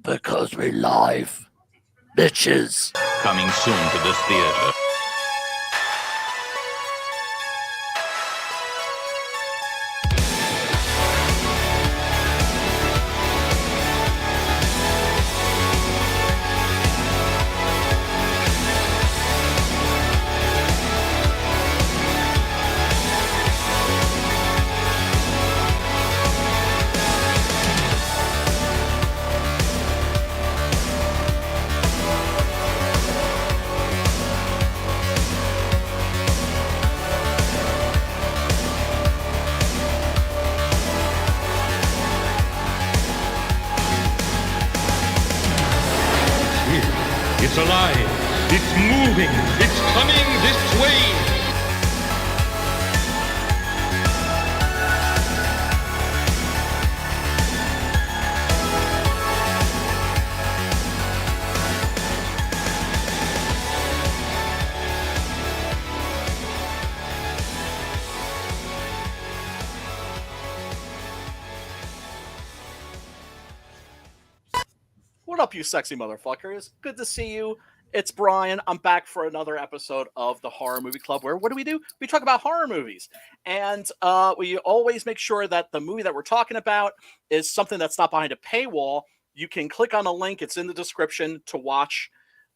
Because we live, bitches. Coming soon to this theater. It's alive. It's moving. It's coming this way. What up, you sexy motherfuckers? Good to see you. It's Brian. I'm back for another episode of the Horror Movie Club, where what do? We talk about horror movies. And we always make sure that the movie that we're talking about is something that's not behind a paywall. You can click on a link. It's in the description to watch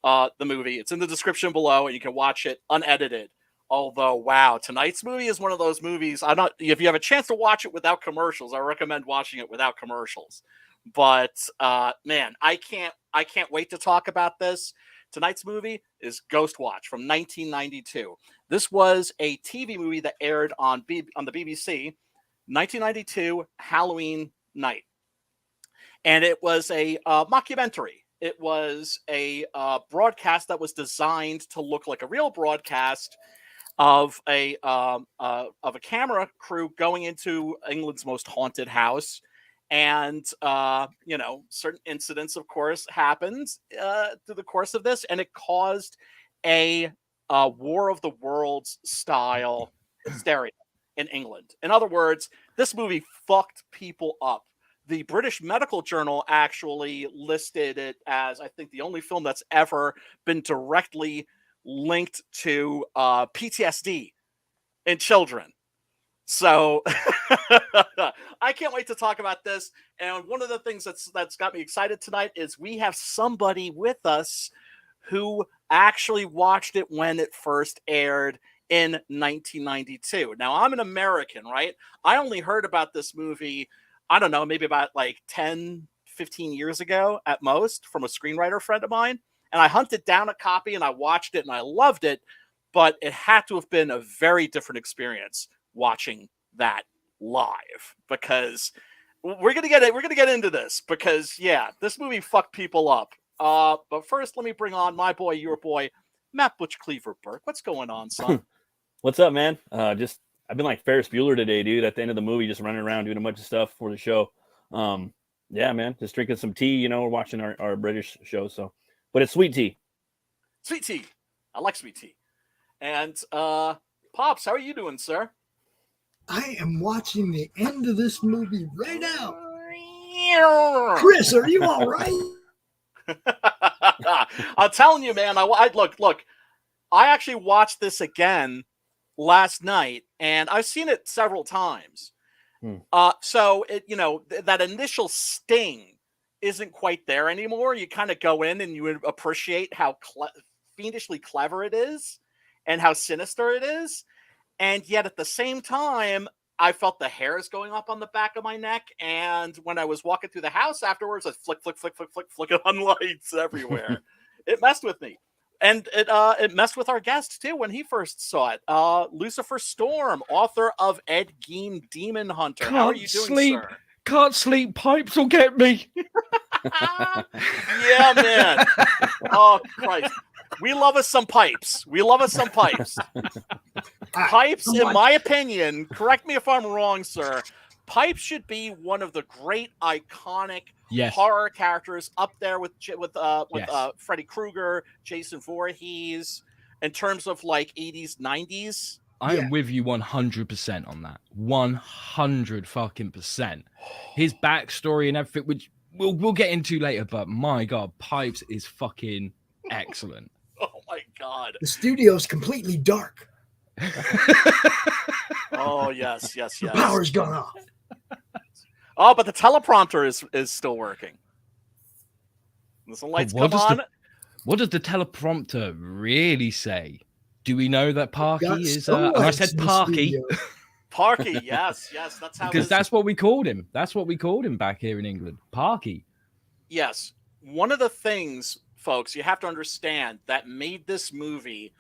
the movie. It's in the description below, and you can watch it unedited. Although, wow, tonight's movie is one of those movies. If you have a chance to watch it without commercials, I recommend watching it without commercials. But man, I can't wait to talk about this. Tonight's movie is Ghostwatch from 1992. This was a TV movie that aired on the BBC, 1992 Halloween night, and it was a mockumentary. It was a broadcast that was designed to look like a real broadcast of a camera crew going into England's most haunted house. And, certain incidents, of course, happened through the course of this, and it caused a War of the Worlds style hysteria in England. In other words, this movie fucked people up. The British Medical Journal actually listed it as, I think, the only film that's ever been directly linked to PTSD in children. So I can't wait to talk about this. And one of the things that's got me excited tonight is we have somebody with us who actually watched it when it first aired in 1992. Now, I'm an American, right? I only heard about this movie, I don't know, maybe about like 10, 15 years ago at most from a screenwriter friend of mine. And I hunted down a copy and I watched it and I loved it. But it had to have been a very different experience watching that live, because we're gonna get into this, because this movie fucked people up. But first, let me bring on my boy, your boy, Matt Butch Cleaver Burke. What's going on, son? What's up, man? I've been like Ferris Bueller today, dude. At the end of the movie, just running around doing a bunch of stuff for the show. Yeah, man, just drinking some tea. We're watching our British show, but it's sweet tea. Sweet tea. I like sweet tea. And Pops, how are you doing, sir? I am watching the end of this movie right now. Chris, are you all right? I'm telling you, man. Look. I actually watched this again last night, and I've seen it several times. So that initial sting isn't quite there anymore. You kind of go in and you appreciate how fiendishly clever it is and how sinister it is. And yet at the same time, I felt the hairs going up on the back of my neck. And when I was walking through the house afterwards, I flick on lights everywhere. It messed with me. And it messed with our guest, too, when he first saw it. Lucifer Storm, author of Ed Gein Demon Hunter. How are you doing, sir? Can't sleep. Pipes will get me. Yeah, man. Oh, Christ. We love us some pipes. Pipes, in my opinion, correct me if I'm wrong, sir, Pipes should be one of the great iconic horror characters, up there with Freddy Krueger, Jason Voorhees, in terms of like 80s, 90s I am with you 100% on that. 100 fucking percent. His backstory and everything, which we'll get into later, but my God, Pipes is fucking excellent. Oh my God. The studio's completely dark. Oh yes. The power's gone off. Oh, but the teleprompter is still working. Does the lights come on? What does the teleprompter really say? Do we know that Parky is? And I said Parky. Parky, yes, that's how. Because that's what we called him. That's what we called him back here in England. Parky. Yes. One of the things, folks, you have to understand that made this movie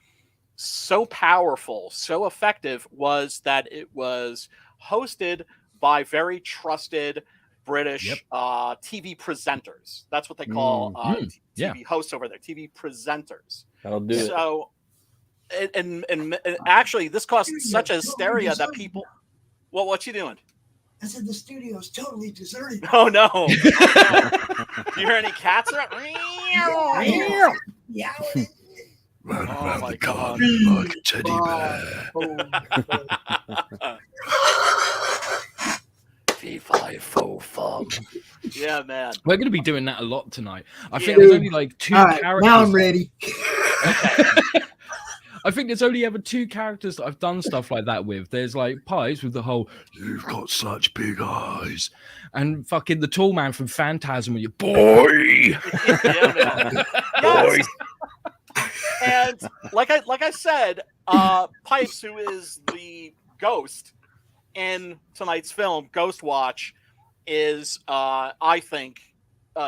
so powerful, so effective, was that it was hosted by very trusted British TV presenters. That's what they call TV hosts over there, TV presenters. That'll do it. So, and actually, this caused such a hysteria that people. Well, what you doing? I said the studio's totally deserted. Oh no! Do you hear any cats? Yeah. Run Oh around my the God. garden like a teddy bear. Fee, fi, fo, fum. Yeah, man. We're going to be doing that a lot tonight. I think Yeah. there's only like two All right, characters. now I'm ready. I think there's only ever two characters that I've done stuff like that with. There's like Pipes with the whole You've got such big eyes. and fucking the tall man from Phantasm with your boy. Yeah, man. Yes. And like I said, Pipes, who is the ghost in tonight's film, Ghostwatch, is I think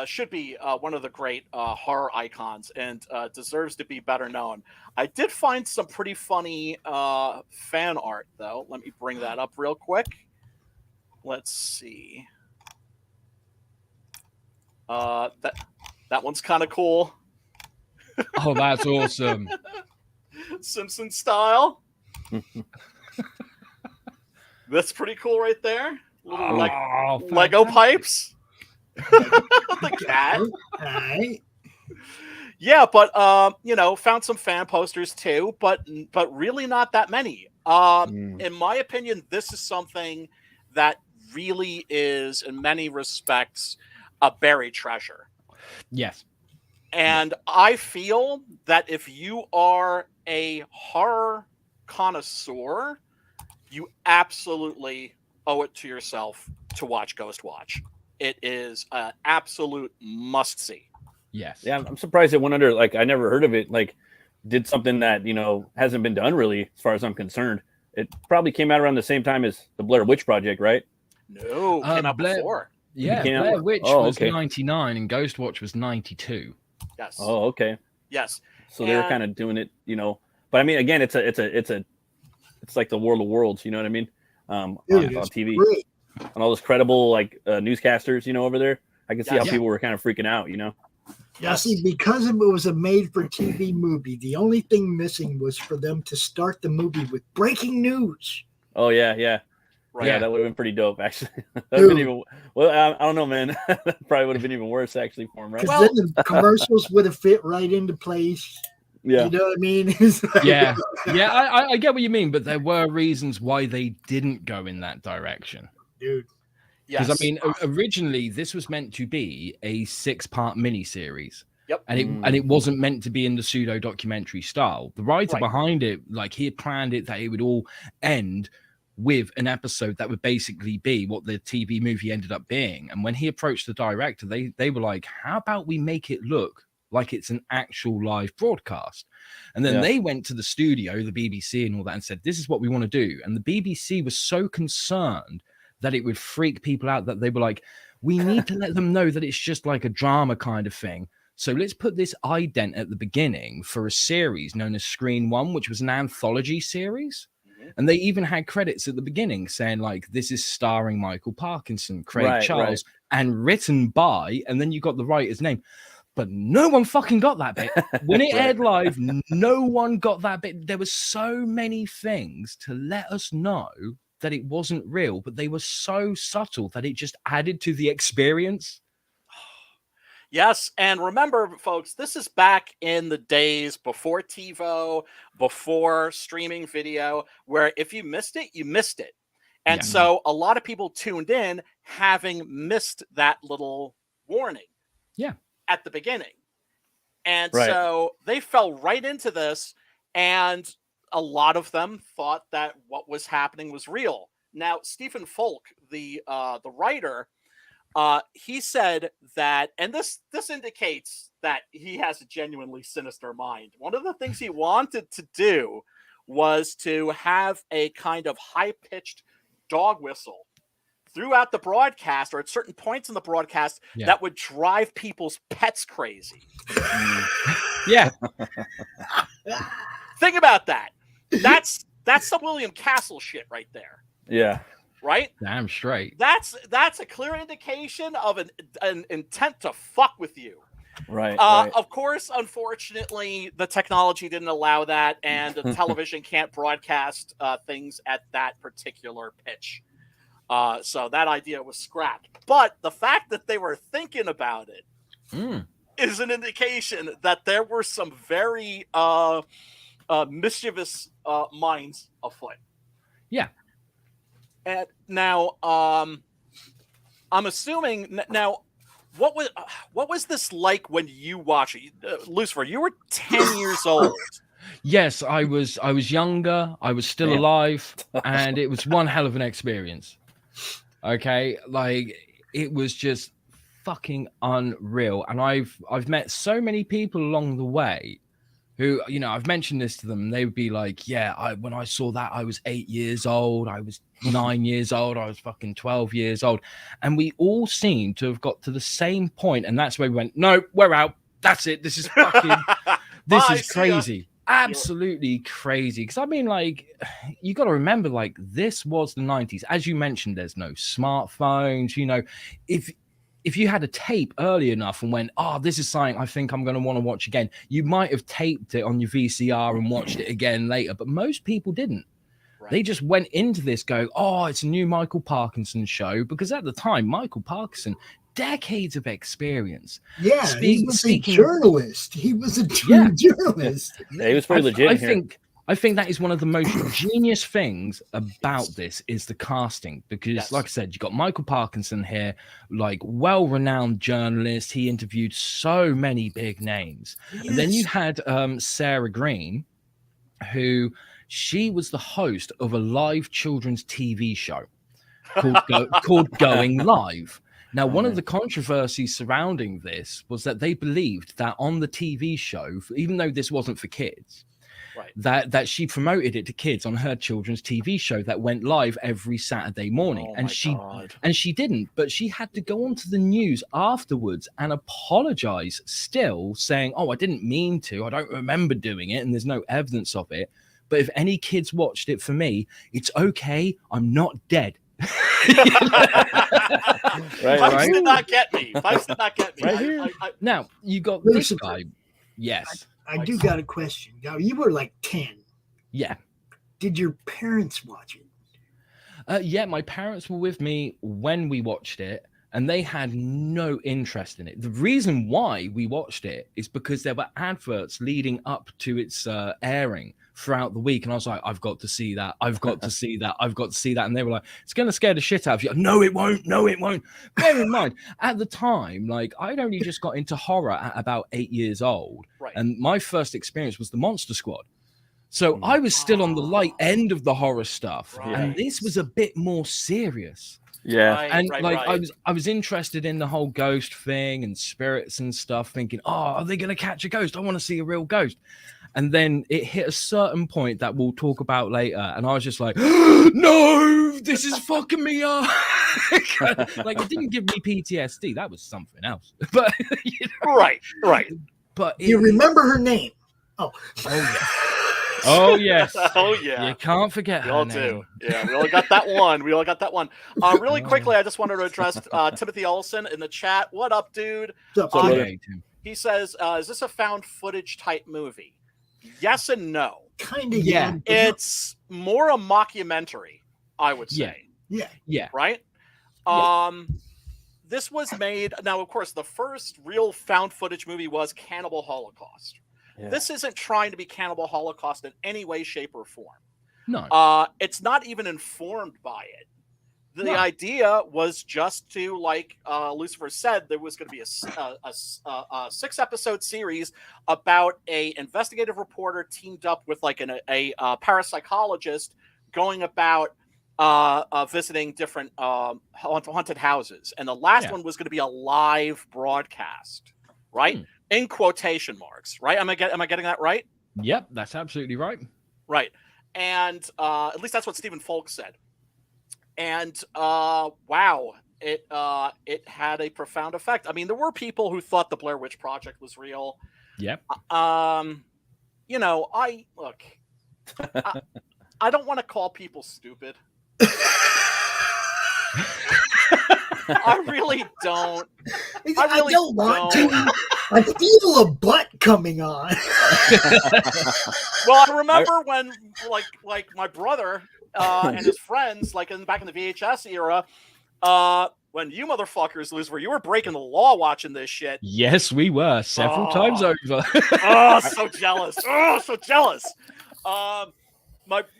should be one of the great horror icons and deserves to be better known. I did find some pretty funny fan art, though. Let me bring that up real quick. Let's see. That one's kind of cool. Oh, that's awesome. Simpson style. That's pretty cool right there. Little Lego pipes. The cat. All right. Yeah, but found some fan posters too, but really not that many. In my opinion, this is something that really is, in many respects, a buried treasure. Yes. And I feel that if you are a horror connoisseur, you absolutely owe it to yourself to watch Ghostwatch. It is an absolute must-see. Yes. Yeah, I'm surprised it went under. Like, I never heard of it. Like, did something that hasn't been done really, as far as I'm concerned. It probably came out around the same time as the Blair Witch Project, right? No, came out before. Yeah, Blair Witch was 99 and Ghostwatch was 92. Yes. Oh, okay. Yes. So they were kind of doing it, But I mean, again, it's like the World of Worlds, you know what I mean? On TV, Great. and all those credible newscasters, over there. I can see how people were kind of freaking out, Yeah, see, because it was a made-for-TV movie, the only thing missing was for them to start the movie with breaking news. Oh yeah. Right. Yeah, that would have been pretty dope, actually. That would have been even I don't know, man. That probably would have been even worse, actually, for him, right? Because then the commercials would have fit right into place. Yeah. You know what I mean? Yeah. I get what you mean, but there were reasons why they didn't go in that direction. Dude. Yes. Because I mean, originally this was meant to be a 6-part miniseries. Yep. And it wasn't meant to be in the pseudo documentary style. The writer behind it, he had planned it that it would all end with an episode that would basically be what the TV movie ended up being. And when he approached the director, they were like, how about we make it look like it's an actual live broadcast? And then they went to the studio, the BBC and all that, and said, this is what we want to do. And the BBC was so concerned that it would freak people out that they were like, we need to let them know that it's just like a drama kind of thing. So let's put this ident at the beginning for a series known as Screen One, which was an anthology series. And they even had credits at the beginning saying, this is starring Michael Parkinson, Craig Charles, and written by, and then you got the writer's name. But no one fucking got that bit. When it aired live, no one got that bit. There were so many things to let us know that it wasn't real, but they were so subtle that it just added to the experience. Yes, and remember, folks, this is back in the days before TiVo, before streaming video, where if you missed it, you missed it. And Yeah. so a lot of people tuned in having missed that little warning at the beginning. And Right. so they fell right into this, and a lot of them thought that what was happening was real. Now, Stephen Folk, the writer, he said that, and this indicates that he has a genuinely sinister mind. One of the things he wanted to do was to have a kind of high-pitched dog whistle throughout the broadcast, or at certain points in the broadcast, that would drive people's pets crazy. Yeah. Think about that. That's some William Castle shit right there. Yeah. Right? Damn straight. That's a clear indication of an intent to fuck with you. Right. Of course, unfortunately, the technology didn't allow that, and the television can't broadcast things at that particular pitch. So that idea was scrapped. But the fact that they were thinking about it is an indication that there were some very mischievous minds afoot. Yeah. And now, I'm assuming now. What was this like when you watched it, Lucifer? You were 10 years old. Yes, I was younger. I was still alive, and it was one hell of an experience. Okay, like it was just fucking unreal. And I've met so many people along the way who, you know, I've mentioned this to them, and they would be like, yeah, when I saw that, I was 8 years old, I was 9 years old, I was fucking 12 years old. And we all seem to have got to the same point, and that's where we went, no, we're out. That's it. This is fucking, this is crazy. Absolutely crazy. Because I mean, like, you got to remember, like, this was the 90s. As you mentioned, there's no smartphones. You know, if you had a tape early enough and went, oh, this is something I think I'm going to want to watch again, you might have taped it on your VCR and watched it again later. But most people didn't. Right. They just went into this going, oh, it's a new Michael Parkinson show. Because at the time, Michael Parkinson, decades of experience. Yeah, he was a journalist. He was a true journalist. Yeah, he was pretty legit. I think that is one of the most genius things about this is the casting, because like I said, you got Michael Parkinson here, like well-renowned journalist. He interviewed so many big names. And then you had Sarah Green, who she was the host of a live children's TV show called Going Live. Now, one of the controversies surrounding this was that they believed that on the TV show, even though this wasn't for kids, that she promoted it to kids on her children's TV show that went live every Saturday morning. And she didn't, but she had to go onto the news afterwards and apologize, still saying, oh, I didn't mean to. I don't remember doing it, and there's no evidence of it. But if any kids watched it, for me, it's okay. I'm not dead. Pipes did not get me. Right here. Now, you got this guy. Yes. I do got a question. Now, you were like 10. Yeah. Did your parents watch it? Yeah, my parents were with me when we watched it, and they had no interest in it. The reason why we watched it is because there were adverts leading up to its airing throughout the week, and I was like, I've got to see that. I've got to see that. I've got to see that. And they were like, it's going to scare the shit out of you. No, it won't. No, it won't. Bear in mind, at the time, like, I'd only just got into horror at about 8 years old. Right. And my first experience was the Monster Squad. So I was still on the light end of the horror stuff. Right. And this was a bit more serious. Yeah. I was interested in the whole ghost thing and spirits and stuff, thinking, oh, are they going to catch a ghost? I want to see a real ghost. And then it hit a certain point that we'll talk about later. And I was just like, no, this is fucking me up. Like, it didn't give me PTSD. That was something else. But you know, right. But you remember her name? Oh yeah. Oh yes. Oh yeah. You can't forget her name. Do. Yeah, we only got that one. Really quickly, I just wanted to address Timothy Olson in the chat. What up, dude? What's up, he says, "Is this a found footage type movie?" Yes and no. Kind of. Yeah. It's more a mockumentary, I would say. Yeah. Right. this was made. Now, of course, the first real found footage movie was Cannibal Holocaust. Yeah. This isn't trying to be Cannibal Holocaust in any way, shape, or form. No. It's not even informed by it. The No. idea was just to, like Lucifer said, there was going to be a 6-episode series about a investigative reporter teamed up with like a parapsychologist going about visiting different haunted houses, and the last one was going to be a live broadcast, right? In quotation marks, right? Am I getting that right? Yep, that's absolutely right. Right. And at least that's what Stephen Folk said. And wow, it had a profound effect. I mean, there were people who thought the Blair Witch Project was real. Yep. You know, I don't want to call people stupid. I really don't. I don't want to. I feel a butt coming on. Well, I remember when, like my brother and his friends, like back in the VHS era, when you motherfuckers, Lucifer, you were breaking the law watching this shit. Yes, we were several times over. Oh, so jealous. Oh, so jealous. My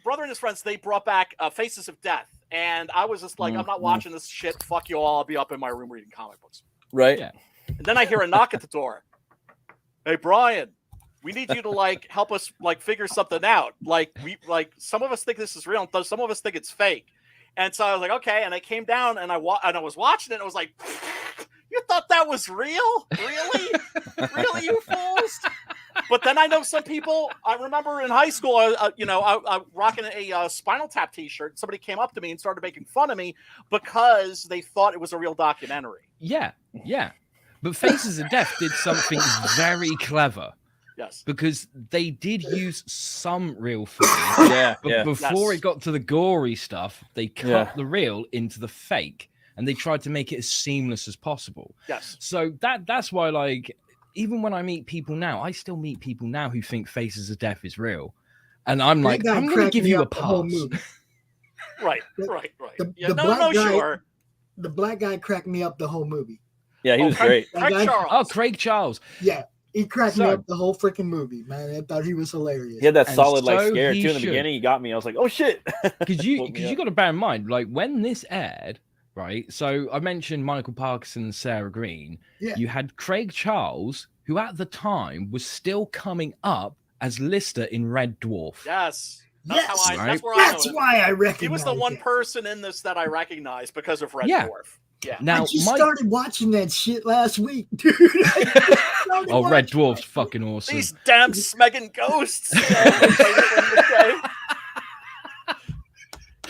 brother and his friends, they brought back Faces of Death. And I was just like, I'm not watching this shit. Fuck you all. I'll be up in my room reading comic books. Right. Yeah. And then I hear a knock at the door. Hey, Brian, we need you to like help us like figure something out. Like some of us think this is real, and some of us think it's fake. And so I was like, okay. And I came down and I was watching it. And I was like, you thought that was real? Really? Really, you fools? But then I know some people. I remember in high school, I rocking a Spinal Tap T-shirt. Somebody came up to me and started making fun of me because they thought it was a real documentary. Yeah, yeah. But Faces of Death did something very clever. Yes. Because they did use some real footage. Yeah. But before it got to the gory stuff, they cut the real into the fake. And they tried to make it as seamless as possible. Yes. So that's why, like, even when I meet people now, I still meet people now who think Faces of Death is real. And I'm like, I'm going to give you a pass. Right. Sure. The black guy cracked me up the whole movie. Yeah, he was great. Craig Charles. Oh, Craig Charles. Yeah, he cracked me up the whole freaking movie, man. I thought he was hilarious. He had that And solid so scare he too in the should. beginning. He got me. I was like, oh shit. Because you got to bear in mind, like when this aired, right? So I mentioned Michael Parkinson and Sarah Green. Yeah. You had Craig Charles, who at the time was still coming up as Lister in Red Dwarf. Yes. That's why I recognize he was the one person in this that I recognized because of Red Dwarf. Yeah. Now I just started watching that shit last week, dude. Red Dwarf's fucking awesome. These damn smegging ghosts.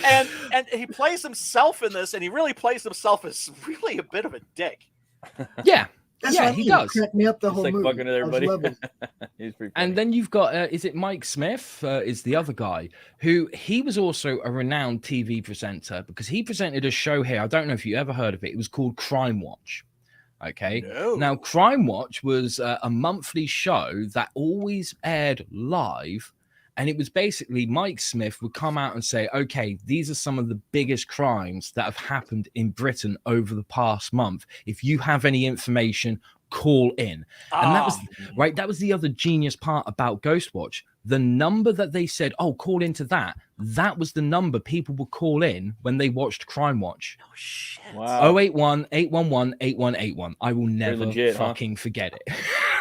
And he plays himself in this, and he really plays himself as really a bit of a dick. Yeah. That's yeah, what he does. Cracked me up the whole like movie. fucking at everybody. I was loving He's pretty funny. And then you've got, is it Mike Smith? Is the other guy who he was also a renowned TV presenter because he presented a show here. I don't know if you ever heard of it. It was called Crime Watch. Okay. No. Now, Crime Watch was a monthly show that always aired live. And it was basically Mike Smith would come out and say, okay, these are some of the biggest crimes that have happened in Britain over the past month. If you have any information, call in. And that was right. That was the other genius part about Ghostwatch. The number that they said, oh, call into that. That was the number people would call in when they watched Crime Watch. Oh, shit. Wow. 081-811-8181. I will never legit, fucking forget it.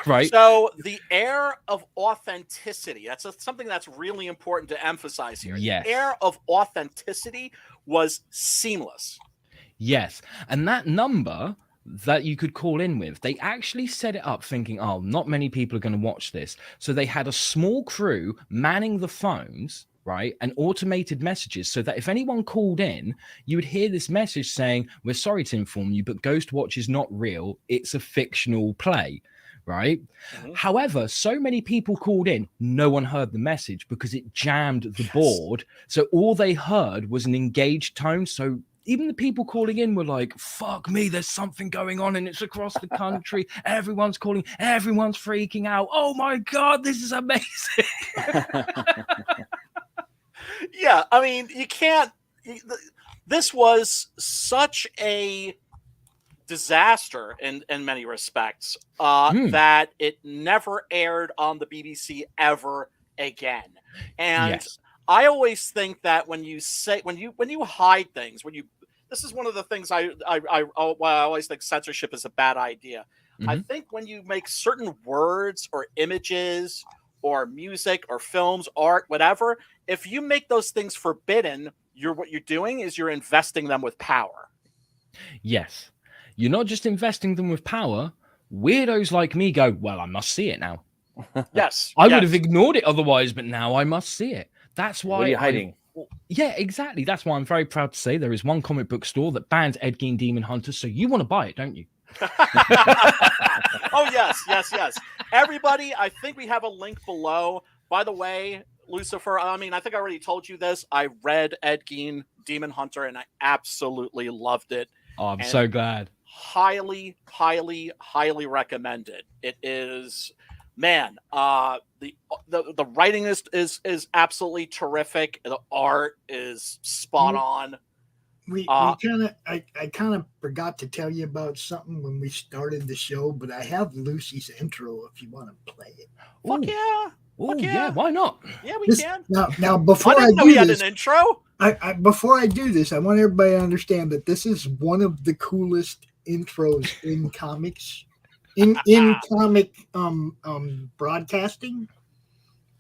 Right? So the air of authenticity, that's something that's really important to emphasize here. Yes. The air of authenticity was seamless. Yes. And that number that you could call in with, they actually set it up thinking, oh, not many people are going to watch this. So they had a small crew manning the phones, right? And automated messages so that if anyone called in, you would hear this message saying, we're sorry to inform you, but Ghostwatch is not real. It's a fictional play. Right. Mm-hmm. However, so many people called in, no one heard the message because it jammed the board. So all they heard was an engaged tone. So even the people calling in were like, fuck me, there's something going on and it's across the country. Everyone's calling, everyone's freaking out. Oh my God, this is amazing. Yeah, I mean, you can't. This was such a disaster in many respects that it never aired on the BBC ever again. And Yes. I always think that when you hide things, this is one of the things I always think censorship is a bad idea. I think when you make certain words or images or music or films, art, whatever, if you make those things forbidden, what you're doing is you're investing them with power. Yes. You're not just investing them with power. Weirdos like me go, well, I must see it now. Yes. I would have ignored it otherwise, but now I must see it. That's why What are you hiding? Yeah, exactly. That's why I'm very proud to say there is one comic book store that bans Ed Gein Demon Hunter. So you want to buy it, don't you? Oh, yes. Everybody, I think we have a link below. By the way, Lucifer, I mean, I think I already told you this. I read Ed Gein Demon Hunter and I absolutely loved it. Oh, I'm so glad. Highly recommended. It is, man, the writing is absolutely terrific. The art is spot on. I kind of forgot to tell you about something when we started the show, but I have Lucy's intro if you want to play it. Fuck yeah. Oh yeah, why not? Yeah, we can. Now before I didn't know do he had this, an intro. Before I do this, I want everybody to understand that this is one of the coolest intros in comics, in comic broadcasting.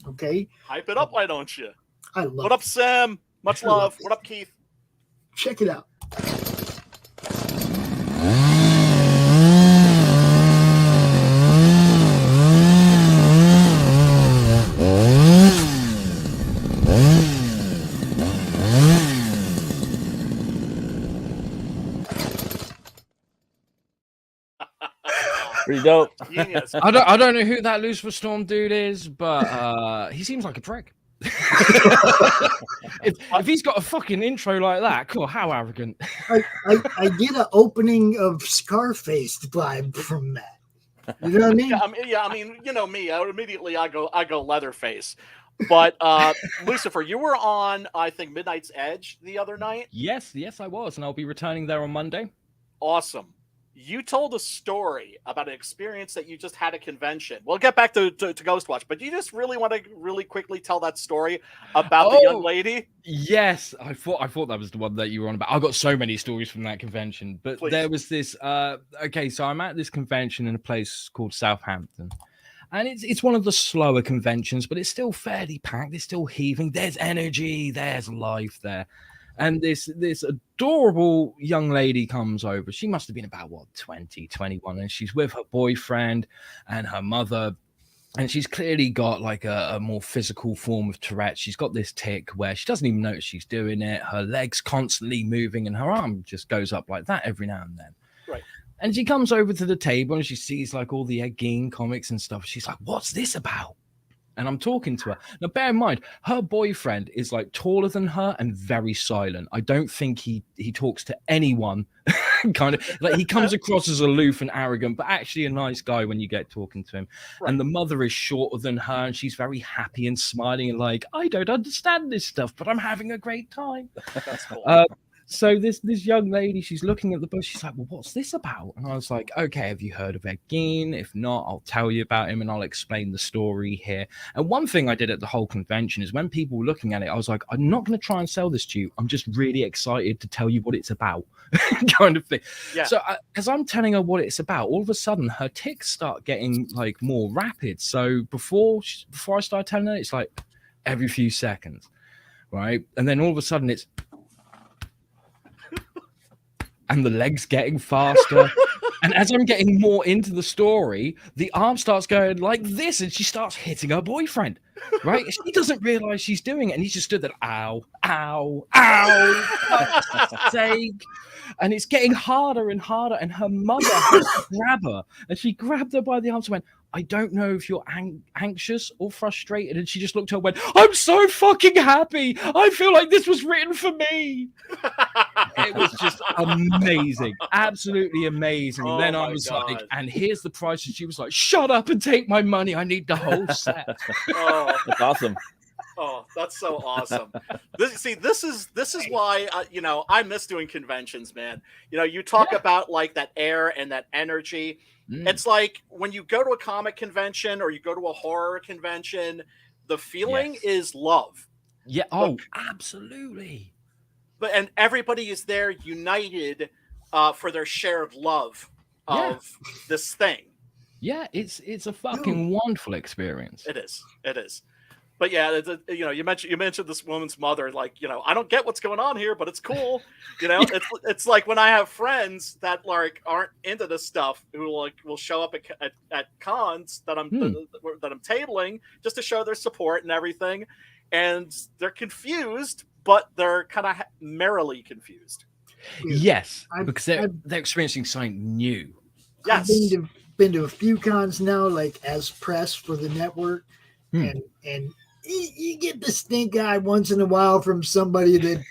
Okay, Hype it up, why don't you? I love. What up, Sam? Much love. What up, Keith? Check it out. Pretty dope. Genius. I don't know who that Lucifer Storm dude is, but he seems like a prick. if he's got a fucking intro like that, cool, how arrogant. I get an opening of Scarface vibe from that. You know what I mean? I mean, you know me. I go Leatherface. But Lucifer, you were on, I think, Midnight's Edge the other night. Yes, I was, and I'll be returning there on Monday. Awesome. You told a story about an experience that you just had at convention. We'll get back to Ghostwatch, but you just really want to really quickly tell that story about the young lady? Yes, I thought that was the one that you were on about. I got so many stories from that convention, but Please. there was this. Okay, so I'm at this convention in a place called Southampton, and it's one of the slower conventions, but it's still fairly packed. It's still heaving. There's energy. There's life there. And this adorable young lady comes over. She must have been about, 20, 21. And she's with her boyfriend and her mother. And she's clearly got like a more physical form of Tourette. She's got this tic where she doesn't even notice she's doing it. Her leg's constantly moving and her arm just goes up like that every now and then. Right. And she comes over to the table and she sees like all the Ed Gein comics and stuff. She's like, what's this about? And I'm talking to her. Now, bear in mind, her boyfriend is like taller than her and very silent. I don't think he talks to anyone. Kind of like he comes across as aloof and arrogant, but actually a nice guy when you get talking to him. Right. And the mother is shorter than her, and she's very happy and smiling and like, I don't understand this stuff, but I'm having a great time. That's cool. So this young lady, she's looking at the book. She's like, well, what's this about? And I was like, okay, have you heard of Ed Gein? If not, I'll tell you about him and I'll explain the story here. And one thing I did at the whole convention is when people were looking at it, I was like, I'm not going to try and sell this to you. I'm just really excited to tell you what it's about kind of thing. Yeah. So as I'm telling her what it's about, all of a sudden her tics start getting like more rapid. So before I started telling her, it's like every few seconds, right? And then all of a sudden it's and the legs getting faster. And as I'm getting more into the story, the arm starts going like this, and she starts hitting her boyfriend, right? She doesn't realize she's doing it, and he just stood there, ow, ow, ow, for sake. And it's getting harder and harder, and her mother has to grab her, and she grabbed her by the arms and went, I don't know if you're anxious or frustrated. And she just looked at her and went, I'm so fucking happy. I feel like this was written for me. It was just amazing. Absolutely amazing. Oh, And then I was like, and here's the price. And she was like, shut up and take my money. I need the whole set. Oh. That's awesome. Oh, that's so awesome. This is why I miss doing conventions, man. You talk about like that air and that energy. It's like when you go to a comic convention or you go to a horror convention, the feeling is love. Yeah. Oh, absolutely. And everybody is there united for their shared love of this thing. Yeah, it's a fucking wonderful experience. It is. But yeah, you mentioned this woman's mother. Like, I don't get what's going on here, but it's cool. It's like when I have friends that like aren't into this stuff who like will show up at cons that I'm tabling just to show their support and everything, and they're confused, but they're kind of merrily confused. Yes, because they're experiencing something new. Yes, I've been to a few cons now, like as press for the network, and you get the stink eye once in a while from somebody that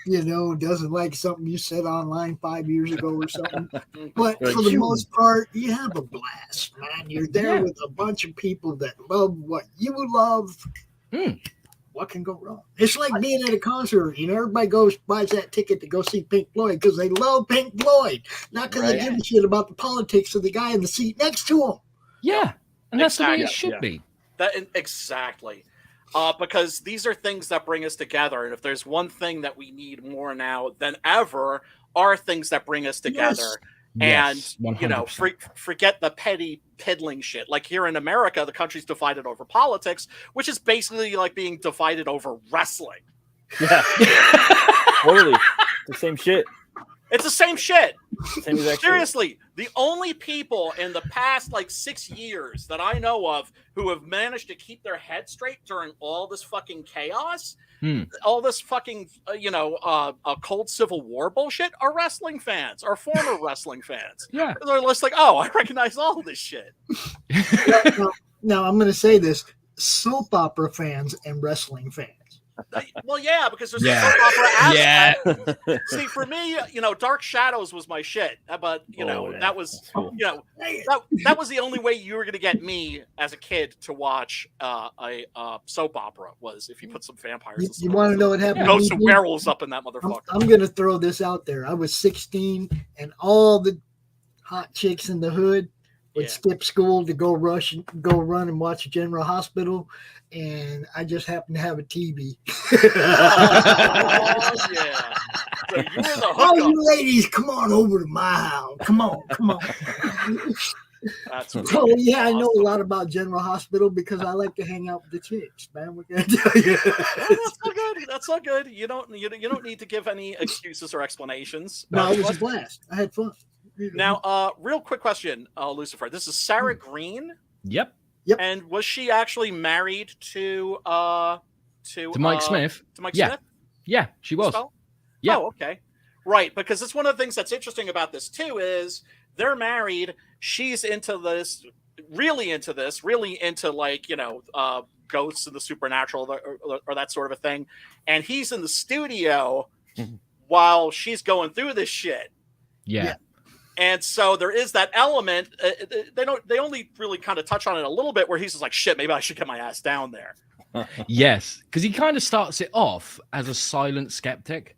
doesn't like something you said online 5 years ago or something. But for the most part, you have a blast, man. You're there with a bunch of people that love what you love. What can go wrong? It's like being at a concert. Everybody buys that ticket to go see Pink Floyd because they love Pink Floyd, not because they give a shit about the politics of the guy in the seat next to them. Yeah, and that's the way it should be. Exactly. Because these are things that bring us together. And if there's one thing that we need more now than ever, are things that bring us together. Yes. And, forget the petty piddling shit. Like here in America, the country's divided over politics, which is basically like being divided over wrestling. Yeah. Totally. It's the same shit. It's the same shit. Same exact Seriously, shit. the only people in the past like 6 years that I know of who have managed to keep their head straight during all this fucking chaos, all this fucking cold Civil War bullshit are wrestling fans, are former wrestling fans. Yeah, they're just like, oh, I recognize all of this shit. Now I'm going to say this: soap opera fans and wrestling fans. Well, yeah, because there's a soap opera aspect. Yeah. See, for me, Dark Shadows was my shit, but that was cool. that was the only way you were going to get me as a kid to watch a soap opera was if you put some vampires. You want to know what happened? Ghosts and werewolves up in that motherfucker. I'm going to throw this out there. I was 16, and all the hot chicks in the hood would skip school to go run and watch General Hospital, and I just happened to have a TV. Oh yeah! So you were the hookup. All you ladies, come on over to my house. Come on. That's So awesome. I know a lot about General Hospital because I like to hang out with the chicks, man. We're gonna tell you. That's not good. That's not good. You don't need to give any excuses or explanations. No, it was a blast. I had fun. Now, real quick question, Lucifer. This is Sarah Green. Yep. And was she actually married to Mike Smith? To Mike Smith? Yeah, she was. So? Yeah. Oh, okay. Right, because it's one of the things that's interesting about this too is they're married. She's into this, really into like ghosts and the supernatural or that sort of a thing, and he's in the studio while she's going through this shit. Yeah. And so there is that element. They only really kind of touch on it a little bit where he's just like, shit, maybe I should get my ass down there. Yes, because he kind of starts it off as a silent skeptic.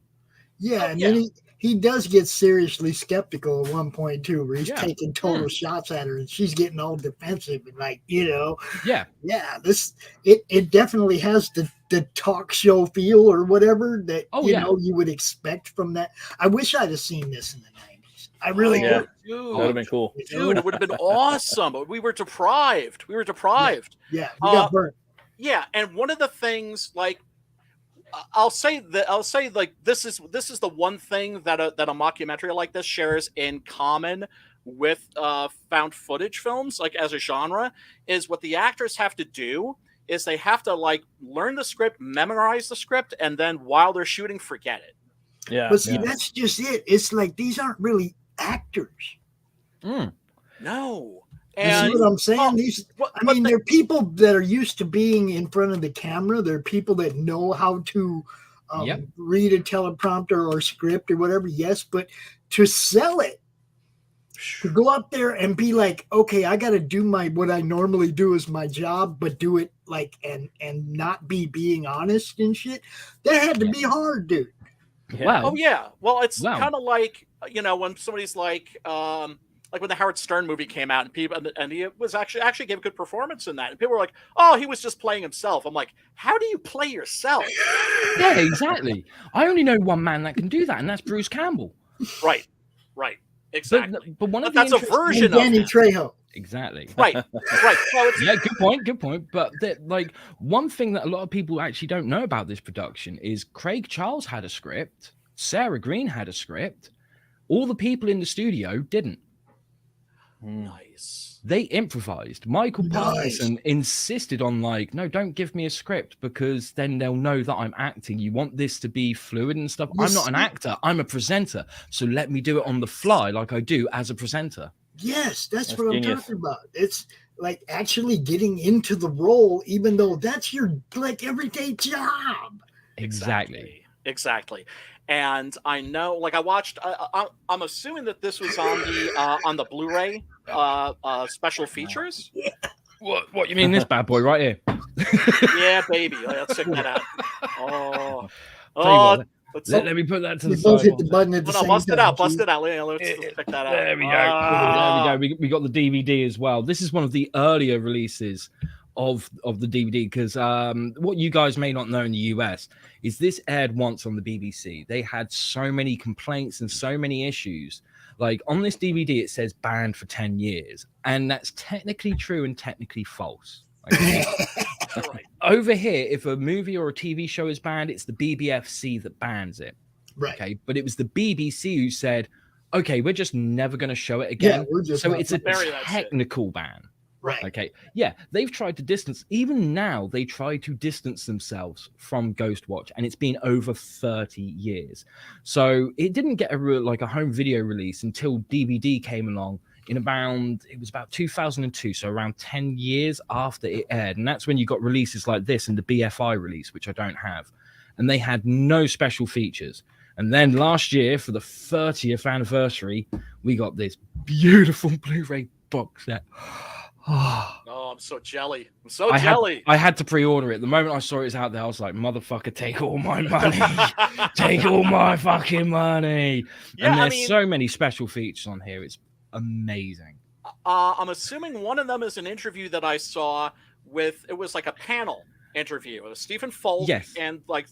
Yeah, then he does get seriously skeptical at one point too, where he's taking total shots at her, and she's getting all defensive and like, this it definitely has the talk show feel or whatever that you would expect from that. I wish I'd have seen this in the 90s. I really would. That would have been cool. Dude, it would have been awesome. But we were deprived. Yeah, we got burnt. Yeah, and one of the things, like, I'll say like this is the one thing that a mockumentary like this shares in common with found footage films, like as a genre, is what the actors have to do is they have to like learn the script, memorize the script, and then while they're shooting, forget it. Yeah, but see, that's just it. It's like these aren't really actors. No. And you see what I'm saying? They're people that are used to being in front of the camera. They're people that know how to read a teleprompter or script or whatever. Yes, but to sell it, to go up there and be like, okay, I got to do what I normally do as my job, but do it like and not be being honest and shit. That had to be hard, dude. Yeah. Well, Oh yeah. Well, it's Wow. kind of like, you know, when somebody's like when the Howard Stern movie came out and people and he was actually gave a good performance in that, and people were like, "Oh, he was just playing himself." I'm like, "How do you play yourself?" yeah, exactly. I only know one man that can do that, and that's Bruce Campbell. Right. Exactly. But one of But the that's a interesting- version And of Danny him. Trejo. Exactly. Right. So it's Yeah, good point. But like one thing that a lot of people actually don't know about this production is Craig Charles had a script, Sarah Green had a script, all the people in the studio didn't. nice. They improvised. Michael Nice. Parkinson insisted on like, no, don't give me a script because then they'll know that I'm acting. You want this to be fluid and stuff. I'm not an actor. I'm a presenter. So let me do it on the fly like I do as a presenter. Yes, that's That's what I'm genius. talking about. It's like actually getting into the role, even though that's your like everyday job. Exactly. And I know, like, I watched. I'm assuming that this was on the Blu-ray special features. What you mean this bad boy right here? Yeah, baby. Let's check that out. Oh, Tell you what, let's let me put that to the We both side. hit the button at the same bust time. it out. Chief. Bust it out. Yeah, let's check that out. There we go. Ah. There we go. We got the DVD as well. This is one of the earlier releases of the DVD because what you guys may not know in the US is this aired once on the BBC. They had so many complaints and so many issues. Like on this DVD, it says banned for 10 years, and that's technically true and technically false. Okay? Right. Over here, if a movie or a TV show is banned, it's the BBFC that bans it. Right. Okay, but it was the BBC who said, "Okay, we're just never going to show it again." Yeah, we're just so not it's a bury that shit. technical ban. Right. Okay, yeah, they've tried to distance. Even now, they try to distance themselves from Ghostwatch, and it's been over 30 years. So it didn't get a home video release until DVD came along in about 2002, so around 10 years after it aired, and that's when you got releases like this and the BFI release, which I don't have, and they had no special features. And then last year, for the 30th anniversary, we got this beautiful Blu-ray box set. Oh, I'm so jelly. I'm so jelly. I had to pre-order it. The moment I saw it was out there, I was like, motherfucker, take all my money. Take all my fucking money. Yeah, and there's so many special features on here. It's amazing. I'm assuming one of them is an interview that I saw it was like a panel interview. It was Stephen Folk and like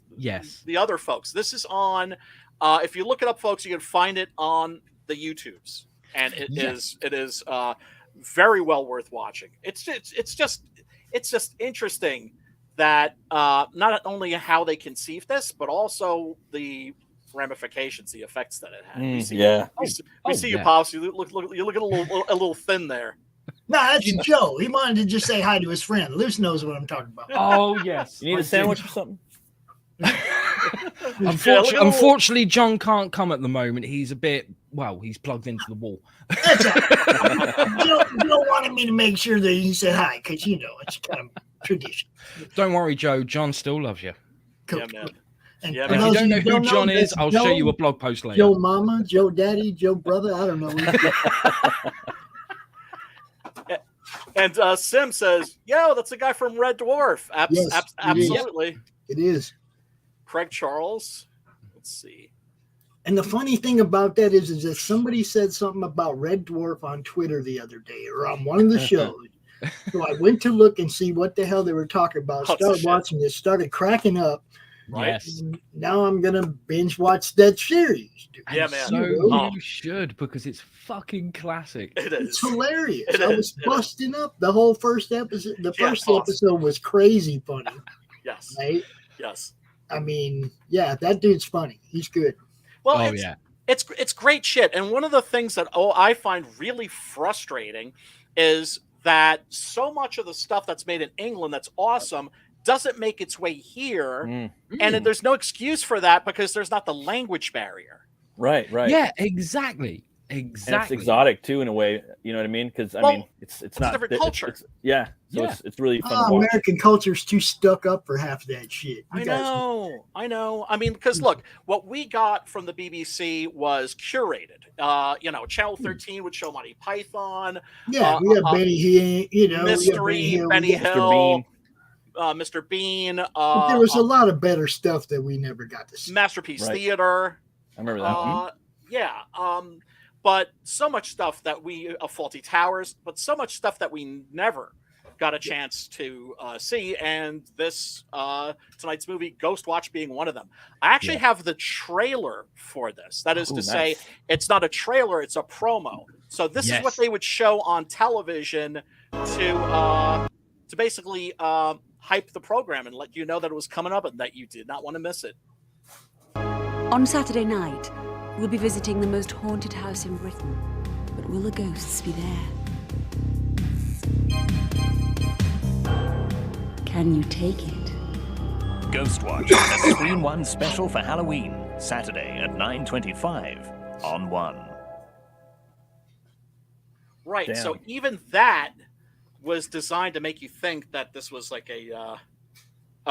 the other folks. This is on, if you look it up, folks, you can find it on the YouTubes. And it is very well worth watching. It's just interesting that not only how they conceived this, but also the ramifications, the effects that it had. We see you, Pops. You look a little thin there. No, that's Joe. He wanted to just say hi to his friend. Luce knows what I'm talking about. Oh yes. You need a sandwich or something? Unfortunately, John can't come at the moment. He's he's plugged into the wall. That's all. Joe wanted me to make sure that he said hi because it's kind of tradition. Don't worry, Joe. John still loves you. Cool. Yeah, man. And Yeah, If man. you don't know who John is, that's I'll Joe, show you a blog post later. Joe Mama, Joe Daddy, Joe Brother. I don't know. And Sim says, "Yo, that's the guy from Red Dwarf." Yes, Absolutely. It is. Craig Charles. Let's see. And the funny thing about that is that somebody said something about Red Dwarf on Twitter the other day or on one of the shows. So I went to look and see what the hell they were talking about. Started watching this, started cracking up. Right. Yes. Now I'm gonna binge watch that series. Dude. Yeah, man. So Oh. you should, because it's fucking classic. It It's is. hilarious. It I is. was busting up the whole first episode. The Yeah, first awesome. episode was crazy funny, Yes. right? Yes. I mean, yeah, that dude's funny. He's good. Well, it's great shit. And one of the things that I find really frustrating is that so much of the stuff that's made in England that's awesome doesn't make its way here, and there's no excuse for that because there's not the language barrier. Right. Yeah, exactly. Exactly. And it's exotic too, in a way. You know what I mean? Because I Well, mean, it's a not different culture. Yeah. So Yeah. it's really fun to watch. American culture's too stuck up for half that shit. I know. I mean, because look, what we got from the BBC was curated. Channel 13 would show Monty Python. Yeah, we have Benny Hill, Mystery, Benny Hill, Bean. Mr. Bean. But there was a lot of better stuff that we never got to see. Masterpiece Right. Theater. I remember that. Yeah. But so much stuff that Faulty Towers, but so much stuff that we never got a chance to see. And this tonight's movie, Ghostwatch, being one of them. I actually have the trailer for this. That is to say, it's not a trailer, it's a promo. So this is what they would show on television to basically hype the program and let you know that it was coming up and that you did not want to miss it. On Saturday night, we'll be visiting the most haunted house in Britain. But will the ghosts be there? Can you take it? Ghostwatch, a Screen One special for Halloween, Saturday at 9:25 on One. Right. Damn. So even that was designed to make you think that this was like a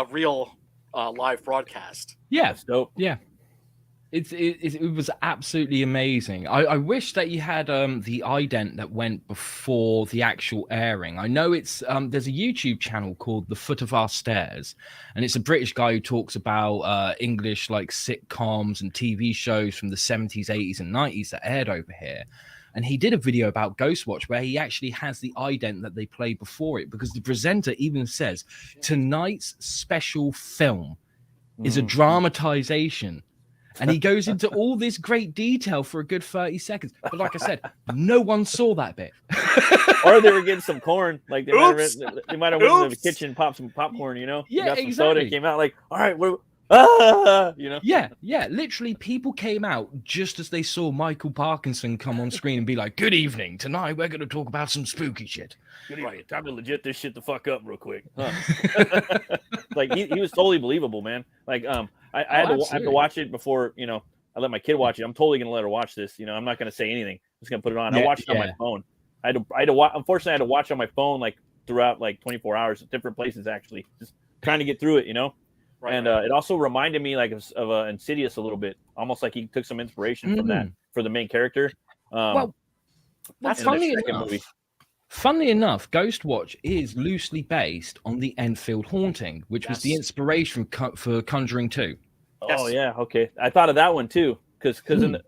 real live broadcast. Yeah. That's dope. Yeah. It was absolutely amazing. I wish that you had the ident that went before the actual airing. I know it's there's a YouTube channel called The Foot of Our Stairs, and it's a British guy who talks about English like sitcoms and TV shows from the 70s, 80s, and 90s that aired over here. And he did a video about Ghostwatch where he actually has the ident that they played before it, because the presenter even says tonight's special film is a dramatization. And he goes into all this great detail for a good 30 seconds. But like I said, no one saw that bit. Or they were getting some corn. Like they might have went into the kitchen, popped some popcorn, Yeah, got some exactly. soda, came out like, all right, Yeah. Literally, people came out just as they saw Michael Parkinson come on screen and be like, good evening. Tonight, we're going to talk about some spooky shit. Good evening. Time to legit this shit the fuck up real quick. Huh? Like he was totally believable, man. Like I had to watch it before, I let my kid watch it. I'm totally gonna let her watch this. I'm not gonna say anything. I'm just gonna put it on. I watched it on my phone. I had to watch. Unfortunately, I had to watch on my phone like throughout like 24 hours at different places. Actually, just trying to get through it. Right, and it also reminded me like of Insidious a little bit, almost like he took some inspiration from that for the main character. That's Funnily enough, Ghostwatch is loosely based on the Enfield haunting, which was the inspiration for Conjuring 2. Oh yeah, okay. I thought of that one too, because in the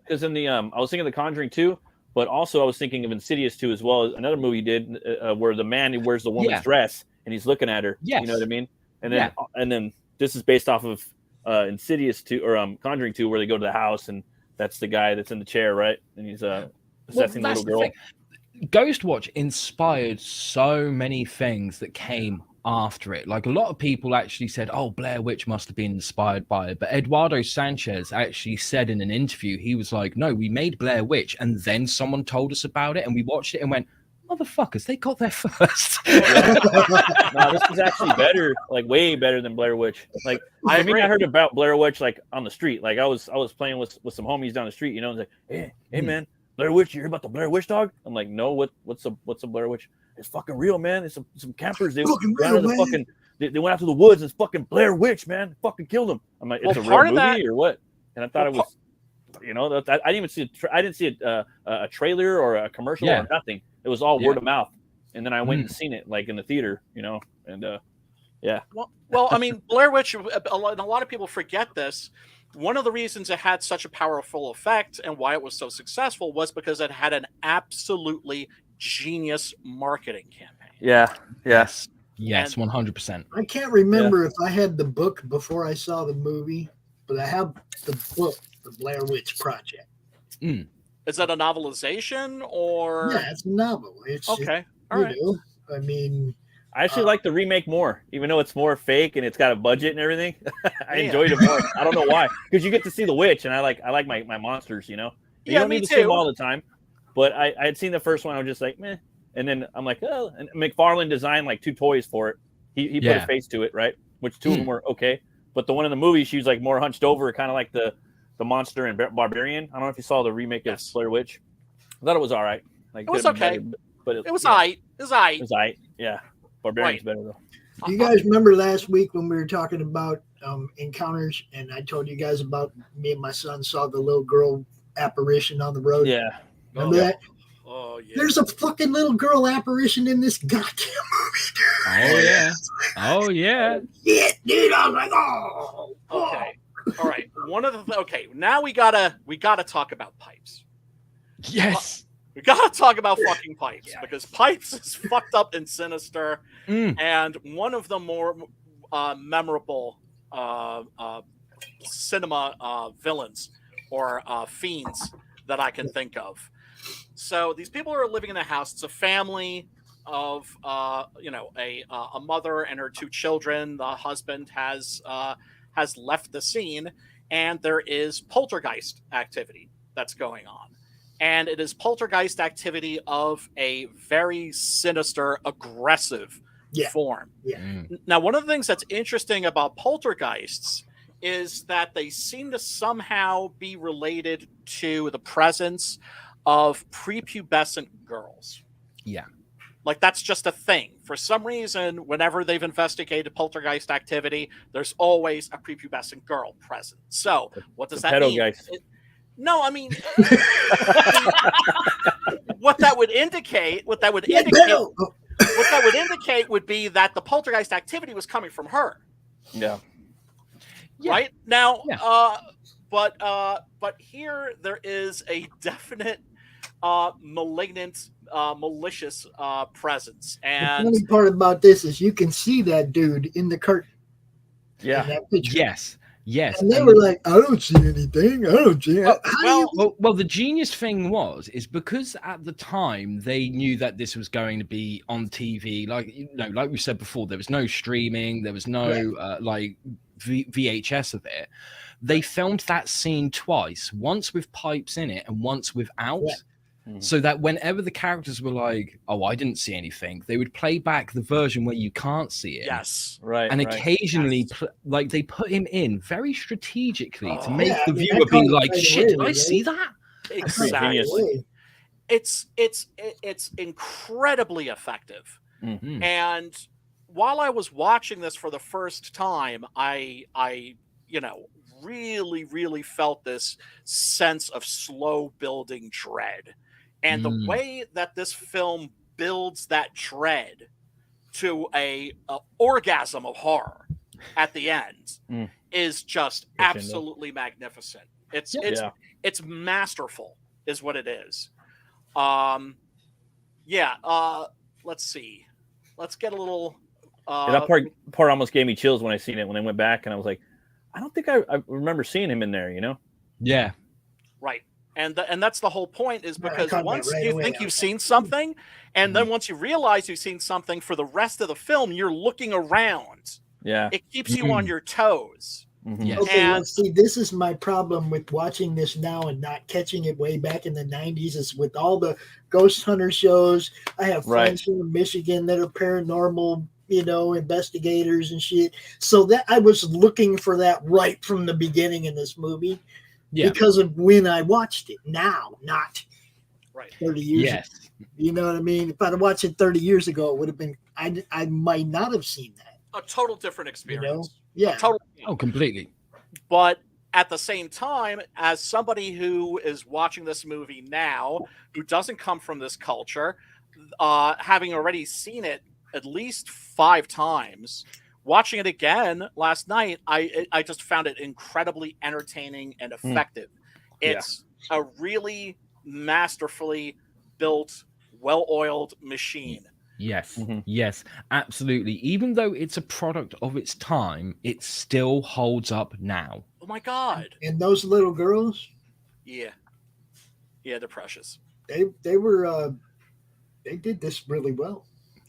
I was thinking of the Conjuring 2, but also I was thinking of Insidious 2 as well. Another movie he did where the man who wears the woman's dress and he's looking at her. Yes. You know what I mean? And then this is based off of Insidious 2 or Conjuring 2, where they go to the house and that's the guy that's in the chair, right? And he's possessing the little girl. Ghostwatch inspired so many things that came after it. Like a lot of people actually said, oh, Blair Witch must have been inspired by it. But Eduardo Sanchez actually said in an interview, he was like, no, we made Blair Witch and then someone told us about it and we watched it and went, motherfuckers, they got there first. No, this is actually better, like way better than Blair Witch. Like I heard about Blair Witch like on the street. Like I was playing with some homies down the street, and like, hey man, Blair Witch, you hear about the Blair Witch dog? I'm like, no, what's a Blair Witch? It's fucking real, man. It's some campers. They went out to the woods. It's fucking Blair Witch, man. Fucking killed them. I'm like, it's a real movie or what? And I thought it was, I didn't even see I didn't see a trailer or a commercial or nothing. It was all word of mouth. And then I went and seen it like in the theater, and yeah. Well, I mean, Blair Witch, and a lot of people forget this. One of the reasons it had such a powerful effect and why it was so successful was because it had an absolutely genius marketing campaign. Yeah. Yes. Yes, 100%. I can't remember if I had the book before I saw the movie, but I have the book, The Blair Witch Project. Is that a novelization or? Yeah, it's a novel. It's okay. All right. I mean, I actually like the remake more, even though it's more fake and it's got a budget and everything. I enjoyed it more. I don't know why, because you get to see the witch, and I like my monsters. You don't need to see them all the time. But I had seen the first one. I was just like, meh. And then I'm like, oh. And McFarlane designed like 2 toys for it. He put a face to it, right? Which 2 of them were okay. But the one in the movie, she was like more hunched over, kind of like the monster and Barbarian. I don't know if you saw the remake of Blair Witch. I thought it was all right. Like It was could have been okay. better, but It was yeah, all right. It was all right. It was all right. Yeah, Barbarian's better though. Do you guys remember last week when we were talking about encounters, and I told you guys about me and my son saw the little girl apparition on the road? Yeah. Remember that? Oh yeah. There's a fucking little girl apparition in this goddamn movie, dude. Oh yeah. Oh yeah. Yeah, dude. I was like, oh. Okay. All right. One of the okay. Now we gotta talk about pipes. Yes. We gotta talk about fucking pipes because pipes is fucked up and sinister, and one of the more memorable cinema villains or fiends that I can think of. So these people are living in a house. It's a family of a mother and her 2 children. The husband has left the scene, and there is poltergeist activity that's going on. And it is poltergeist activity of a very sinister, aggressive form. Yeah. Now, one of the things that's interesting about poltergeists is that they seem to somehow be related to the presence of prepubescent girls. Yeah. Like, that's just a thing. For some reason, whenever they've investigated poltergeist activity, there's always a prepubescent girl present. So, what does that mean? No, I mean, what that would indicate would be that the poltergeist activity was coming from her. Yeah. Right now, but here there is a definite malignant, malicious presence. And the funny part about this is you can see that dude in the curtain. Yeah. That picture. Yes. And they were like, I don't see anything. I don't see it. Well, the genius thing is because at the time they knew that this was going to be on TV. Like we said before, there was no streaming, there was no VHS of it. They filmed that scene twice, once with pipes in it and once without. Yeah. So that whenever the characters were like, "Oh, I didn't see anything," they would play back the version where you can't see it. Yes, right. And occasionally, they put him in very strategically to make the viewer be like, "Shit, did I see that?" Exactly. It's incredibly effective. Mm-hmm. And while I was watching this for the first time, I really felt this sense of slow building dread. And the way that this film builds that dread to a orgasm of horror at the end is just absolutely magnificent. It's masterful, is what it is. Let's see. Let's get a little. That part almost gave me chills when I seen it when I went back, and I was like, I don't think I remember seeing him in there. Yeah. Right. And that's the whole point, is because once you think you've seen something, and then once you realize you've seen something, for the rest of the film, you're looking around. Yeah. It keeps you on your toes. Yes. Okay, well, see, this is my problem with watching this now and not catching it way back in the 90s is with all the ghost hunter shows. I have friends in Michigan that are paranormal, investigators and shit. So that I was looking for that right from the beginning in this movie. Yeah. Because of when I watched it. Now, not 30 years ago. You know what I mean? If I'd have watched it 30 years ago, it would have been, I might not have seen that. A total different experience. Yeah. Completely. But at the same time, as somebody who is watching this movie now, who doesn't come from this culture, having already seen it at least 5 times, watching it again last night, I just found it incredibly entertaining and effective. It's a really masterfully built, well-oiled machine. Yes, yes, absolutely. Even though it's a product of its time, it still holds up now. Oh my God. And those little girls? Yeah, they're precious. They were they did this really well.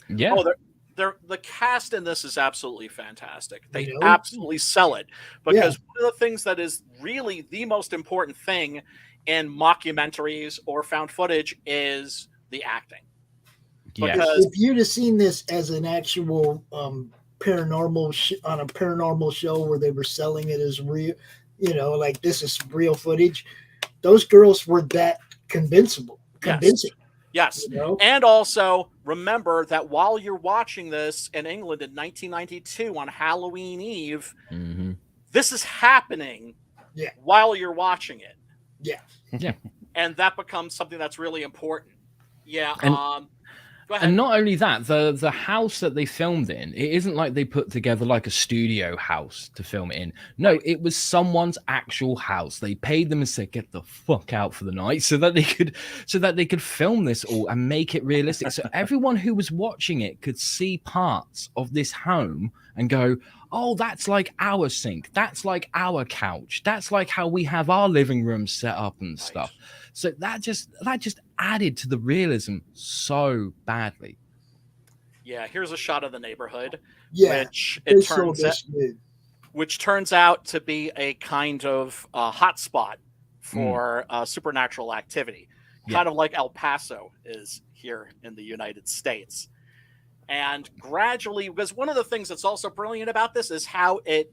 Yeah. Oh, the cast in this is absolutely fantastic. They absolutely sell it, because one of the things that is really the most important thing in mockumentaries or found footage is the acting. Because if you'd have seen this as an actual paranormal on a paranormal show where they were selling it as real, like this is real footage, those girls were that convincible. convincing. Yes. You know? And also remember that while you're watching this in England in 1992 on Halloween Eve, this is happening while you're watching it. Yeah. And that becomes something that's really important. Yeah. And- Go ahead. And not only that, the house that they filmed in, it isn't like they put together like a studio house to film it in. No, it was someone's actual house. They paid them and said, "Get the fuck out for the night," so that they could film this all and make it realistic. So everyone who was watching it could see parts of this home and go, "Oh, that's like our sink. That's like our couch. That's like how we have our living room set up and stuff." So that just added to the realism so badly. Yeah, here's a shot of the neighborhood, Yeah. which turns out to be a kind of hotspot for supernatural activity, kind of like El Paso is here in the United States. And gradually, because one of the things that's also brilliant about this is how it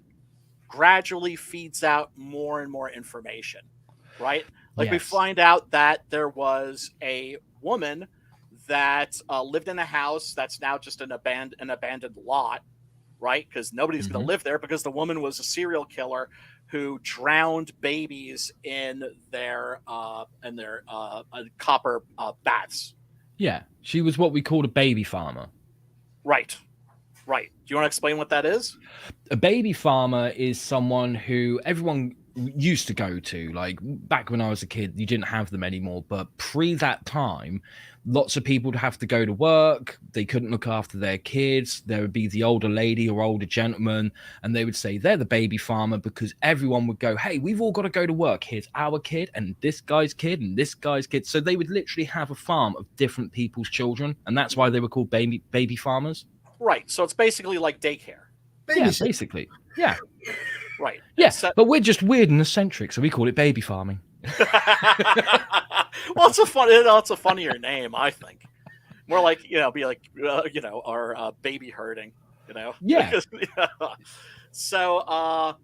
gradually feeds out more and more information, right? Like we find out that there was a woman that lived in a house that's now just an abandoned lot, right? Because nobody's going to live there because the woman was a serial killer who drowned babies in their copper baths. Yeah, she was what we called a baby farmer. Right. Do you want to explain what that is? A baby farmer is someone who everyone used to go to. Like back when I was a kid, you didn't have them anymore. But pre that time, lots of people would have to go to work. They couldn't look after their kids. There would be the older lady or older gentleman, and they would say they're the baby farmer because everyone would go, "Hey, we've all got to go to work. Here's our kid and this guy's kid and this guy's kid." So they would literally have a farm of different people's children, and that's why they were called baby farmers. Right. So it's basically like daycare. Yeah, basically. Yeah. Right. Yeah, but we're just weird and eccentric, so we call it baby farming. Well, it's a funnier name, I think. More like, be like, our baby herding, Yeah. So,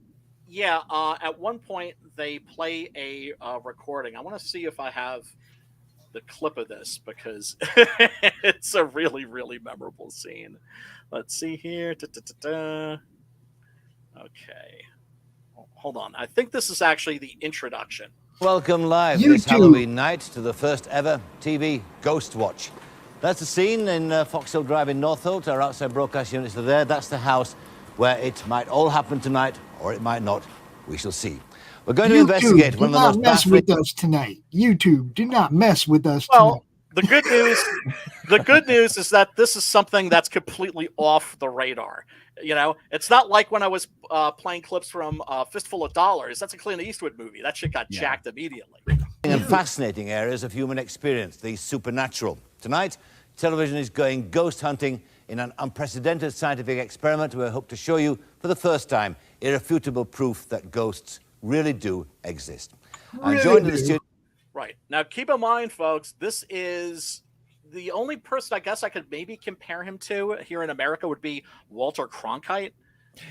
at one point they play a recording. I want to see if I have the clip of this because it's a really, really memorable scene. Let's see here. Okay. Hold on. I think this is actually the introduction. Welcome live this Halloween night to the first ever TV Ghost Watch. That's the scene in Foxhill Drive in Northolt. Our outside broadcast units are there. That's the house where it might all happen tonight, or it might not. We shall see. We're going to investigate one of the most mess with us tonight. YouTube, do not mess with us tonight. The good news is that this is something that's completely off the radar. It's not like when I was playing clips from Fistful of Dollars. That's a Clint Eastwood movie. That shit got jacked immediately. And fascinating areas of human experience, the supernatural. Tonight, television is going ghost hunting in an unprecedented scientific experiment where I hope to show you, for the first time, irrefutable proof that ghosts really do exist. I'm joined in the studio. Right. Now, keep in mind, folks, this is the only person I guess I could maybe compare him to here in America would be Walter Cronkite.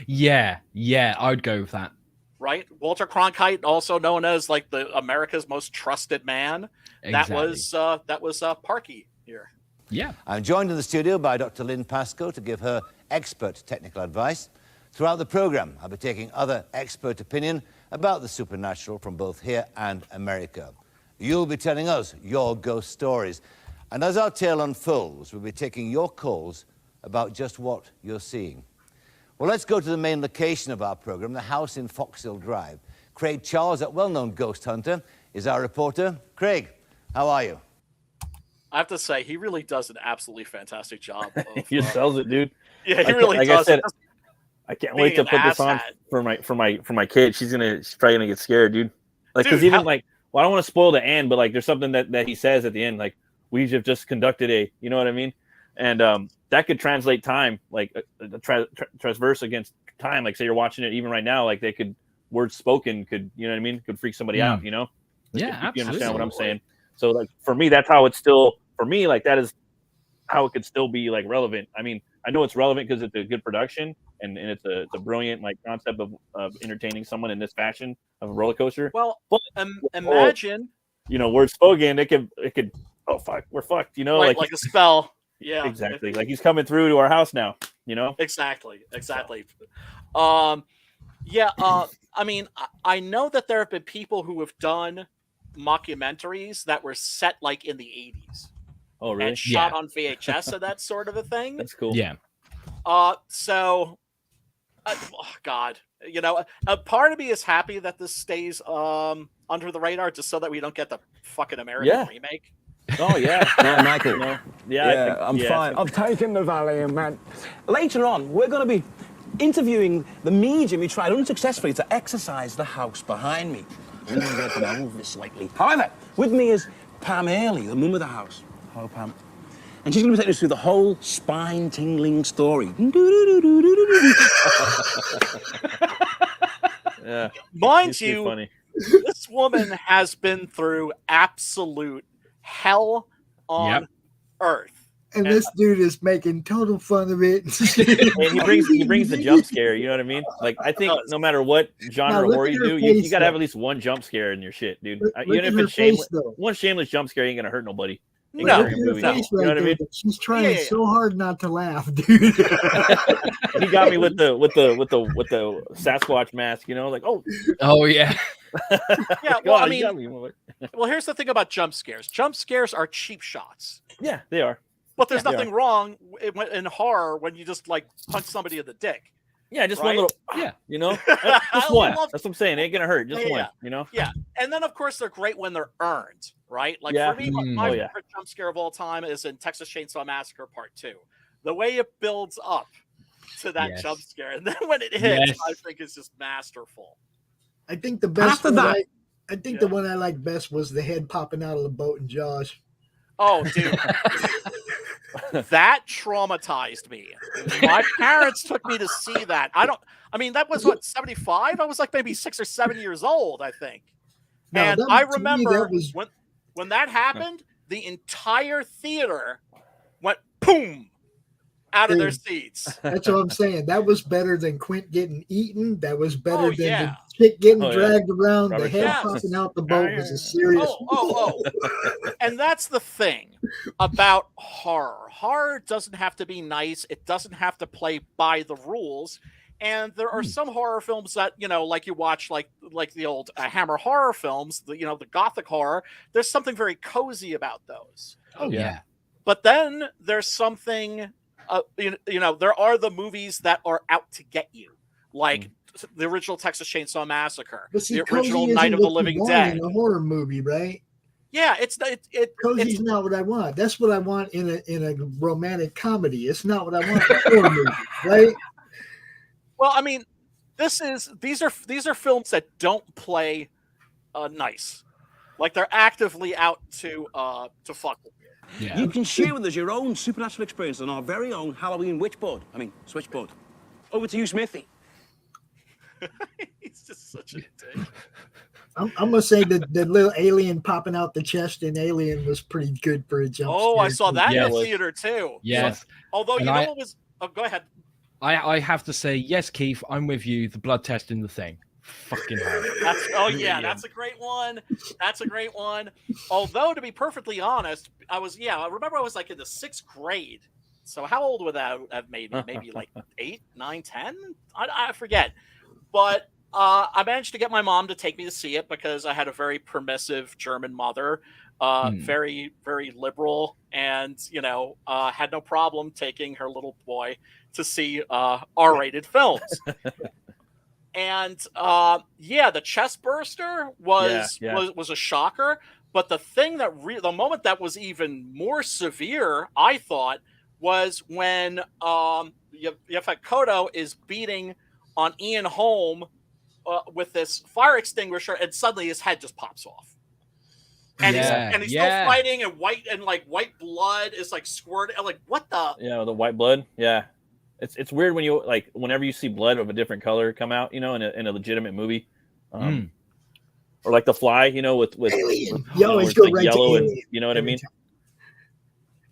Yeah, I'd go with that. Right? Walter Cronkite, also known as like the America's most trusted man. Exactly. That was Parky here. Yeah. I'm joined in the studio by Dr. Lynn Pascoe to give her expert technical advice. Throughout the program, I'll be taking other expert opinion about the supernatural from both here and America. You'll be telling us your ghost stories. And as our tale unfolds, we'll be taking your calls about just what you're seeing. Well, let's go to the main location of our program, the house in Foxhill Drive. Craig Charles, that well-known ghost hunter, is our reporter. Craig, how are you? I have to say, he really does an absolutely fantastic job. He sells it, dude. Yeah, he really like does. I said, I can't wait to put this on for my kid. She's probably gonna get scared, dude. Like, because even I don't want to spoil the end, but like, there's something that he says at the end, like, we have just conducted you know what I mean? And that could translate time, like transverse against time. Like, say you're watching it even right now, like words spoken could, you know what I mean? Could freak somebody out, you know? Yeah, if absolutely. you understand what I'm saying? So like, for me, that's how it's still, for me, like that is how it could still be like relevant. I mean, I know it's relevant because it's a good production and it's a brilliant like concept of entertaining someone in this fashion of a roller coaster. Well, imagine, you know, words spoken, it could oh fuck, we're fucked, you know, Right, like a spell. Yeah, exactly. Like he's coming through to our house now, you know. Exactly. Yeah. I mean, I know that there have been people who have done mockumentaries that were set like in the 80s. Oh, really? And shot on VHS and that sort of a thing. That's cool. Yeah. So, oh God, you know, a part of me is happy that this stays under the radar, just so that we don't get the fucking American remake. Oh yeah, no, Michael. No. I'm fine. I'm taking the Valium, man. Later on, we're going to be interviewing the medium who tried unsuccessfully to exorcise the house behind me. I'm going to get them over this slightly. However, with me is Pam Early, the mum of the house. Hello, Pam. And she's going to be taking us through the whole spine-tingling story. Yeah. Mind you, this woman has been through absolute hell on earth. And this dude is making total fun of it. And he brings the jump scare, you know what I mean? Like, I think no matter what genre of horror you do, you got to have at least one jump scare in your shit, dude. Even if it's shameless, one shameless jump scare ain't gonna hurt nobody. No, you know what I mean? She's trying so hard not to laugh, dude. He got me with the Sasquatch mask, you know, like oh yeah. Yeah, well, I mean, well, here's the thing about jump scares. Jump scares are cheap shots. Yeah, they are. But there's nothing wrong in horror when you just like punch somebody in the dick. Yeah, just one little, you know, just one. That's what I'm saying. It ain't gonna hurt. Just one, you know. Yeah, and then of course they're great when they're earned, right? Like for me, my favorite jump scare of all time is in Texas Chainsaw Massacre Part 2. The way it builds up to that jump scare, and then when it hits, I think is just masterful. I think the best one I think the one I liked best was the head popping out of the boat in Jaws. Oh, dude. That traumatized me. My parents took me to see that. I mean, that was what, 75? I was like maybe 6 or 7 years old, I think. And I remember when that happened, the entire theater went boom out of their seats. That's what I'm saying. That was better than Quint getting eaten. That was better than the chick getting dragged around. The head popping out the boat was a serious. And that's the thing about horror. Horror doesn't have to be nice. It doesn't have to play by the rules. And there are some horror films that, you know, like you watch, like the old Hammer horror films, the Gothic horror. There's something very cozy about those. Oh yeah. But then there's something. There are the movies that are out to get you, like the original Texas Chainsaw Massacre, the original Night of the Living Dead. In a horror movie, right? Yeah, cozy's not what I want. That's what I want in a romantic comedy. It's not what I want in a horror movie, right? Well, I mean, these are films that don't play nice, like they're actively out to fuck with you. Yeah. You can share with us your own supernatural experience on our very own Halloween switchboard. Over to you, Smithy. He's just such a dick. I'm gonna say that the little alien popping out the chest in Alien was pretty good for a jump scare. I saw that in the theater too. Yes. So, although what was? Oh, go ahead. I have to say yes, Keith. I'm with you. The blood test in the thing. Fucking hell. That's a great one. That's a great one. Although, to be perfectly honest, I remember I was like in the 6th grade. So how old would that have made me? Maybe like 8, 9, 10? I forget. But I managed to get my mom to take me to see it because I had a very permissive German mother, very, very liberal, and, had no problem taking her little boy to see R-rated films. And the chest burster was a shocker. But the thing that the moment that was even more severe, I thought, was when Yaphet Kotto is beating on Ian Holm with this fire extinguisher, and suddenly his head just pops off. And he's still fighting, and white blood is like squirting. I'm like, what the? The white blood. Yeah. It's weird when you whenever you see blood of a different color come out, in a legitimate movie, or like The Fly, with you always go right yellow, to and Alien. you know what I mean.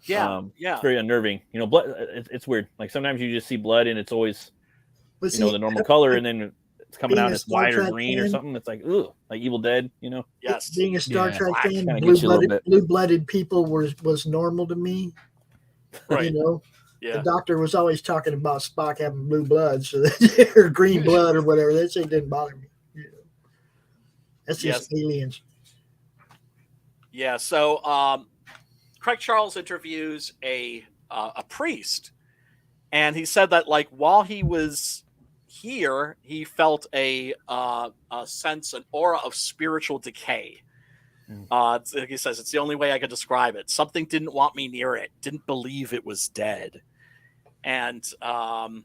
It's very unnerving. Blood. It's weird. Like sometimes you just see blood and it's always the normal color, and then it's coming Being out a as Star white or Trek green or fan. something. It's like, ooh, like Evil Dead, you know? Yes. Being a Star Yeah. Trek Black fan, kinda gets you a little bit. blue-blooded people was normal to me. Right. You know, Yeah. the doctor was always talking about Spock having blue blood, so that, or green blood or whatever. That shit didn't bother me. You know. That's just aliens. Yeah. So Craig Charles interviews a priest, and he said that like while he was here, he felt a sense, an aura of spiritual decay. He says it's the only way I could describe it. Something didn't want me near it. Didn't believe it was dead. And Then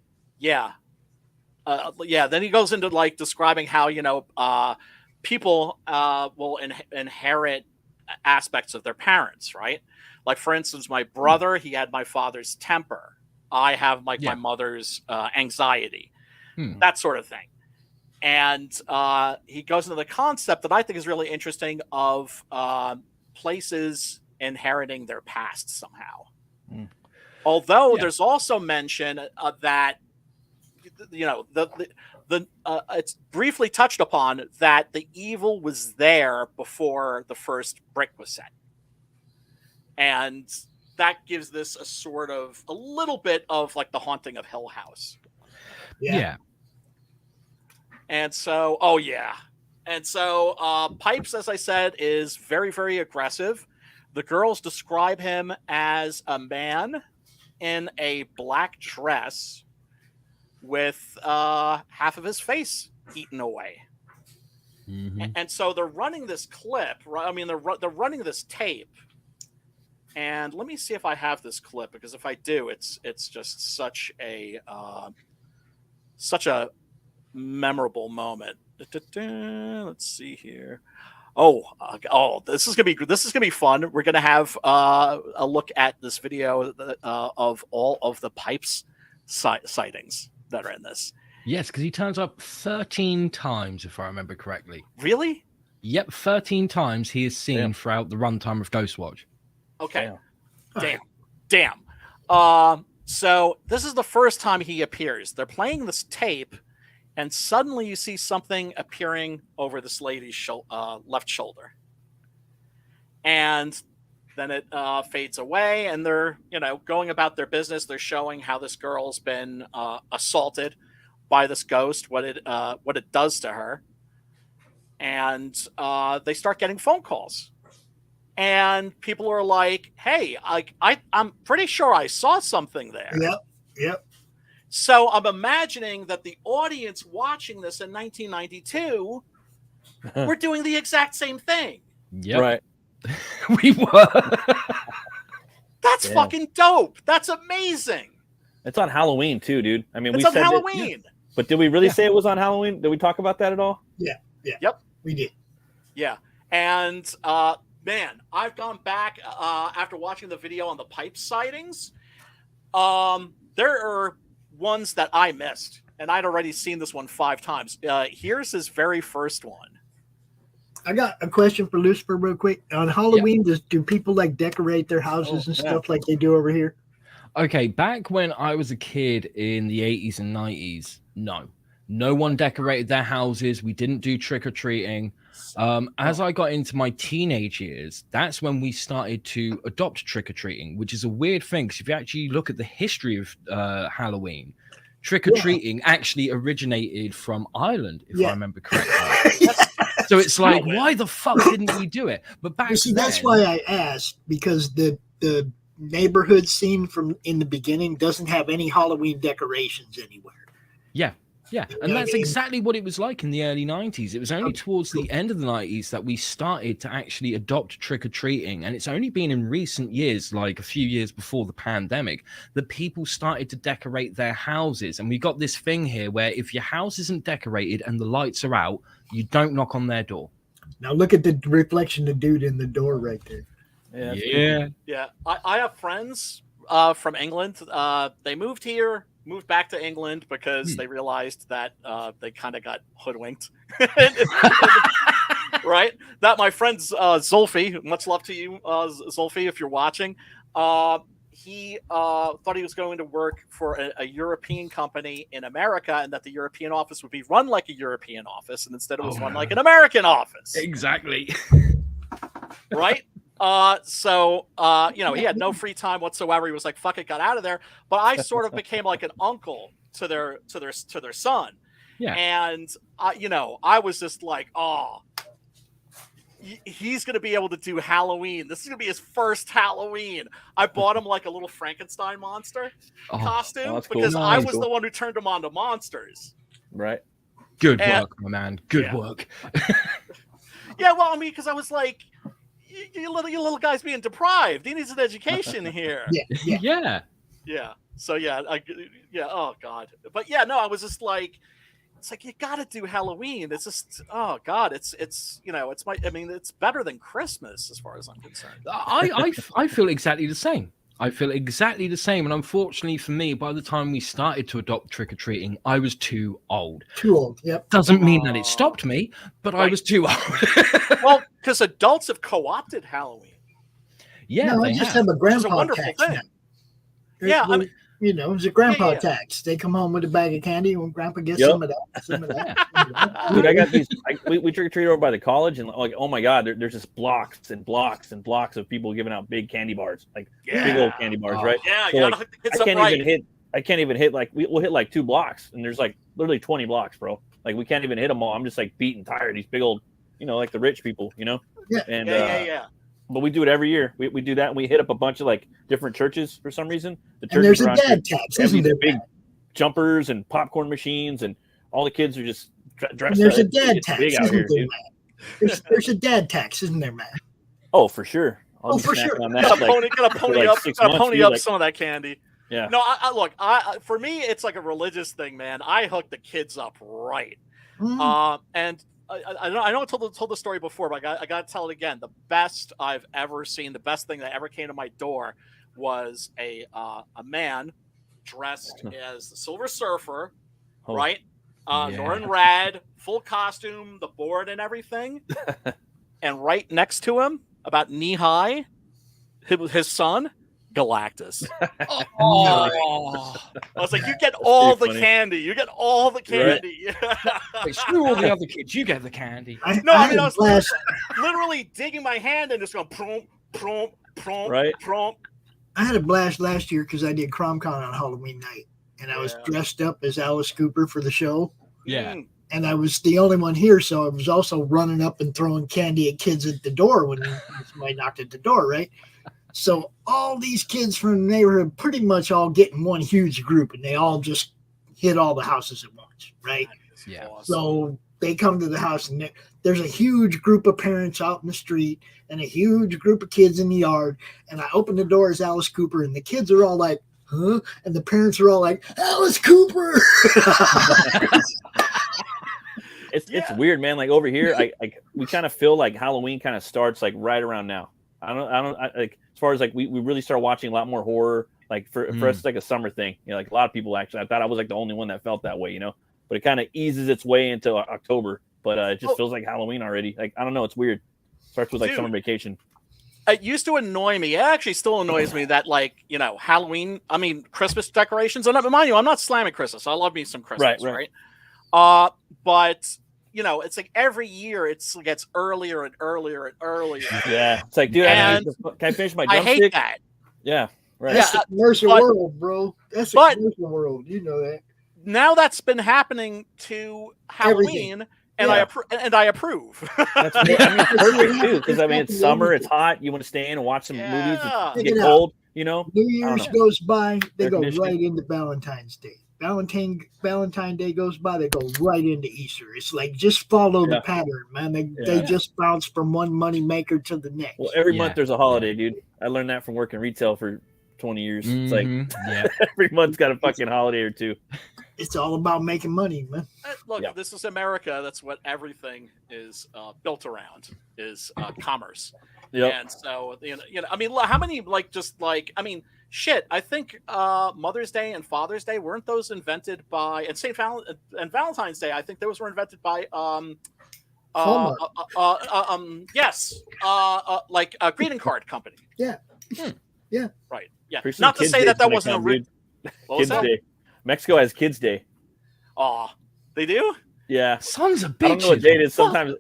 he goes into like describing how people will inherit aspects of their parents, right? Like for instance, my brother, he had my father's temper. I have my mother's anxiety, that sort of thing. And he goes into the concept that I think is really interesting of places inheriting their past somehow. Although there's also mention that it's briefly touched upon that the evil was there before the first brick was set, and that gives this a little bit of like the Haunting of Hill House. Yeah. And so, Pipes, as I said, is very, very aggressive. The girls describe him as a man in a black dress with half of his face eaten away. And so they're running this clip. I mean, they're running this tape. And let me see if I have this clip, because if I do, it's just such a memorable moment. Let's see here. This is gonna be fun. We're gonna have a look at this video of all of the Pipes sightings that are in this. Yes, because he turns up 13 times, if I remember correctly. Really? Yep, 13 times he is seen throughout the runtime of Ghostwatch. Okay. Damn. So this is the first time he appears. They're playing this tape, and suddenly you see something appearing over this lady's left shoulder. And then it fades away, and they're going about their business. They're showing how this girl's been assaulted by this ghost, what it does to her, and they start getting phone calls, and people are like, "Hey, I'm pretty sure I saw something there." Yep. So I'm imagining that the audience watching this in 1992 were doing the exact same thing. Yep. Right. We were. That's fucking dope. That's amazing. It's on Halloween too, dude. I mean, It's we on said Halloween. But did we really say it was on Halloween? Did we talk about that at all? Yeah. Yep. We did. Yeah. And man, I've gone back after watching the video on the Pipe sightings. There are ones that I missed, and I'd already seen this one 5 times. Here's his very first one. I got a question for Lucifer real quick. On Halloween, do people like decorate their houses and stuff like they do over here? Okay, back when I was a kid in the 80s and 90s, no one decorated their houses. We didn't do trick-or-treating. As I got into my teenage years, that's when we started to adopt trick-or-treating, which is a weird thing, because if you actually look at the history of Halloween, trick-or-treating actually originated from Ireland, if I remember correctly. So it's like, why the fuck didn't we do it? But back then, that's why I asked, because the neighborhood scene from in the beginning doesn't have any Halloween decorations anywhere. Yeah, and that's exactly what it was like in the early 90s. It was only towards the end of the 90s that we started to actually adopt trick-or-treating, and it's only been in recent years, like a few years before the pandemic, that people started to decorate their houses. And we got this thing here where if your house isn't decorated and the lights are out, you don't knock on their door. Now look at the reflection of the dude in the door right there. Yeah. I have friends from England. They moved back to England because they realized that they kind of got hoodwinked. Right? That my friend Zulfi, much love to you, Zulfi, if you're watching. he thought he was going to work for a European company in America, and that the European office would be run like a European office, and instead it was run like an American office. Exactly. Right? So you know, he had no free time whatsoever. He was like, "Fuck it," got out of there. But I sort of became like an uncle to their son. Yeah. And you know, I was just like, "Oh, he's going to be able to do Halloween. This is going to be his first Halloween." I bought him like a little Frankenstein monster costume because cool. I was the one who turned him on to monsters. Right. Good work, my man. Good Yeah. work. Yeah, well, I mean, because I was like, you little guy's being deprived. He needs an education here. Yeah. Yeah. So yeah, oh God. But yeah, no, I was just like, it's like, you got to do Halloween. It's just, oh God, it's you know, it's better than Christmas as far as I'm concerned. I feel exactly the same. I feel exactly the same. And unfortunately for me, by the time we started to adopt trick-or-treating, I was too old. Too old, yep. Doesn't mean that it stopped me, but I was too old. Well, because adults have co-opted Halloween. Yeah, no, I they just have. have a It's a grandpa wonderful tax thing. now. Yeah, I mean, you know, it's a grandpa Yeah. tax. They come home with a bag of candy, and grandpa gets Yep. some of that. Some of that. Dude, I got these. We trick or treat over by the college, and like, oh my god, there's just blocks and blocks and blocks of people giving out big candy bars, like big old candy bars, right? Yeah, So, you gotta like, hook the kids I up can't right. even hit. I can't even hit like we'll hit like 2 blocks, and there's like literally 20 blocks, bro. Like we can't even hit them all. I'm just like beat and tired. These big old, you know, like the rich people, you know. Yeah. And Yeah. but we do it every year. We do that, and we hit up a bunch of like different churches for some reason. The And there's churches a around here dad tax, have isn't these there? big Matt? jumpers and popcorn machines, and all the kids are just And dressed there's a up. dad It's tax, big out isn't here, there, dude. Matt? There's a dad tax, isn't there, Matt? Oh, for sure. I'll Oh, be for snacking sure. on Gotta that, like, pony, gotta for, pony like, up, 6 gotta months, pony dude, up like- some of that candy. Yeah. No, look, for me, it's like a religious thing, man. I hook the kids up right. And I know I told the story before, but I got to tell it again. The best I've ever seen, the best thing that ever came to my door was a man dressed as the Silver Surfer, Oh, right? Norrin Rad, full costume, the board and everything. And right next to him, about knee high, his son, Galactus. I was like, you get all the funny. candy. You get all the candy. Hey, screw all the other kids. You get the candy. I was literally digging my hand and just going, prompt, prompt, prompt, Right. prompt. I had a blast last year because I did CromCon on Halloween night, and I was dressed up as Alice Cooper for the show. Yeah. And I was the only one here, so I was also running up and throwing candy at kids at the door when somebody knocked at the door, right? So all these kids from the neighborhood pretty much all get in one huge group, and they all just hit all the houses at once, right? Yeah. So they come to the house, and there's a huge group of parents out in the street and a huge group of kids in the yard. And I open the door as Alice Cooper, and the kids are all like, huh? And the parents are all like, Alice Cooper. It's weird, man. Like over here, we kind of feel like Halloween kind of starts like right around now. I like as far as like we really start watching a lot more horror. Like for us, it's like a summer thing. You know, like a lot of people actually. I thought I was like the only one that felt that way. You know, but it kind of eases its way into October. But it just feels like Halloween already. Like I don't know, it's weird. Starts with like summer vacation. It used to annoy me. It actually still annoys me that, like, you know, Halloween, I mean, Christmas decorations. And mind you, I'm not slamming Christmas. I love me some Christmas, right? But, you know, it's like every year it gets earlier and earlier and earlier. Yeah. It's like, dude, can I finish my I drumstick? hate that. Yeah. Right. That's the commercial world, bro. That's the commercial world. You know that. Now that's been happening to Halloween. And I approve. That's, I mean, it's perfect too, because I mean it's summer, it's hot. You want to stay in and watch some movies. It's get cold, you know. New Year's goes by, they go conditioning. right into Valentine's Day. Valentine Day goes by, they go right into Easter. It's like just follow the pattern, man. They just bounce from one money maker to the next. Well, every month there's a holiday, dude. I learned that from working retail for 20 years. It's like every month's got a fucking holiday or two. It's all about making money, man. Look, this is America. That's what everything is built around, is commerce. Yep. And so, you know, I mean, how many, I mean, shit, I think Mother's Day and Father's Day, weren't those invented by, and Valentine's Day, I think those were invented by, like a greeting card company. Yeah. Yeah. Right. Yeah. Pretty soon Not to Kids say Day's that gonna wasn't a come, dude. What was Kids that? Day. Mexico has Kids Day. Aw, they do? Yeah. Sons of I don't know what bitches. date it is. Sometimes,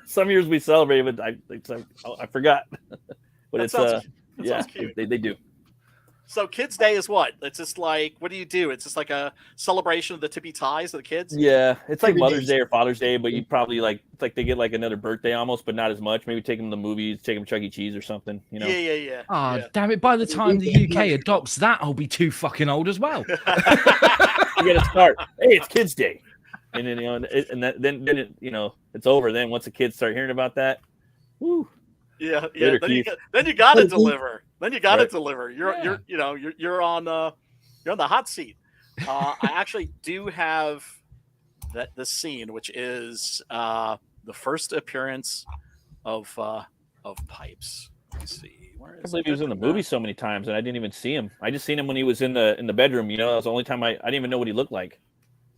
some years we celebrate, but I forgot. But That it's sounds cute. they do. So Kids Day is what? It's just like, what do you do? It's just like a celebration of the tippy ties of the kids? Yeah, it's like Every Mother's day's- Day or Father's Day, but you probably it's like they get like another birthday almost, but not as much. Maybe take them to the movies, take them to Chuck E. Cheese or something. You know. Yeah. Ah, yeah. damn it! By the time the UK adopts that, I'll be too fucking old as well. You got to start. Hey, it's Kids Day, and then then it, it's over. Then once the kids start hearing about that, woo. Yeah. Later, Then you got to Well, deliver. Then you got to Right. deliver. You're on the hot seat. I actually do have the scene, which is the first appearance of Pipes. Let's see. Where I is believe he was in the it? movie so many times, and I didn't even see him. I just seen him when he was in the bedroom. That was the only time I didn't even know what he looked like.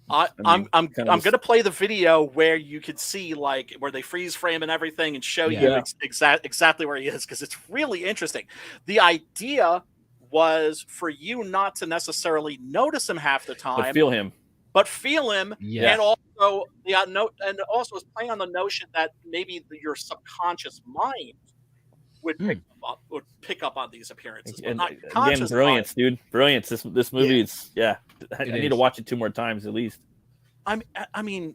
I'm kind of gonna play the video where you could see where they freeze frame and everything and show you Yeah. exactly where he is, because it's really interesting. The idea was for you not to necessarily notice him half the time, but feel him. Yeah. and also and also is playing on the notion that maybe your subconscious mind would pick up on these appearances, but And not again, conscious brilliance, dude, brilliance. This movie is I need to is. watch it 2 more times at least. I mean,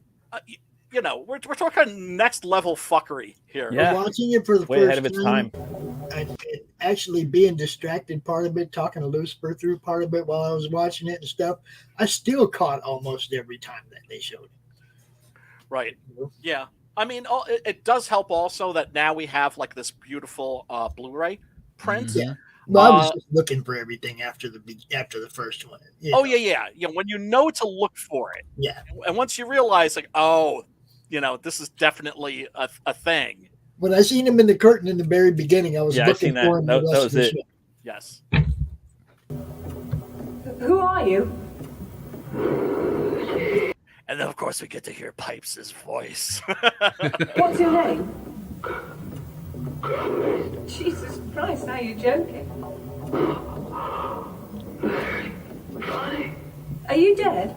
we're talking next level fuckery here. Yeah. Watching it for the Way first ahead of its time. and actually being distracted part of it, talking to Lucifer through part of it while I was watching it and stuff, I still caught almost every time that they showed it. Right. Yeah. I mean, it does help also that now we have like this beautiful Blu-ray print. Yeah. Well, I was just looking for everything after the first one. Oh yeah. When you know to look for it. Yeah. And once you realize, like, oh, this is definitely a thing. When I seen him in the curtain in the very beginning, I was Yeah, I looking seen that. for him. That the rest was of the it. show. Yes. Who are you? And then of course we get to hear Pipes' voice. What's your name? Jesus Christ, are you joking? Are you dead?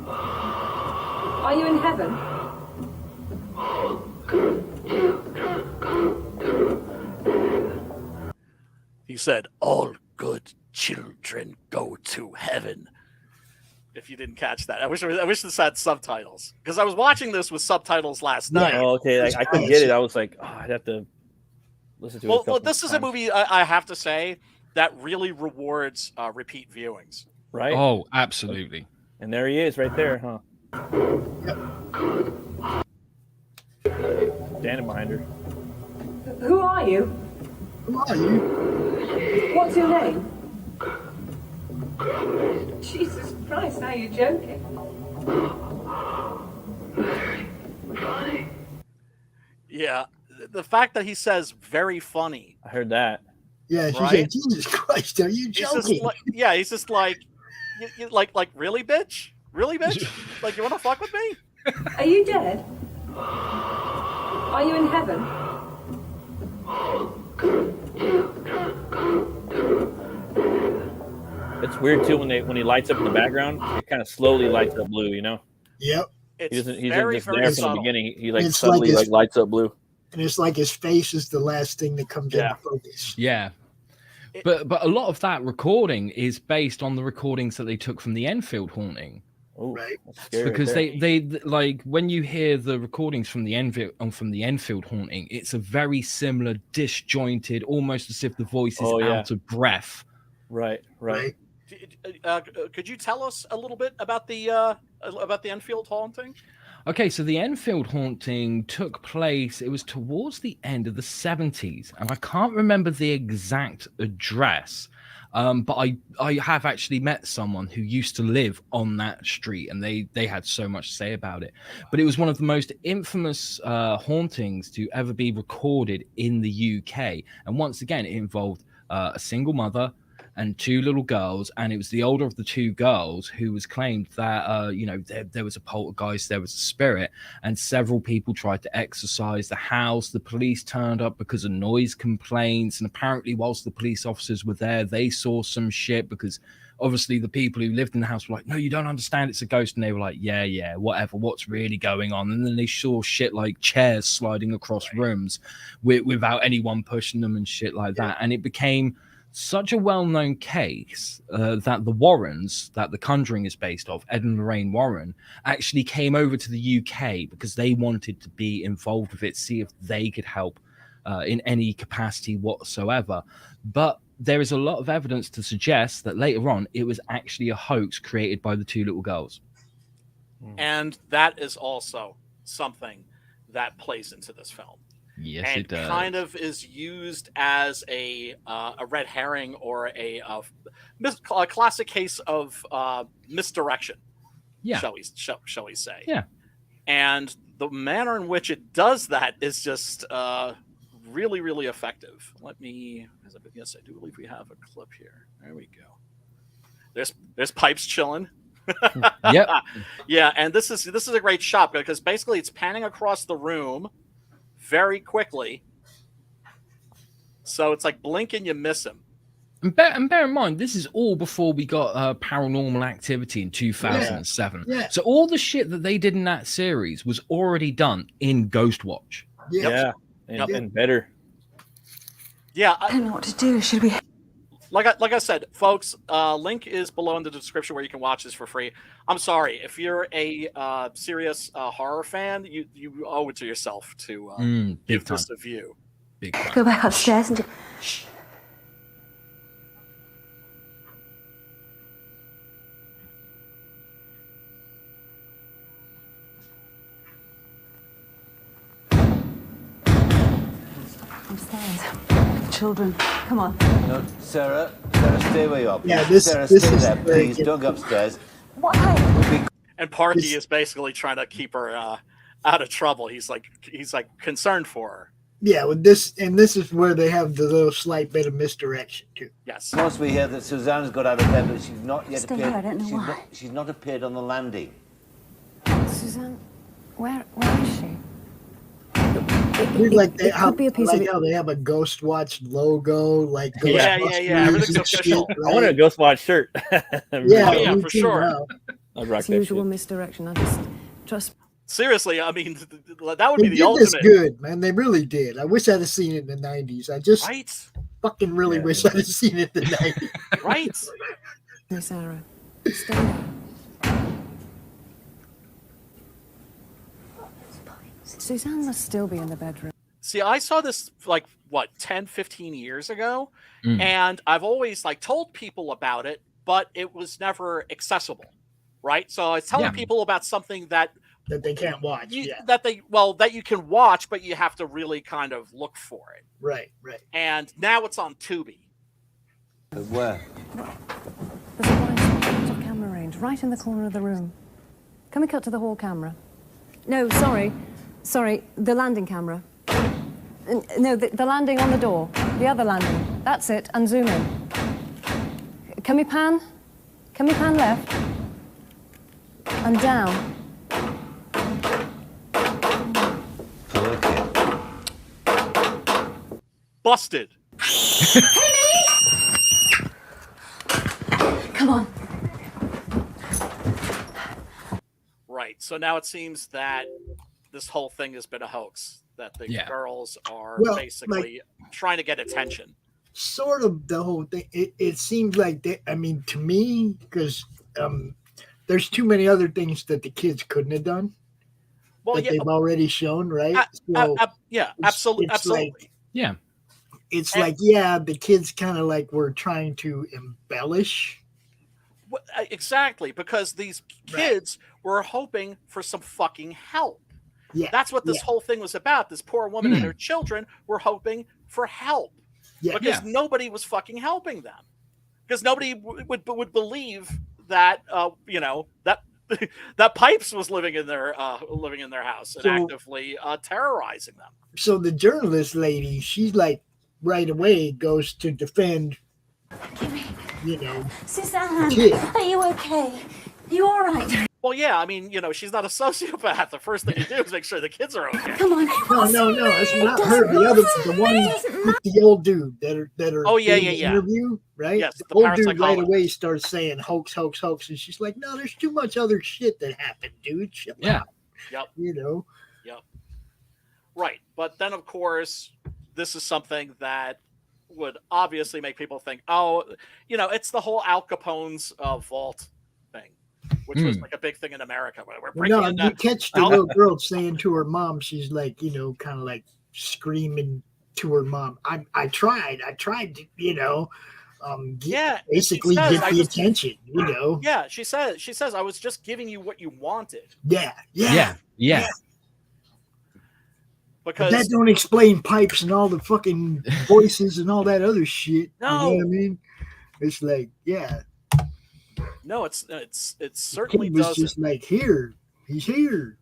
Are you in heaven? He said, all good children go to heaven. If you didn't catch that, I wish this had subtitles, because I was watching this with subtitles last night. Oh, okay. I couldn't get it. I was like, I'd have to listen to it. Well, this is a movie, I have to say, that really rewards repeat viewings. Right? Oh, absolutely. And there he is, right there, huh? Standing behind her. Who are you? Who are you? What's your name? Jesus Christ, are you joking? Yeah, the fact that he says "very funny." I heard that. Yeah, she Right? said, Jesus Christ, are you He's just joking? he's just like, like really, bitch, really, bitch, like you want to fuck with me? Are you dead? Are you in heaven? It's weird too when he lights up in the background. It kind of slowly lights up blue, Yep. It's He's very, just very there from subtle. the beginning. He It's suddenly like his- lights up blue. And it's like his face is the last thing that comes into focus. Yeah. But a lot of that recording is based on the recordings that they took from the Enfield haunting. Oh, right. Because they like when you hear the recordings from the Enfield haunting, it's a very similar, disjointed, almost as if the voice is out of breath. Right. Could you tell us a little bit about the Enfield haunting? Okay, so the Enfield haunting took place, it was towards the end of the 70s, and I can't remember the exact address, but I have actually met someone who used to live on that street, and they had so much to say about it. But it was one of the most infamous hauntings to ever be recorded in the UK, and once again, it involved a single mother and 2 little girls, and it was the older of the 2 girls who was claimed that there was a poltergeist, there was a spirit, and several people tried to exorcise the house. The police turned up because of noise complaints, and apparently whilst the police officers were there, they saw some shit, because obviously the people who lived in the house were like, no, you don't understand, it's a ghost. And they were like, yeah, whatever, what's really going on? And then they saw shit like chairs sliding across rooms without anyone pushing them and shit like that. And it became such a well-known case that the Warrens, that The Conjuring is based off, Ed and Lorraine Warren, actually came over to the UK because they wanted to be involved with it, see if they could help in any capacity whatsoever. But there is a lot of evidence to suggest that later on it was actually a hoax created by the 2 little girls. And that is also something that plays into this film. Yes, and it does. Kind of is used as a red herring or a classic case of misdirection. Yeah. Shall we say? Yeah. And the manner in which it does that is just really, really effective. Yes, I do believe we have a clip here. There we go. There's Pipes chilling. Yep. Yeah, and this is a great shot because basically it's panning across the room very quickly. So it's like blink and you miss him. And bear in mind, this is all before we got Paranormal Activity in 2007. Yeah. So all the shit that they did in that series was already done in Ghostwatch. Yeah. And better. Yeah, I don't know what to do. Should we? Like I said, folks, link is below in the description where you can watch this for free. I'm sorry if you're a serious horror fan, you owe it to yourself to give this a view. Big time. Go back upstairs and. Shh. Upstairs. Children, come on. No, Sarah, stay where you are. Yeah, Sarah, this stay is there, very please. good. Don't go upstairs. What? And Parky is basically trying to keep her out of trouble. He's like concerned for her. Yeah, with this is where they have the little slight bit of misdirection too. Yes. Once we hear that Suzanne's got out of bed, but she's not yet Stay appeared. here, I don't know why. She's not appeared on the landing. Suzanne, where is she? Like It could be a piece of it. how they have a Ghostwatch logo, like Yeah. Ghostbusters Everything's and shit, official. I want a Ghostwatch shirt. Yeah, for sure. I'd rock It's that usual shit. misdirection. I just trust. Seriously, I mean, that would They be the did this ultimate. good, man. They really did. I wish I'd have seen it in the 90s. I just Right? fucking really wish I'd have seen it in the 90s. Right? No, Sarah, stay there. Suzanne must still be in the bedroom. See, I saw this like 10, 15 years ago, and I've always told people about it, but it was never accessible. Right? So I was telling people about something that they can't watch. that you can watch, but you have to really kind of look for it. Right. And now it's on Tubi. Where? There's a blind spot out of camera range, right in the corner of the room. Can we cut to the hall camera? No, sorry, the landing camera. No, the landing on the door. The other landing. That's it. And zoom in. Can we pan? Can we pan left? And down. Okay. Busted. Come on. Right. So now it seems that this whole thing has been a hoax. That the girls are basically trying to get attention. Sort of the whole thing. It seems like to me, because there's too many other things that the kids couldn't have done. Well, that they've already shown, right? Absolutely. It's like the kids kind of were trying to embellish. Exactly, because these kids were hoping for some fucking help. Yeah, that's what this whole thing was about. This poor woman and her children were hoping for help because nobody was fucking helping them. Because nobody would believe that that Pipes was living in their house and actively terrorizing them. So the journalist lady, she's right away goes to defend Suzanne, kid. are you okay? You all right? Well, yeah, I mean, she's not a sociopath. The first thing you do is make sure the kids are okay. Come on. No, it's not her. The one with the old dude that are Oh, yeah, doing yeah, the yeah. interview, right? Yes, the the old dude right parapsychologist. away starts saying hoax, and she's like, no, there's too much other shit that happened, dude. Shut up. Yep. Yep. Right. But then, of course, this is something that would obviously make people think, oh, it's the whole Al Capone's vault thing, which was like a big thing in America. Where we're breaking into you catch the little girl saying to her mom, she's like, kind of like screaming to her mom, I tried to, basically she says, get the attention, Yeah, she says, I was just giving you what you wanted. Yeah. Because that don't explain pipes and all the fucking voices and all that other shit. No. You know what I mean? It's like, no, it certainly Kid was doesn't. just like, he's here.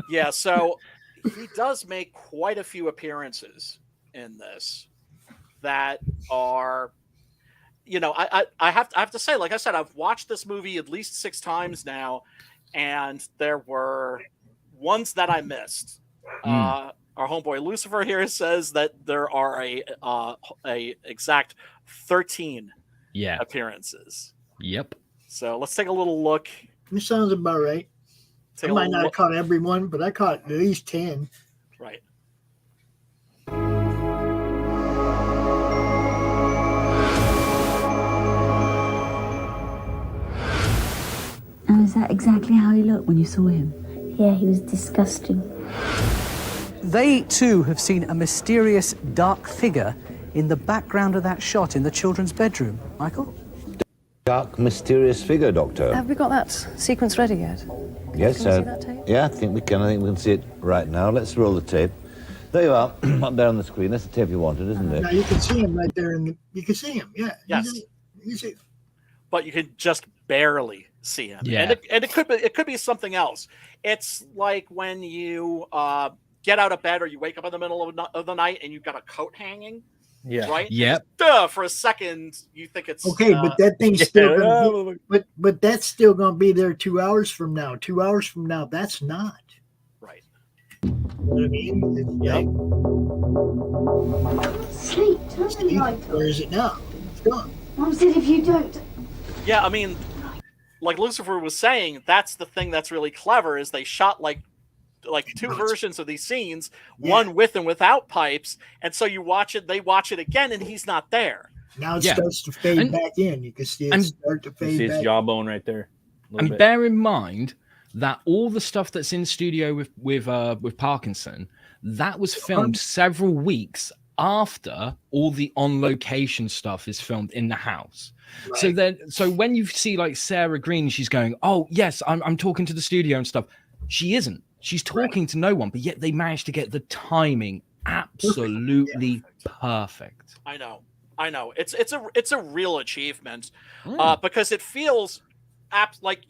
Yeah, so he does make quite a few appearances in this that are, I have to say, like I said, I've watched this movie at least 6 times now, and there were ones that I missed. Our homeboy Lucifer here says that there are a exact 13 appearances. Yep. So let's take a little look. It sounds about right. Take I a might little not have look. caught everyone, but I caught at least 10. Right. And is that exactly how he looked when you saw him? Yeah, he was disgusting. They too have seen a mysterious dark figure in the background of that shot in the children's bedroom. Michael? Dark, mysterious figure, Doctor. Have we got that sequence ready yet? Yes, Can we see that tape? yeah, I think we can. I think we can see it right now. Let's roll the tape. There you are, up there on the screen. That's the tape you wanted, isn't Now it? you can see him right there. You can see him. Yeah. Yes. You see. But you can just barely see him. Yeah. And it could be something else. It's like when you get out of bed or you wake up in the middle of the night and you've got a coat hanging. Yeah. Right. Yep. For a second, you think it's Okay, but that thing's still gonna be, but that's still going to be there 2 hours from now. 2 hours from now, that's not. Right. You know what I mean? It's Sleep, turn the light where is it now? It's gone. Mum said if you don't... Yeah, I mean, like Lucifer was saying, that's the thing that's really clever is they shot like 2 versions of these scenes, one with and without pipes, and so you watch it, they watch it again, and he's not there. Now it starts to fade back in. You can see it start to You fade see back. his jawbone right there. And bear in mind that all the stuff that's in studio with Parkinson, that was filmed several weeks after all the on location stuff is filmed in the house. Right. So when you see like Sarah Green, she's going, "Oh yes, I'm talking to the studio and stuff." She isn't. She's talking to no one, but yet they managed to get the timing absolutely perfect. I know. It's a real achievement because it feels like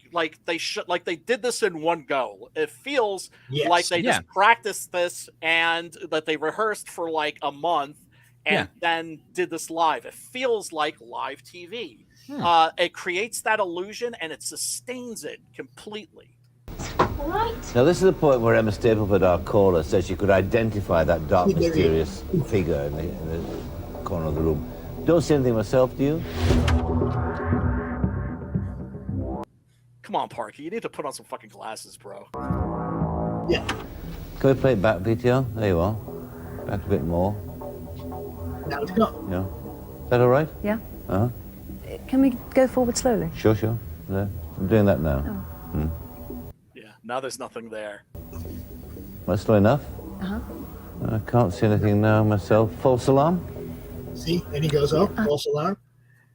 they did this in one go. It feels like they just practiced this and that they rehearsed for like a month and then did this live. It feels like live TV. It creates that illusion and it sustains it completely. Right. Now, this is the point where Emma Stapleford, our caller, says she could identify that dark, mysterious figure in the corner of the room. Don't see anything myself, do you? Come on, Parky. You need to put on some fucking glasses, bro. Yeah. Can we play it back, PTO? There you are. Back a bit more. Now it's gone. Yeah. Is that all right? Yeah. Uh-huh. Can we go forward slowly? Sure. Yeah. I'm doing that now. Oh. Yeah, now there's nothing there. Well, slow enough? Uh-huh. I can't see anything now myself. False alarm? See? And he goes, oh, false alarm.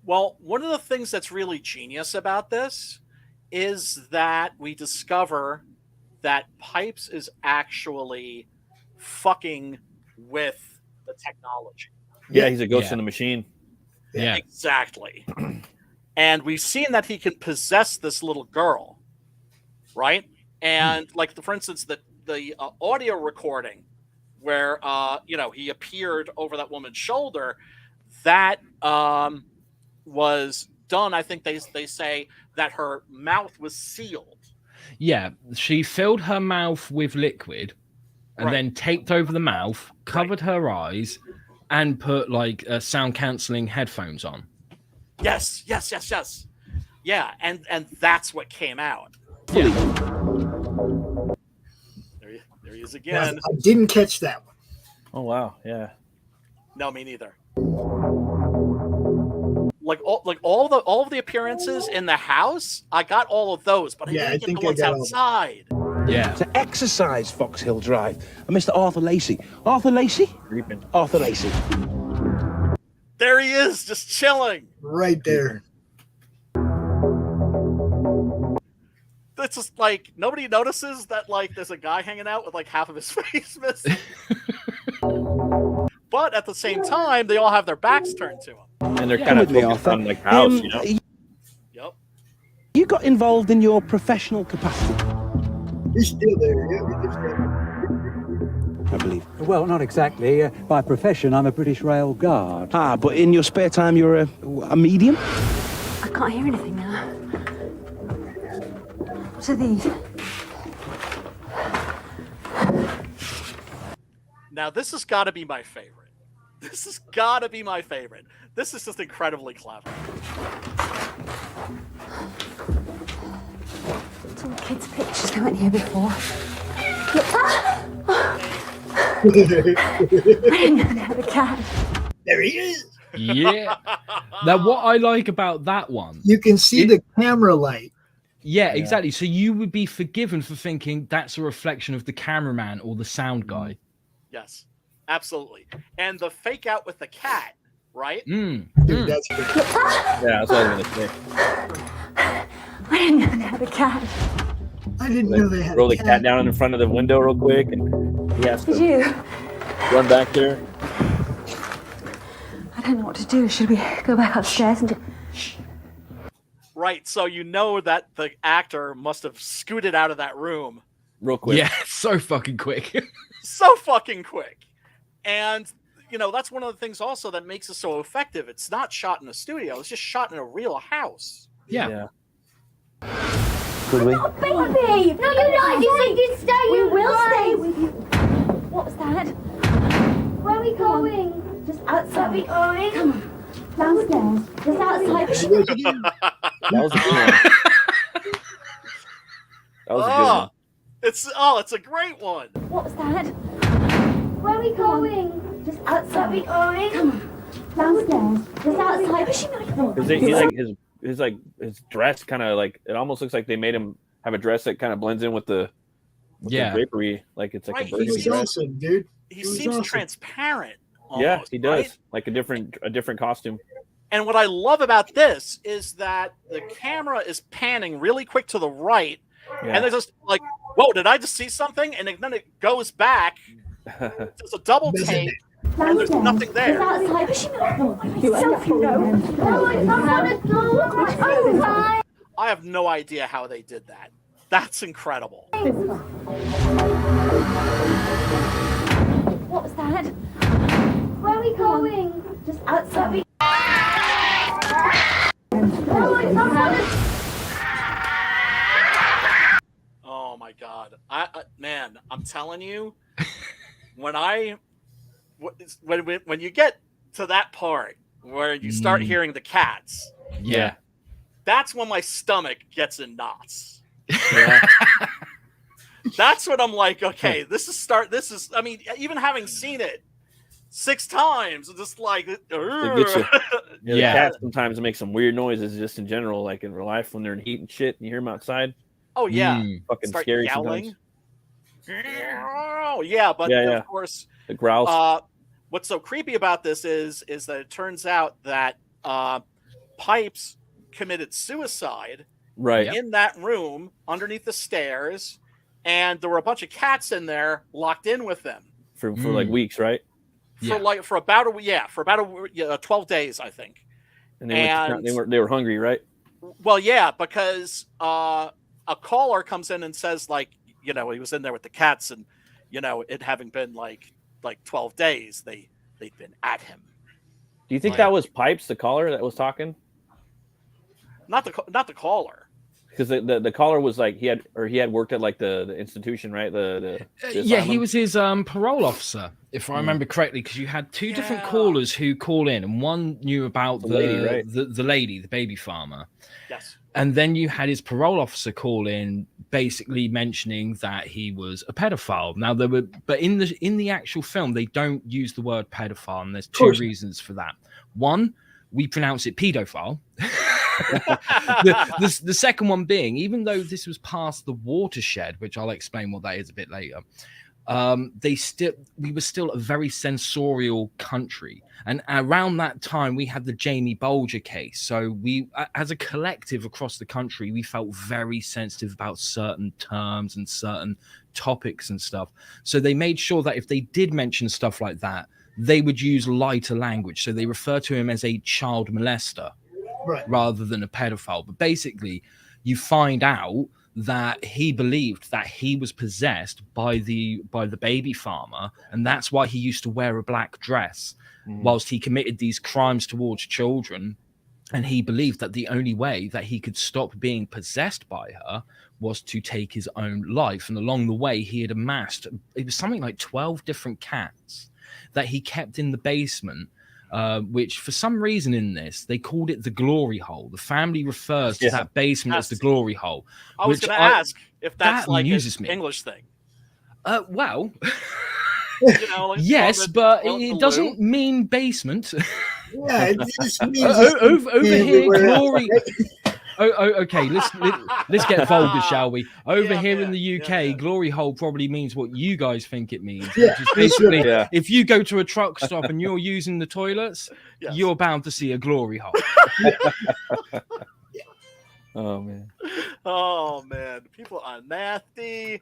Well, one of the things that's really genius about this is that we discover that Pipes is actually fucking with the technology. Yeah, he's a ghost in the machine. Yeah. Exactly. And we've seen that he can possess this little girl, right? And like, for instance, the audio recording where, he appeared over that woman's shoulder, that was done. I think they say that her mouth was sealed. Yeah, she filled her mouth with liquid and then taped over the mouth, covered her eyes, and put like sound cancelling headphones on. Yes. Yeah, and that's what came out. Yeah. There he is again. I didn't catch that one. Oh wow, yeah. No, me neither. Like all of the appearances in the house, I got all of those, but I didn't get the ones outside. Yeah. To exercise Fox Hill Drive. And Mr. Arthur Lacey. Arthur Lacey? Arthur Lacey. There he is, just chilling. Right there. It's just like nobody notices that like there's a guy hanging out with like half of his face missing. But at the same time, they all have their backs turned to him. And they're kind of focused on like house, you know. Yep. You got involved in your professional capacity. He's still there, yeah. I believe. Well, not exactly. By profession, I'm a British Rail Guard. Ah, but in your spare time, you're a medium? I can't hear anything now. What are these? Now, this has got to be my favorite. This has got to be my favorite. This is just incredibly clever. It's all kids' pictures. They weren't here before. I didn't know they had a cat. There he is. Yeah. Now, what I like about that one, You can see the camera light. yeah, exactly. So you would be forgiven for thinking that's a reflection of the cameraman or the sound guy. Yes, absolutely. And the fake out with the cat, right? Dude, that's good. Yeah, that's what I was gonna say. I didn't know they had a cat. I didn't know they had Roll a the cat down in front of the window real quick, and he has Did to you? run back there. I don't know what to do. Should we go back upstairs and do... Right. So you know that the actor must have scooted out of that room Real quick. Yeah, so fucking quick. so fucking quick. And, you know, that's one of the things also that makes it so effective. It's not shot in a studio. It's just shot in a real house. Yeah. Could we? Oh, baby! No, you're not. You said you'd stay. We with will us. stay with you. What was that? Where are we going? Just outside. Where are we going? Come on. Downstairs. Just outside. That was a good one. That was a good one. It's a great one. What was that? Where are we going? Just Where are outside. we going? Come on. Downstairs. Just outside. His his dress kind of like, it almost looks like they made him have a dress that kind of blends in with the drapery, like it's like Right, a burgundy He's dress. awesome, dude. He seems awesome. transparent. Yeah, almost, he does. right? Like a different costume. And what I love about this is that the camera is panning really quick to the right, and they're just like, "Whoa, did I just see something?" And then it goes back. There's a double take, and there's nothing there. Just outside. Yourself, you know. No, it's not on the door. Outside. I have no idea how they did that. That's incredible. What was that? Where are we going? Just outside. No, it's not on the Oh my god, man, I'm telling you, when you get to that part where you start hearing the cats, Yeah. that's when my stomach gets in knots. Yeah. That's when I'm like, okay, I mean, even having seen it 6 times, it's just like, They get you. Yeah. The cats sometimes make some weird noises just in general, like in real life when they're in heat and shit, and you hear them outside. oh yeah, Fucking start scary yowling. sometimes. Yeah, but Yeah. of course, The growls. what's so creepy about this is that it turns out that Pipes committed suicide Right. in that room underneath the stairs, and there were a bunch of cats in there locked in with them For like weeks, right? for about 12 days, I think. And they were hungry, right? Well, yeah, because a caller comes in and says, like, you know, he was in there with the cats, and you know, it having been like 12 days, they'd been at him. Do you think that was Pipes, the caller, that was talking? Not the caller. Because the caller was like he had worked at like the institution, right? The yeah, he was his parole officer, if I remember correctly. Because you had two different callers who call in, and one knew about the lady, right? the lady, the baby farmer. Yes. And then you had his parole officer call in, basically mentioning that he was a pedophile. Now but in the actual film, they don't use the word pedophile, and there's two reasons for that. One, we pronounce it pedophile. the second one being, even though this was past the watershed, which I'll explain what that is a bit later, we were still a very censorial country, and around that time we had the Jamie Bolger case. So we, as a collective across the country, we felt very sensitive about certain terms and certain topics and stuff. So they made sure that if they did mention stuff like that, they would use lighter language. So they refer to him as a child molester. Right. Rather than a pedophile. But basically, you find out that he believed that he was possessed by the baby farmer, and that's why he used to wear a black dress whilst he committed these crimes towards children. And he believed that the only way that he could stop being possessed by her was to take his own life. And along the way, he had amassed, it was something like 12 different cats that he kept in the basement. Which for some reason in this, they called it the glory hole. The family refers to that basement as the glory hole. I was going to ask if that's that like an amuses me. English thing. Well, You know, like yes, but it doesn't mean basement. Yeah, it just means over here, glory. Okay, let's get vulgar, shall we? Over here in the UK, glory hole probably means what you guys think it means. Yeah, which is basically, yeah. if you go to a truck stop and you're using the toilets, you're bound to see a glory hole. Oh man. Oh man, people are nasty.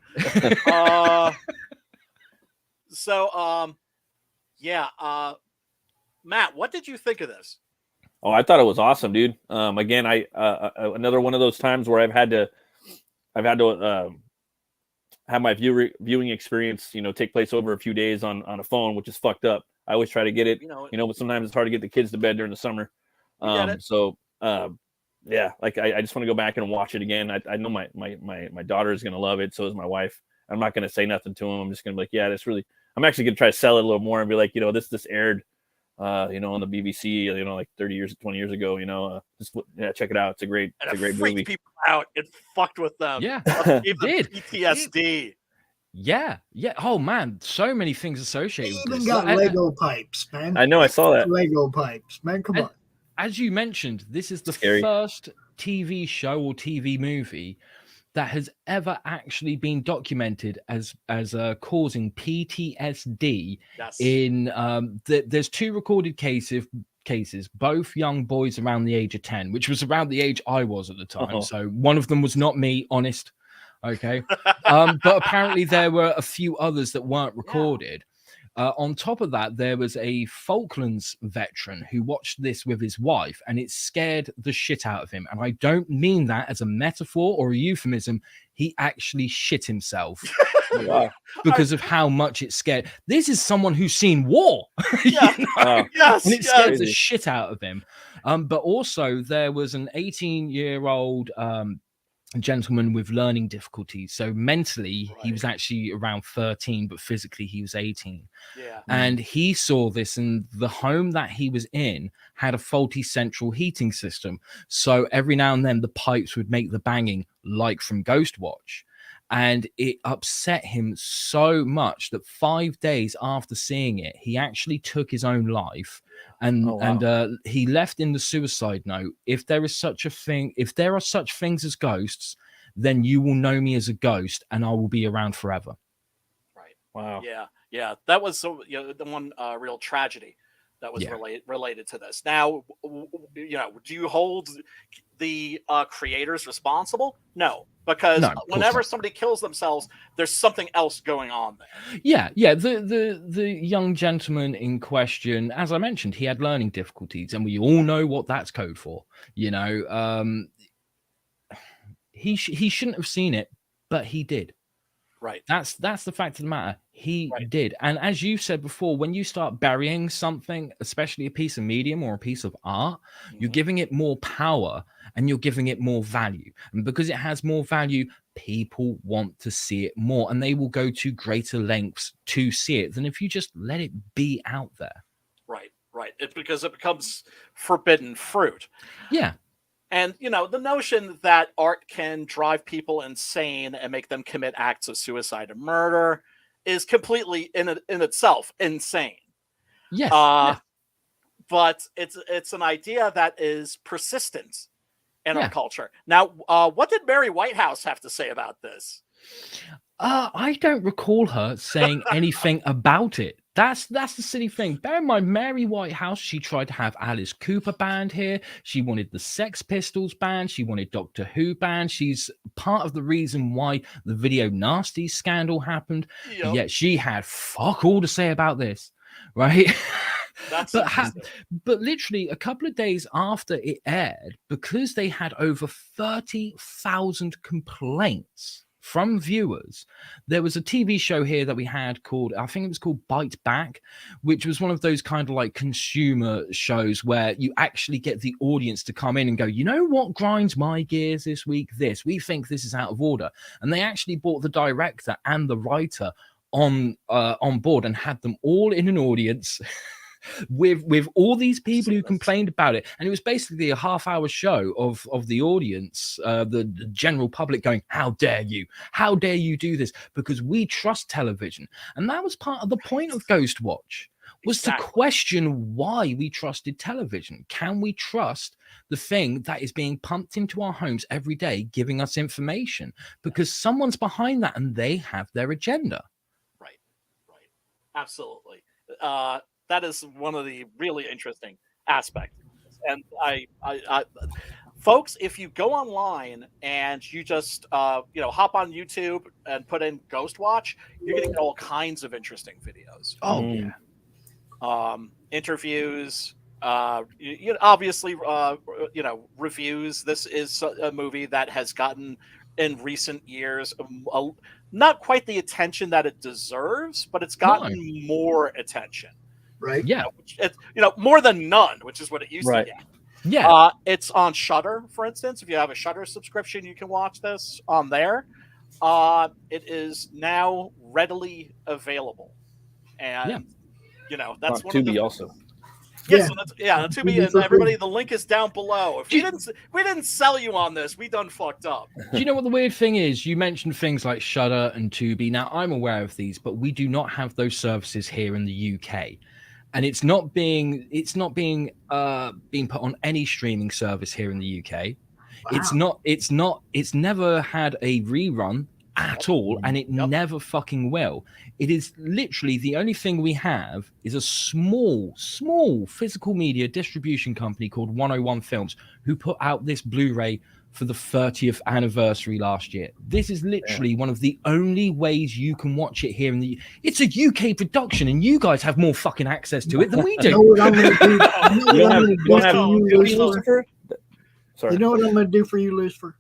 Matt, what did you think of this? Oh, I thought it was awesome, dude. Again, I another one of those times where I've had to have my viewing experience, take place over a few days on a phone, which is fucked up. I always try to get it, but sometimes it's hard to get the kids to bed during the summer. Yeah, like I just want to go back and watch it again. I know my daughter is gonna love it. So is my wife. I'm not gonna say nothing to him. I'm just gonna be like, yeah, that's really. I'm actually gonna try to sell it a little more and be like, this aired. On the BBC, like 20 years ago, just check it out. It's a great movie. People out. It fucked with them. Yeah, it did. PTSD. Yeah. Oh man, so many things associated with Even this. got Lego pipes, man. I know, I saw that. Lego pipes, man. Come on. As you mentioned, this is the Scary. first TV show or TV movie that has ever actually been documented as causing PTSD. Yes. In there's two recorded cases, both young boys around the age of 10, which was around the age I was at the time. Oh. So one of them was not me, honest. Okay. But apparently there were a few others that weren't recorded. On top of that, there was a Falklands veteran who watched this with his wife, and it scared the shit out of him. And I don't mean that as a metaphor or a euphemism. He actually shit himself because of how much it scared. This is someone who's seen war. Yes, and it scared the shit out of him. But also, there was an 18-year-old gentleman with learning difficulties. So mentally, he was actually around 13, but physically he was 18. Yeah. And he saw this, and the home that he was in had a faulty central heating system. So every now and then the pipes would make the banging like from Ghostwatch. And it upset him so much that 5 days after seeing it, he actually took his own life. And he left in the suicide note, if there are such things as ghosts, then you will know me as a ghost and I will be around forever. Right. Wow. Yeah. That was the one real tragedy that was related to this. Now, do you hold the creators responsible? No, because whenever somebody kills themselves, there's something else going on there. Yeah. The young gentleman in question, as I mentioned, he had learning difficulties, and we all know what that's code for. He shouldn't have seen it, but he did. Right. That's the fact of the matter. He did. And as you said before, when you start burying something, especially a piece of medium or a piece of art, you're giving it more power and you're giving it more value. And because it has more value, people want to see it more, and they will go to greater lengths to see it than if you just let it be out there. Right. It's because it becomes forbidden fruit. Yeah. And, you know, the notion that art can drive people insane and make them commit acts of suicide and murder is completely in itself insane. Yes. But it's an idea that is persistent in our culture. Now, what did Mary Whitehouse have to say about this? I don't recall her saying anything about it. That's the silly thing. Bear in mind, Mary Whitehouse, she tried to have Alice Cooper banned here. She wanted the Sex Pistols banned. She wanted Doctor Who banned. She's part of the reason why the Video Nasty scandal happened. Yep. Yet she had fuck all to say about this, right? But literally a couple of days after it aired, because they had over 30,000 complaints from viewers, there was a TV show here that we had called, I think it was called Bite Back, which was one of those kind of like consumer shows where you actually get the audience to come in and go, you know what grinds my gears this week? This. We think this is out of order. And they actually brought the director and the writer on board and had them all in an audience with all these people who complained about it. And it was basically a half-hour show of the audience, the general public going, how dare you do this, because we trust television. And that was part of the point of Ghostwatch, was to question why we trusted television. Can we trust the thing that is being pumped into our homes every day, giving us information? Because someone's behind that and they have their agenda. Right. Absolutely. That is one of the really interesting aspects. And I folks, if you go online and you just hop on YouTube and put in Ghostwatch, you're getting all kinds of interesting videos. Interviews, obviously, reviews. This is a movie that has gotten in recent years not quite the attention that it deserves, but it's gotten more attention. Right. Yeah. More than none, which is what it used to get. Yeah. It's on Shudder, for instance. If you have a Shudder subscription, you can watch this on there. It is now readily available, and that's one Tubi of the also. Yes, Tubi, and everybody. The link is down below. If we didn't sell you on this, we done fucked up. Do you know what the weird thing is? You mentioned things like Shudder and Tubi. Now, I'm aware of these, but we do not have those services here in the UK. And it's not being put on any streaming service here in the UK. Wow. It's never had a rerun at all, and it never fucking will. It is literally the only thing we have is a small physical media distribution company called 101 Films, who put out this Blu-ray for the 30th anniversary last year. This is literally one of the only ways you can watch it here in the. It's a UK production, and you guys have more fucking access to it than we do. You know what I'm going to do? Lucifer? Sorry. You know what I'm going to do for you, Lucifer?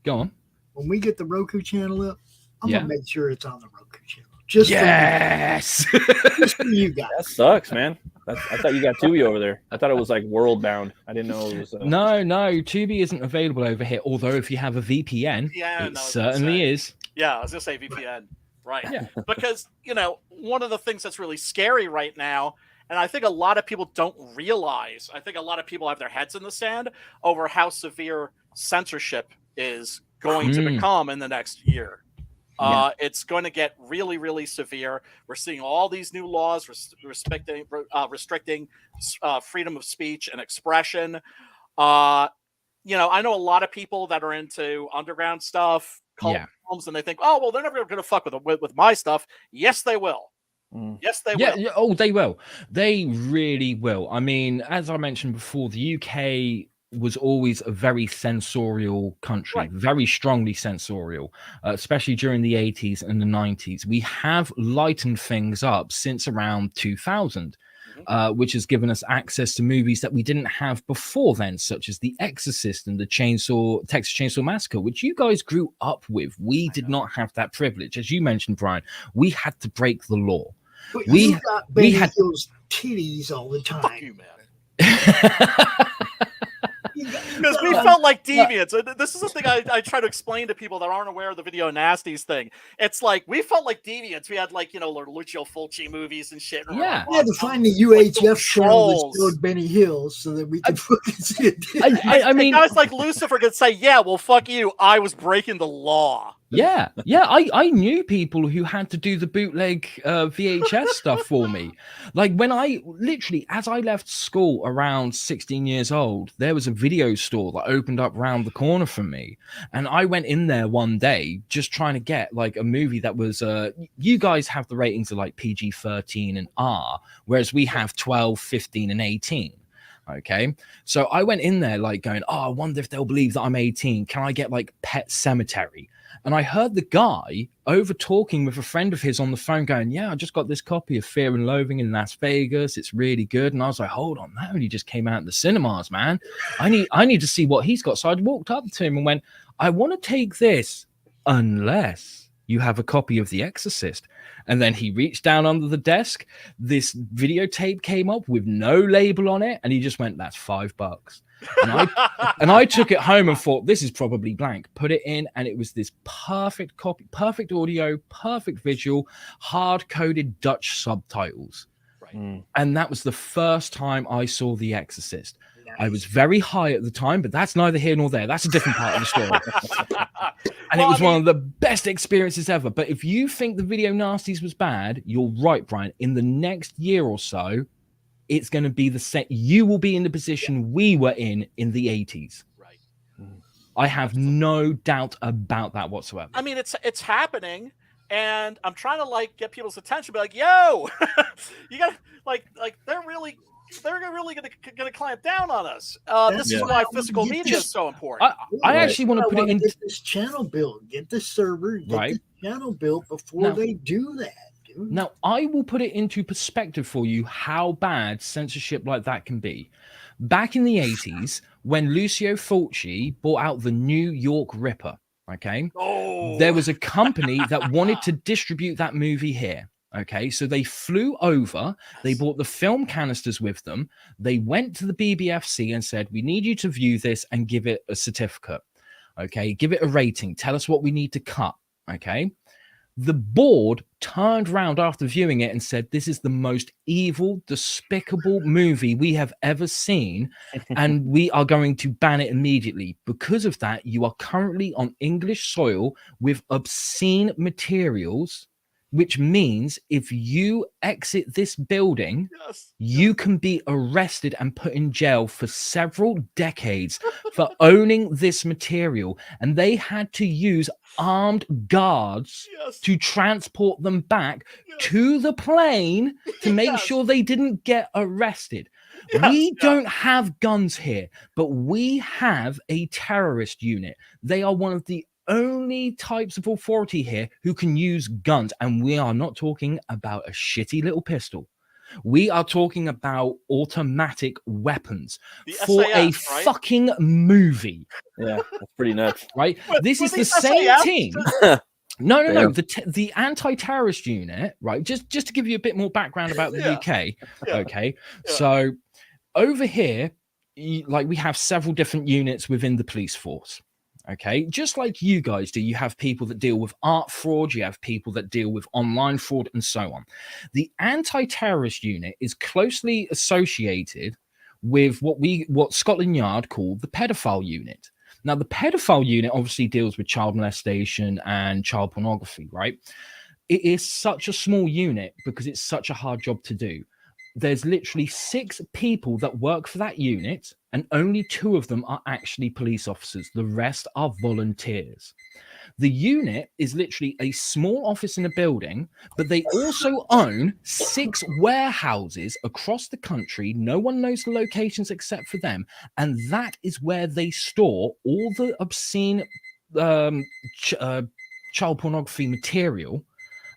Go on. When we get the Roku channel up, I'm going to make sure it's on the Roku channel. Just for you guys. That sucks, man. I thought you got Tubi over there. I thought it was like world bound. I didn't know it was. No, Tubi isn't available over here. Although if you have a VPN, it certainly is. Yeah, I was gonna say VPN, right? Yeah, because one of the things that's really scary right now, and I think a lot of people don't realize. I think a lot of people have their heads in the sand over how severe censorship is going to become in the next year. It's going to get really, really severe. We're seeing all these new laws restricting freedom of speech and expression. I know a lot of people that are into underground stuff, cult films, and they think, oh, well, they're never going to fuck with my stuff. Yes, they will. Yes, they will. Yeah, oh, they will. They really will. I mean, as I mentioned before, the UK was always a very censorial country, very strongly censorial, especially during the 80s and the 90s. We have lightened things up since around 2000. which has given us access to movies that we didn't have before then, such as The Exorcist and the Texas Chainsaw Massacre, which you guys grew up with. We did not have that privilege. As you mentioned, Brian, we had to break the law. But you got Benny Hill's titties all the time. Fuck you, man. Because we felt like deviants. This is the thing I try to explain to people that aren't aware of the Video Nasties thing. It's like we felt like deviants. We had like, Lucio Fulci movies and shit. Yeah. We had to find the UHF channel that showed Benny Hill so that we could fucking see it. I mean, guys like Lucifer could say, yeah, well, fuck you. I was breaking the law. Yeah. I knew people who had to do the bootleg VHS stuff for me. Like when as I left school around 16 years old, there was a video store that opened up around the corner from me. And I went in there one day just trying to get like a movie that was, you guys have the ratings of like PG-13 and R, whereas we have 12, 15 and 18. Okay, so I went in there like going, I wonder if they'll believe that I'm 18. Can I get like Pet Sematary? And I heard the guy over talking with a friend of his on the phone going, yeah, I just got this copy of Fear and Loathing in Las Vegas. It's really good. And I was like, hold on, that only just came out in the cinemas, man. I need to see what he's got. So I walked up to him and went, I want to take this unless you have a copy of The Exorcist. And then he reached down under the desk. This videotape came up with no label on it. And he just went, that's $5. And I took it home and thought, this is probably blank. Put it in, and it was this perfect copy, perfect audio, perfect visual, hard-coded Dutch subtitles. Right. And that was the first time I saw The Exorcist. Nice. I was very high at the time, but that's neither here nor there. That's a different part of the story. And it was one of the best experiences ever. But if you think the Video Nasties was bad, you're right, Brian. In the next year or so, it's going to be the same. You will be in the position we were in the 80s. Right. I have no doubt about that whatsoever. I mean, it's happening, and I'm trying to like get people's attention. Be like, yo, you got like they're really gonna clamp down on us. This is why physical media is so important. I actually want to put it in this channel built. Get the server. Get right. the channel built before they do that. Now, I will put it into perspective for you how bad censorship like that can be. Back in the 80s, when Lucio Fulci bought out the New York Ripper, okay, there was a company that wanted to distribute that movie here. Okay, so they flew over, they bought the film canisters with them, they went to the BBFC and said, we need you to view this and give it a certificate. Okay, give it a rating, tell us what we need to cut. Okay. The board turned around after viewing it and said, this is the most evil, despicable movie we have ever seen, and we are going to ban it immediately. Because of that, you are currently on English soil with obscene materials, which means if you exit this building, you can be arrested and put in jail for several decades for owning this material. And they had to use armed guards to transport them back to the plane to make sure they didn't get arrested. We don't have guns here, but we have a terrorist unit. They are one of the only types of authority here who can use guns, and we are not talking about a shitty little pistol. We are talking about automatic weapons for a fucking movie. Yeah, that's pretty nuts, right? This is the same team. No. The anti-terrorist unit, right? Just to give you a bit more background about the UK. Okay, so over here, like we have several different units within the police force. Okay, just like you guys do, you have people that deal with art fraud, you have people that deal with online fraud, and so on. The anti-terrorist unit is closely associated with what Scotland Yard call the pedophile unit. Now, the pedophile unit obviously deals with child molestation and child pornography, right? It is such a small unit because it's such a hard job to do. There's literally 6 people that work for that unit, and only 2 of them are actually police officers. The rest are volunteers. The unit is literally a small office in a building, but they also own 6 warehouses across the country. No one knows the locations except for them. And that is where they store all the obscene child pornography material.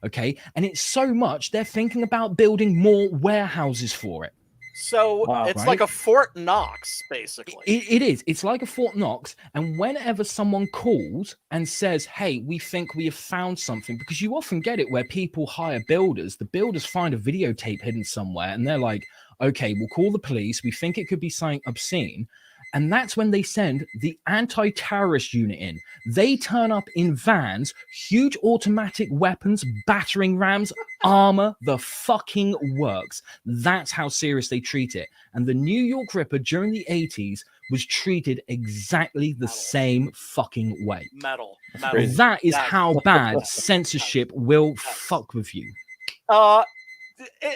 Okay. And it's so much they're thinking about building more warehouses for it. So it's like a Fort Knox, basically. It is. It's like a Fort Knox. And whenever someone calls and says, hey, we think we have found something, because you often get it where people hire builders, the builders find a videotape hidden somewhere and they're like, okay, we'll call the police. We think it could be something obscene. And that's when they send the anti-terrorist unit in. They turn up in vans, huge automatic weapons, battering rams, armor, the fucking works. That's how serious they treat it. And the New York Ripper during the 80s was treated exactly the same fucking way. Metal. That is how bad censorship will fuck with you.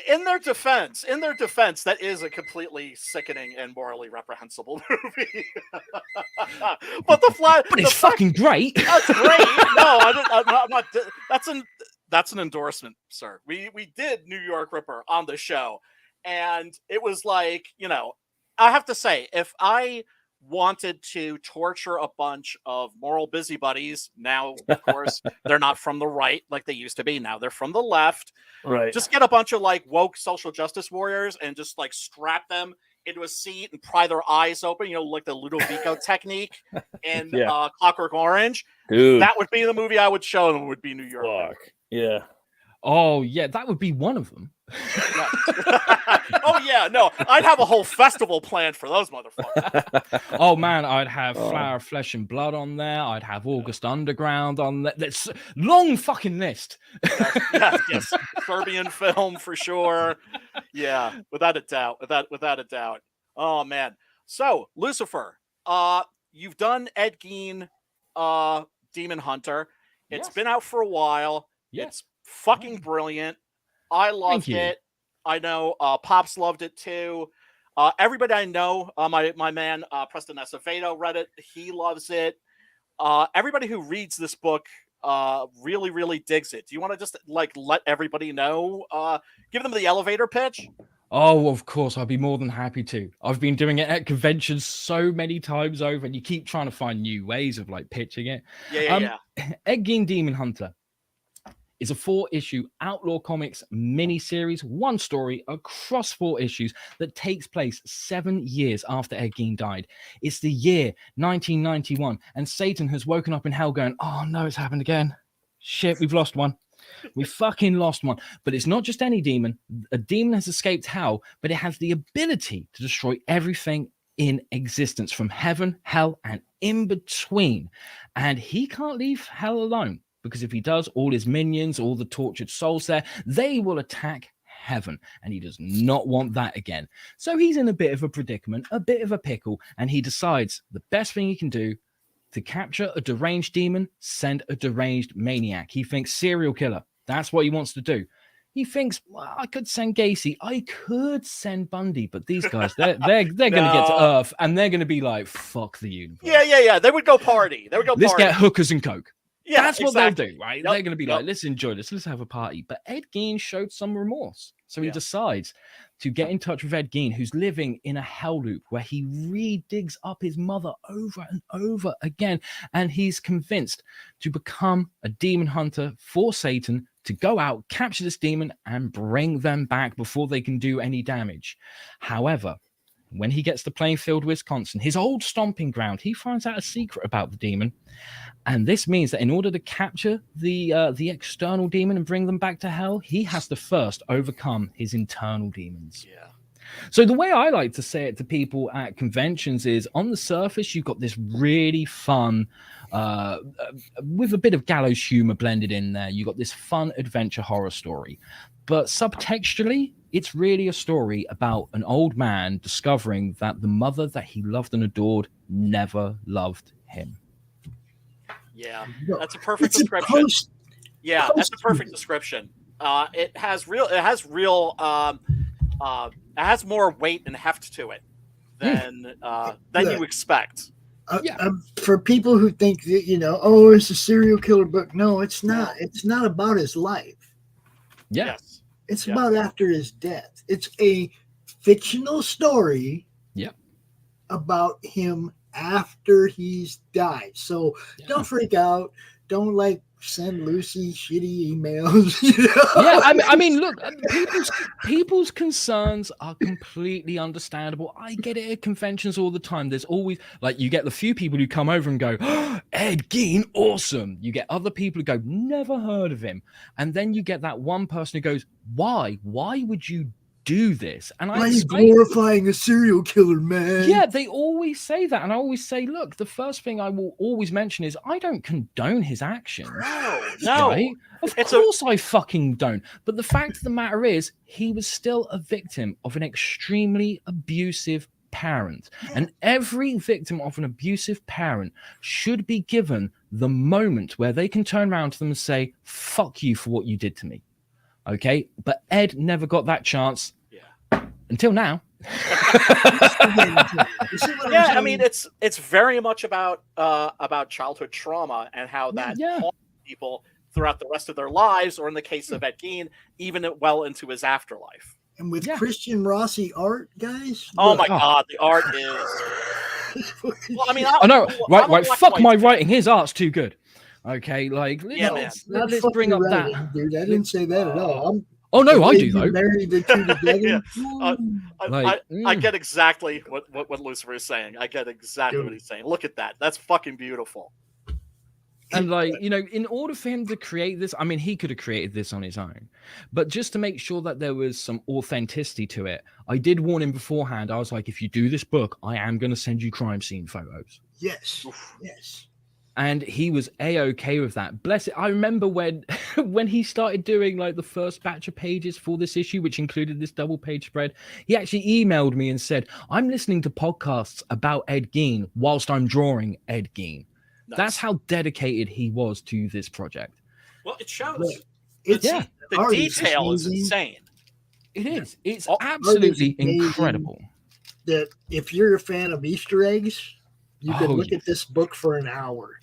In their defense, that is a completely sickening and morally reprehensible movie. But it's fucking great. That's great. No, I'm not. That's an endorsement, sir. We did New York Ripper on the show, and it was like, I have to say, if I wanted to torture a bunch of moral busybodies, now of course they're not from the right like they used to be, now they're from the left, right? Just get a bunch of like woke social justice warriors and just like strap them into a seat and pry their eyes open, like the Ludovico technique in Clockwork Orange. Dude, that would be the movie I would show them. Would be New York. Yeah. Oh yeah, that would be one of them. Oh yeah, no, I'd have a whole festival planned for those motherfuckers. Oh man, I'd have Flower of Flesh and Blood on there. I'd have August Underground on there. That's long fucking list. Yes, Serbian film for sure. Yeah, without a doubt. Without a doubt. Oh man. So Lucifer, you've done Ed Gein, Demon Hunter. It's been out for a while. It's fucking brilliant. I loved it. I know Pops loved it too. Everybody I know, my man Preston Acevedo read it. He loves it. Everybody who reads this book really, really digs it. Do you want to just like let everybody know? Give them the elevator pitch. Oh, of course, I'd be more than happy to. I've been doing it at conventions so many times over, and you keep trying to find new ways of like pitching it. Yeah. Ed Gein Demon Hunter is a 4-issue Outlaw Comics mini-series, one story across 4 issues that takes place 7 years after Ed Gein died. It's the year 1991, and Satan has woken up in hell going, oh no, it's happened again. Shit, we've lost one. We fucking lost one. But it's not just any demon. A demon has escaped hell, but it has the ability to destroy everything in existence, from heaven, hell, and in between. And he can't leave hell alone, because if he does, all his minions, all the tortured souls there, they will attack heaven, and he does not want that again. So he's in a bit of a predicament, a bit of a pickle, and he decides the best thing he can do to capture a deranged demon, send a deranged maniac. He thinks serial killer. That's what he wants to do. He thinks, well, I could send Gacy, I could send Bundy, but these guys, they're going to get to Earth, and they're going to be like, fuck the universe. Yeah. They would go party. Let's get hookers and coke. Yeah, that's what they'll do, right? Yep. They're going to be like, let's enjoy this. Let's have a party. But Ed Gein showed some remorse. So he decides to get in touch with Ed Gein, who's living in a hell loop where he re-digs up his mother over and over again. And he's convinced to become a demon hunter for Satan, to go out, capture this demon, and bring them back before they can do any damage. However, when he gets to Plainfield, Wisconsin, his old stomping ground, he finds out a secret about the demon. And this means that in order to capture the external demon and bring them back to hell, he has to first overcome his internal demons. Yeah. So the way I like to say it to people at conventions is, on the surface, you've got this really fun, with a bit of gallows humor blended in there, you've got this fun adventure horror story. But subtextually, it's really a story about an old man discovering that the mother that he loved and adored never loved him. Yeah, that's a perfect description. That's a perfect description. It has more weight and heft to it than you expect. For people who think that, oh, it's a serial killer book. No, it's not. It's not about his life. Yes. It's about after his death. It's a fictional story about him after he's died. So don't freak out. Don't send Lucy shitty emails. You know? Yeah, I mean, look, people's concerns are completely understandable. I get it at conventions all the time. There's always, like, you get the few people who come over and go, oh, Ed Gein, awesome. You get other people who go, never heard of him. And then you get that one person who goes, why? Why would you do this? And why are you glorifying a serial killer, man? Yeah, they always say that, and I always say, look, the first thing I will always mention is I don't condone his actions. No, right? Of course I fucking don't. But the fact of the matter is, he was still a victim of an extremely abusive parent, and every victim of an abusive parent should be given the moment where they can turn around to them and say, "Fuck you for what you did to me." Okay, but Ed never got that chance. Until now. Yeah, I mean, it's very much about childhood trauma and how that haunts people throughout the rest of their lives, or in the case of Ed Gein, even well into his afterlife. And with Christian Rossi art, guys. Oh my God, the art is. Well, I mean, I know, right. Fuck my writing. His art's too good. Okay, like let's bring up writing, that. Dude, I didn't say that at all. Oh no, I do though. Married the two together. I get exactly what Lucifer is saying. I get exactly what he's saying. Look at that. That's fucking beautiful. And like, you know, in order for him to create this, I mean, he could have created this on his own, but just to make sure that there was some authenticity to it, I did warn him beforehand. I was like, if you do this book, I am going to send you crime scene photos. Yes. Yes. And he was A-okay with that. Bless it. I remember when he started doing like the first batch of pages for this issue, which included this double page spread, he actually emailed me and said, I'm listening to podcasts about Ed Gein whilst I'm drawing Ed Gein. Nice. That's how dedicated he was to this project. Well, it shows. The detail is insane. It is. It's absolutely incredible. That if you're a fan of Easter eggs, you can look at this book for an hour.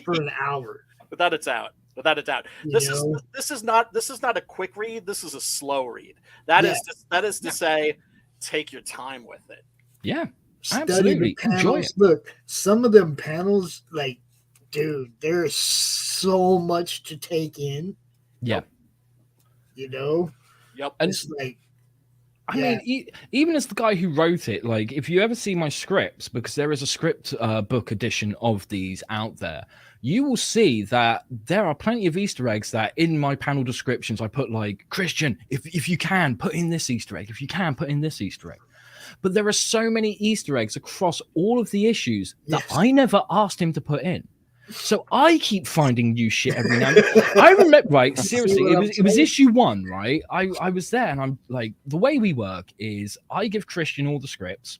For an hour, without a doubt. This is not a quick read. This is a slow read. That is to say, take your time with it. Yeah, absolutely. Enjoy it. Look, some of them panels, like, dude, there's so much to take in. Yeah, you know. Yep. And it's like. I mean, even as the guy who wrote it, like, if you ever see my scripts, because there is a script book edition of these out there, you will see that there are plenty of Easter eggs that in my panel descriptions, I put like, Christian, if you can, put in this Easter egg. If you can, put in this Easter egg. But there are so many Easter eggs across all of the issues that I never asked him to put in. So I keep finding new shit every now and then. I remember, right, seriously, it was issue 1, right? I was there, and I'm like, the way we work is I give Christian all the scripts,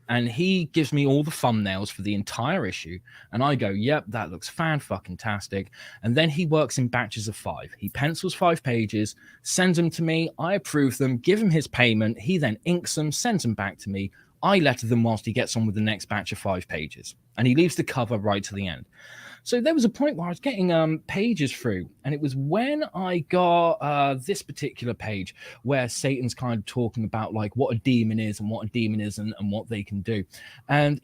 and he gives me all the thumbnails for the entire issue, and I go, yep, that looks fan-fucking-tastic. And then he works in batches of 5. He pencils 5 pages, sends them to me, I approve them, give him his payment, he then inks them, sends them back to me. I letter them whilst he gets on with the next batch of 5 pages, and he leaves the cover right to the end. So there was a point where I was getting pages through, and it was when I got this particular page where Satan's kind of talking about like what a demon is and what a demon isn't and what they can do. And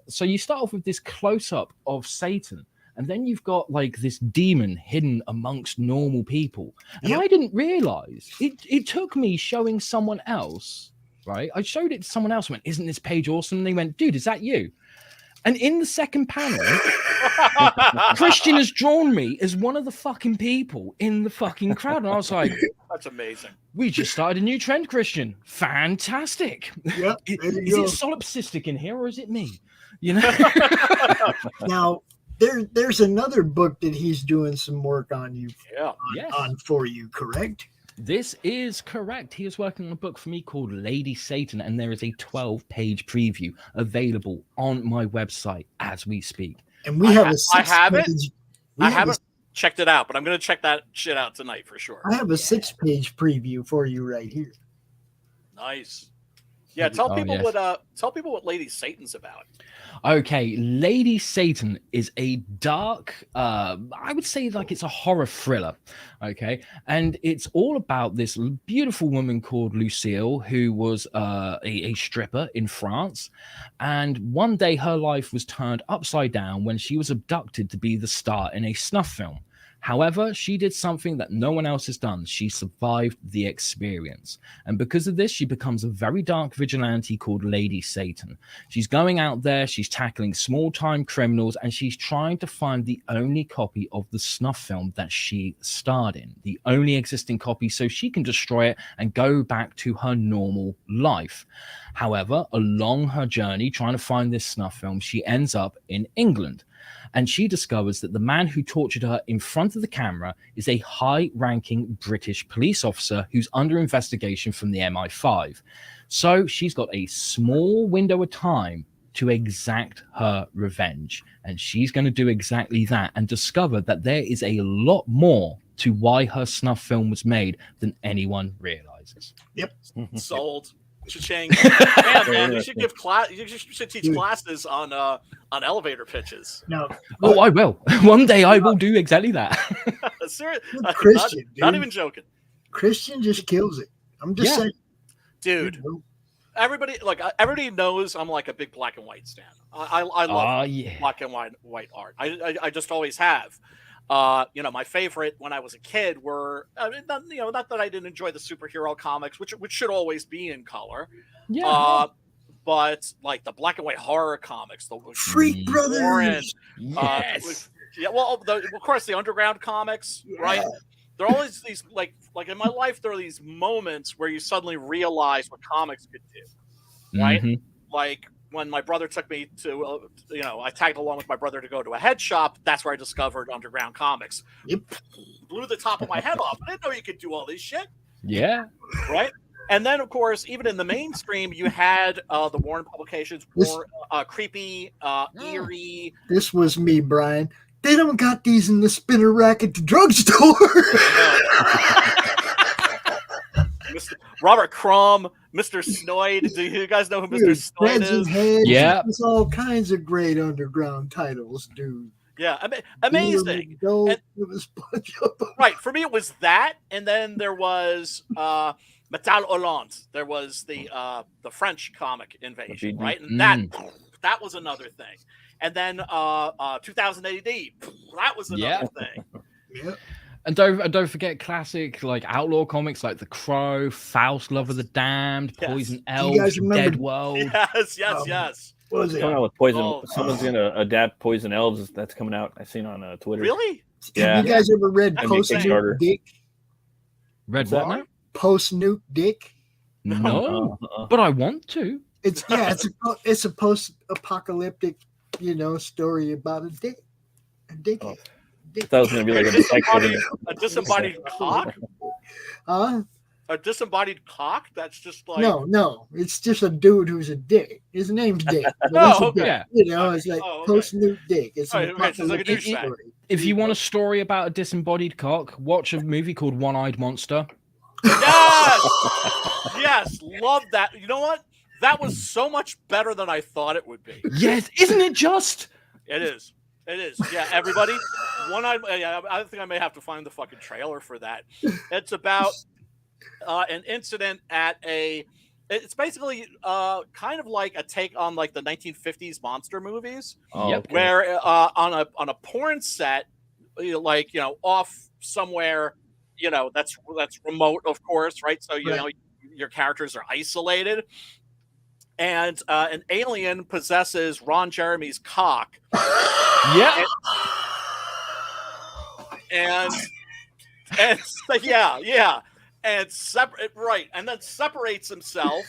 so you start off with this close-up of Satan, and then you've got like this demon hidden amongst normal people. And I didn't realize it took me showing someone else. Right, I showed it to someone else and went, isn't this page awesome? And they went, dude, is that you? And in the second panel, Christian has drawn me as one of the fucking people in the fucking crowd. And I was like, that's amazing. We just started a new trend, Christian. Fantastic. Yep, is it solipsistic in here or is it me? You know? Now, there's another book that he's doing some work on you. On for you, correct? This is correct. He is working on a book for me called Lady Satan, and there is a 12-page preview available on my website as we speak. And we have I haven't checked it out, but I'm going to check that shit out tonight for sure. I have a 6-page preview for you right here. Nice. Yeah, tell Oh, people yes. what Lady Satan's about. Okay, Lady Satan is a dark, I would say like it's a horror thriller. Okay, and it's all about this beautiful woman called Lucille who was a stripper in France, and one day her life was turned upside down when she was abducted to be the star in a snuff film. However, she did something that no one else has done. She survived the experience. And because of this, she becomes a very dark vigilante called Lady Satan. She's going out there, she's tackling small-time criminals, and she's trying to find the only copy of the snuff film that she starred in, the only existing copy, so she can destroy it and go back to her normal life. However, along her journey trying to find this snuff film, she ends up in England. And she discovers that the man who tortured her in front of the camera is a high-ranking British police officer who's under investigation from the MI5. So she's got a small window of time to exact her revenge. And she's going to do exactly that and discover that there is a lot more to why her snuff film was made than anyone realizes. Yep. Sold. Cha-ching. Damn, man, you should give class. You should teach classes on elevator pitches. No. Oh, I will. One day I will do exactly that. Serious. Christian, Not dude. even joking. Christian just kills it. I'm just saying. Dude. Everybody knows I'm like a big black and white stan. I love black and white art. I just always have. My favorite when I was a kid were, not that I didn't enjoy the superhero comics, which should always be in color. Yeah. But like the black and white horror comics, the Freak Brothers. Warren, Yes. of course the underground comics, right? There are always these like in my life, there are these moments where you suddenly realize what comics could do, right? Mhm. Like when my brother took me to, I tagged along with my brother to go to a head shop. That's where I discovered underground comics. Yep. Blew the top of my head off. I didn't know you could do all this shit. Yeah. Right. And then, of course, even in the mainstream, you had the Warren publications, more creepy, eerie. This was me, Brian. They don't got these in the spinner rack at the drugstore. Robert Crumb, Mr. Snoid. Do you guys know who Mr. Snoid is? Heads, Yeah. There's all kinds of great underground titles, dude. Yeah, amazing. Right, for me it was that, and then there was Metal Hollande. There was the French comic invasion, right? And that was another thing. And then 2000 AD, that was another thing. Yeah. And don't forget classic like outlaw comics like The Crow, Faust, Love of the Damned, Poison Elves, Dead World. Yes. What was it? Coming out with Poison. Someone's gonna adapt Poison Elves. That's coming out. I seen on Twitter. Really? Yeah. Have you guys ever read That'd be Post Nuke Kickstarter. Dick? Read what now? Post Nuke Dick? No, but I want to. It's a post-apocalyptic, story about a dick. A dick. I thought it was gonna be like a disembodied cock. A disembodied cock? That's just like no. It's just a dude who's a dick. His name's Dick. Okay. It's like Post Nuke Dick. It's an it's like a apocalyptic douchebag. story. If you want a story about a disembodied cock, watch a movie called One-Eyed Monster. Yes, love that. You know what? That was so much better than I thought it would be. Yes, isn't it just? It is. Yeah, everybody. I think I may have to find the fucking trailer for that. It's about an incident at it's basically kind of like a take on like the 1950s monster movies, where on a porn set, off somewhere, that's remote, of course, right? So your characters are isolated, and an alien possesses Ron Jeremy's cock. Yeah. And then separates himself,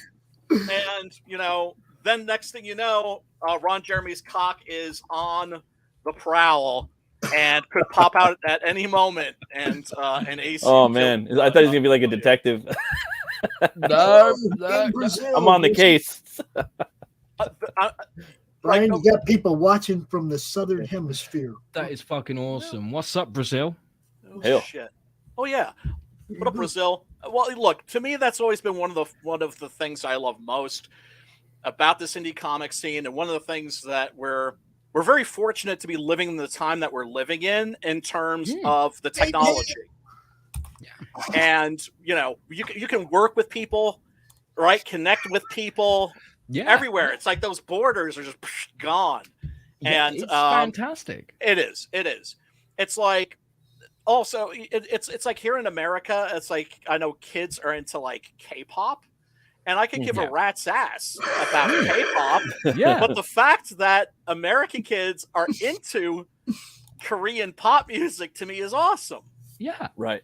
and then next thing you know, Ron Jeremy's cock is on the prowl and could pop out at any moment, and an AC. Oh man, I thought he was gonna be like a detective. No. I'm on the case. Brian, you got people watching from the southern hemisphere. That is fucking awesome. What's up, Brazil? Oh, shit. Oh yeah. What up, Brazil? Well, look, to me, that's always been one of the things I love most about this indie comic scene, and one of the things that we're very fortunate to be living in the time that we're living in terms of the technology. And you can work with people, right? Connect with people, everywhere. It's like those borders are just gone. Yeah, And it's fantastic. It is. It's like, also it's like here in America, it's like I know kids are into like K-pop, and I could give a rat's ass about K-pop. But the fact that American kids are into Korean pop music, to me, is awesome. Yeah. Right.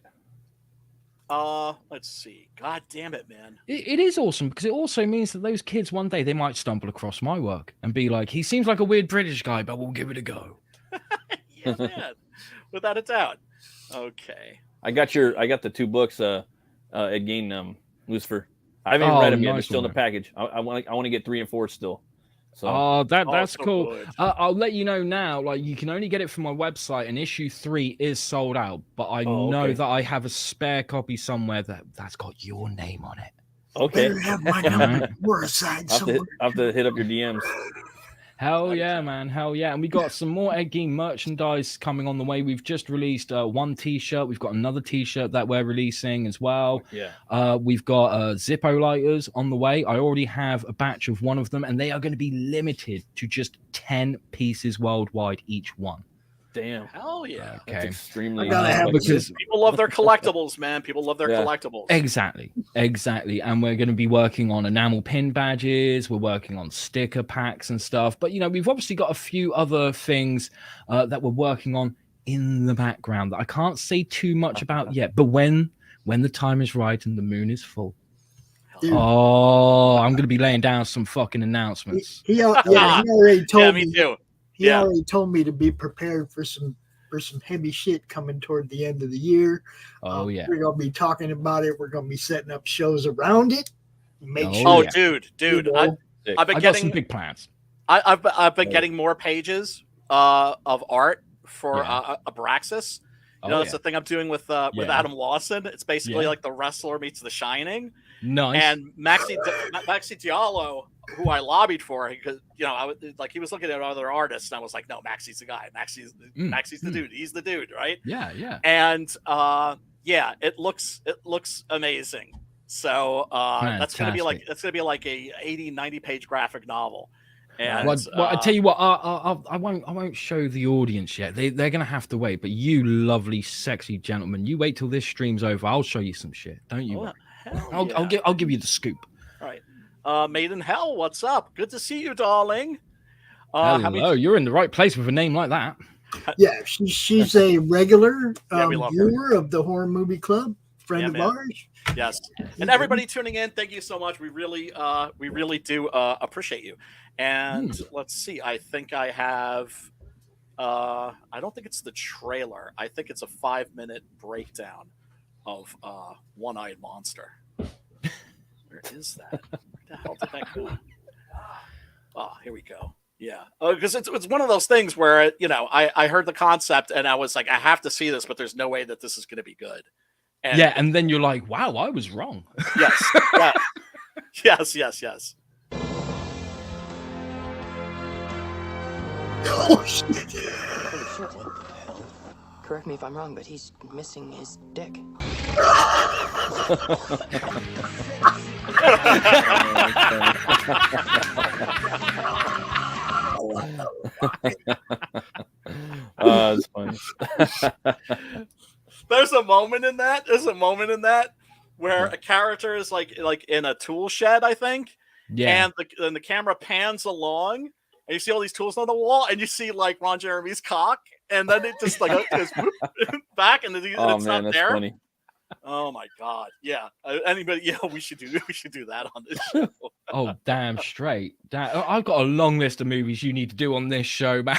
Let's see. God damn it, man. It is awesome, because it also means that those kids one day, they might stumble across my work and be like, he seems like a weird British guy, but we'll give it a go. Yeah, man. Without a doubt. Okay. I got the 2 books at Gein, Lucifer. I haven't even read them yet. They're still in the package. I want to get 3 and 4 still. So that's cool. I'll let you know now. Like, you can only get it from my website, and issue 3 is sold out. But I know that I have a spare copy somewhere that's got your name on it. Okay. Better have my number. We're aside somewhere. I'll have to hit up your DMs. Hell yeah, man. Hell yeah. And we got some more Ed Gein merchandise coming on the way. We've just released 1 t-shirt. We've got another t-shirt that we're releasing as well. Yeah. We've got Zippo lighters on the way. I already have a batch of one of them, and they are going to be limited to just 10 pieces worldwide each one. Damn. Hell yeah. Okay. That's extremely because people love their collectibles, man. People love their collectibles. Exactly. And we're going to be working on enamel pin badges. We're working on sticker packs and stuff. But, we've obviously got a few other things that we're working on in the background that I can't say too much about yet. But when the time is right and the moon is full, I'm going to be laying down some fucking announcements. He already told me. Me too. He already told me to be prepared for some heavy shit coming toward the end of the year. We're gonna be talking about it. We're gonna be setting up shows around it. Dude, I've been got some big plans. I've been getting more pages of art for Abraxas. That's the thing I'm doing with Adam Lawson. It's basically like The Wrestler meets The Shining. Nice. And Maxi Diallo, who I lobbied for, because he was looking at other artists, and I was like, no, Maxi's the guy. Maxi's the dude. He's the dude, right? Yeah. And it looks amazing. So that's gonna be like a 80-90 page graphic novel. And I tell you what, I won't show the audience yet. They're gonna have to wait. But you lovely, sexy gentlemen, you wait till this stream's over. I'll show you some shit. Don't you worry. I'll give you the scoop. All right. Maiden Hell, what's up? Good to see you, darling. Hello, you're in the right place with a name like that. Yeah, she's a regular viewer of the Horror Movie Club, friend of ours. Yes, and everybody tuning in, thank you so much. We really do appreciate you. And let's see, I think I have. I don't think it's the trailer. I think it's a 5-minute breakdown of One-Eyed Monster. Where is that? Where the hell did that go? Oh, here we go. Yeah, because it's one of those things where I heard the concept and I was like, I have to see this, but there's no way that this is going to be good. And and then you're like, wow, I was wrong. Yes, yes. Oh shit! Holy shit! Correct me if I'm wrong, but he's missing his dick. That's funny. There's a moment in that where a character is like in a tool shed, I think. Yeah. And the camera pans along, and you see all these tools on the wall, and you see like Ron Jeremy's cock, and then it just like goes back, and it's man, not there. Funny. Oh my god! Yeah, anybody? Yeah, we should do that on this show. Oh damn straight! I've got a long list of movies you need to do on this show, man.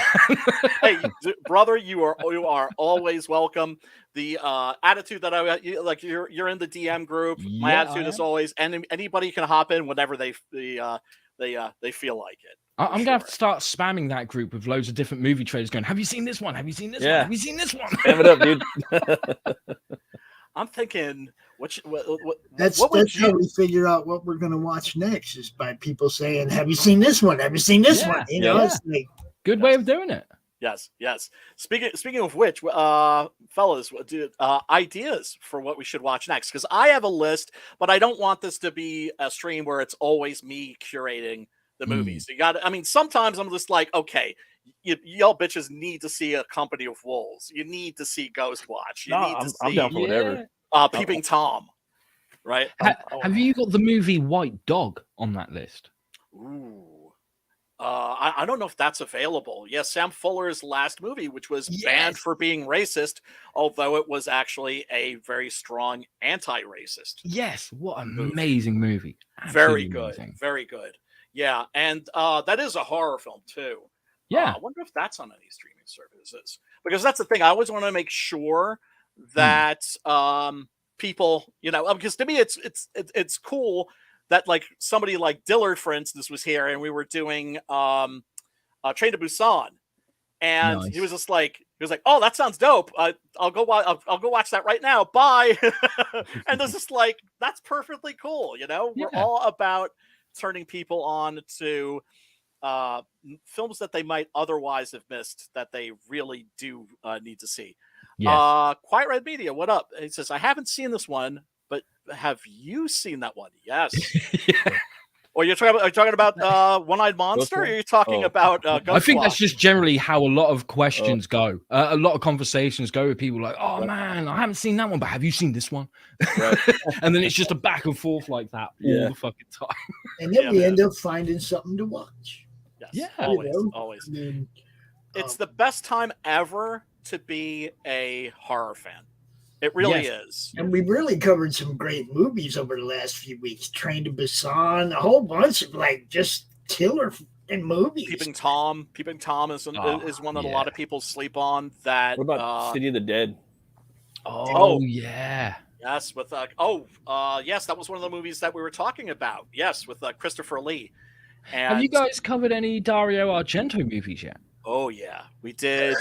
Hey, brother, you are always welcome. The attitude that you're in the DM group. My attitude is always, and anybody can hop in whenever they feel like it. I'm gonna have to start spamming that group with loads of different movie trailers. Going, have you seen this one? Have you seen this one? Have you seen this one? Spam it up, dude. I'm thinking, That's what would how you? we figure out what we're going to watch next is by people saying, "Have you seen this one? Have you seen this one?" You know, it's like good way of doing it. Yes, yes. Speaking of which, fellas, ideas for what we should watch next? Because I have a list, but I don't want this to be a stream where it's always me curating the movies. You got. I mean, sometimes I'm just like, okay, y'all bitches need to see A Company of Wolves. You need to see Ghostwatch. You need to see. I'm down for whatever. Peeping Tom. Right. Have you got the movie White Dog on that list? Ooh. I don't know if that's available. Yes, Sam Fuller's last movie, which was banned for being racist, although it was actually a very strong anti-racist. Yes, what an amazing movie. Very Absolutely good. amazing. Very good. Yeah, and that is a horror film too. Yeah. I wonder if that's on any streaming services. Because that's the thing. I always want to make sure that people, because to me it's cool that like somebody like Dillard, for instance, was here and we were doing Train to Busan, and he was just like, "Oh, that sounds dope. I'll go watch that right now. Bye." And this is like, that's perfectly cool. We're all about turning people on to films that they might otherwise have missed that they really do need to see. Yes. Quiet Red Media, what up? He says, I haven't seen this one, but have you seen that one? Yes. Or are you talking about One-Eyed Monster? Or are you talking about Ghostwatch? I think that's just generally how a lot of questions go. A lot of conversations go with people like, "Oh man, I haven't seen that one, but have you seen this one?" Right. And then it's just a back and forth like that all the fucking time. And then we end up finding something to watch. Yes, always. I mean, it's the best time ever to be a horror fan. It really is. And we really covered some great movies over the last few weeks. Train to Busan, a whole bunch of just killer movies. Peeping Tom is one that a lot of people sleep on. That what about City of the Dead? Oh yeah. Yes, with yes, that was one of the movies that we were talking about. Yes, with Christopher Lee. And have you guys covered any Dario Argento movies yet? Oh yeah, we did.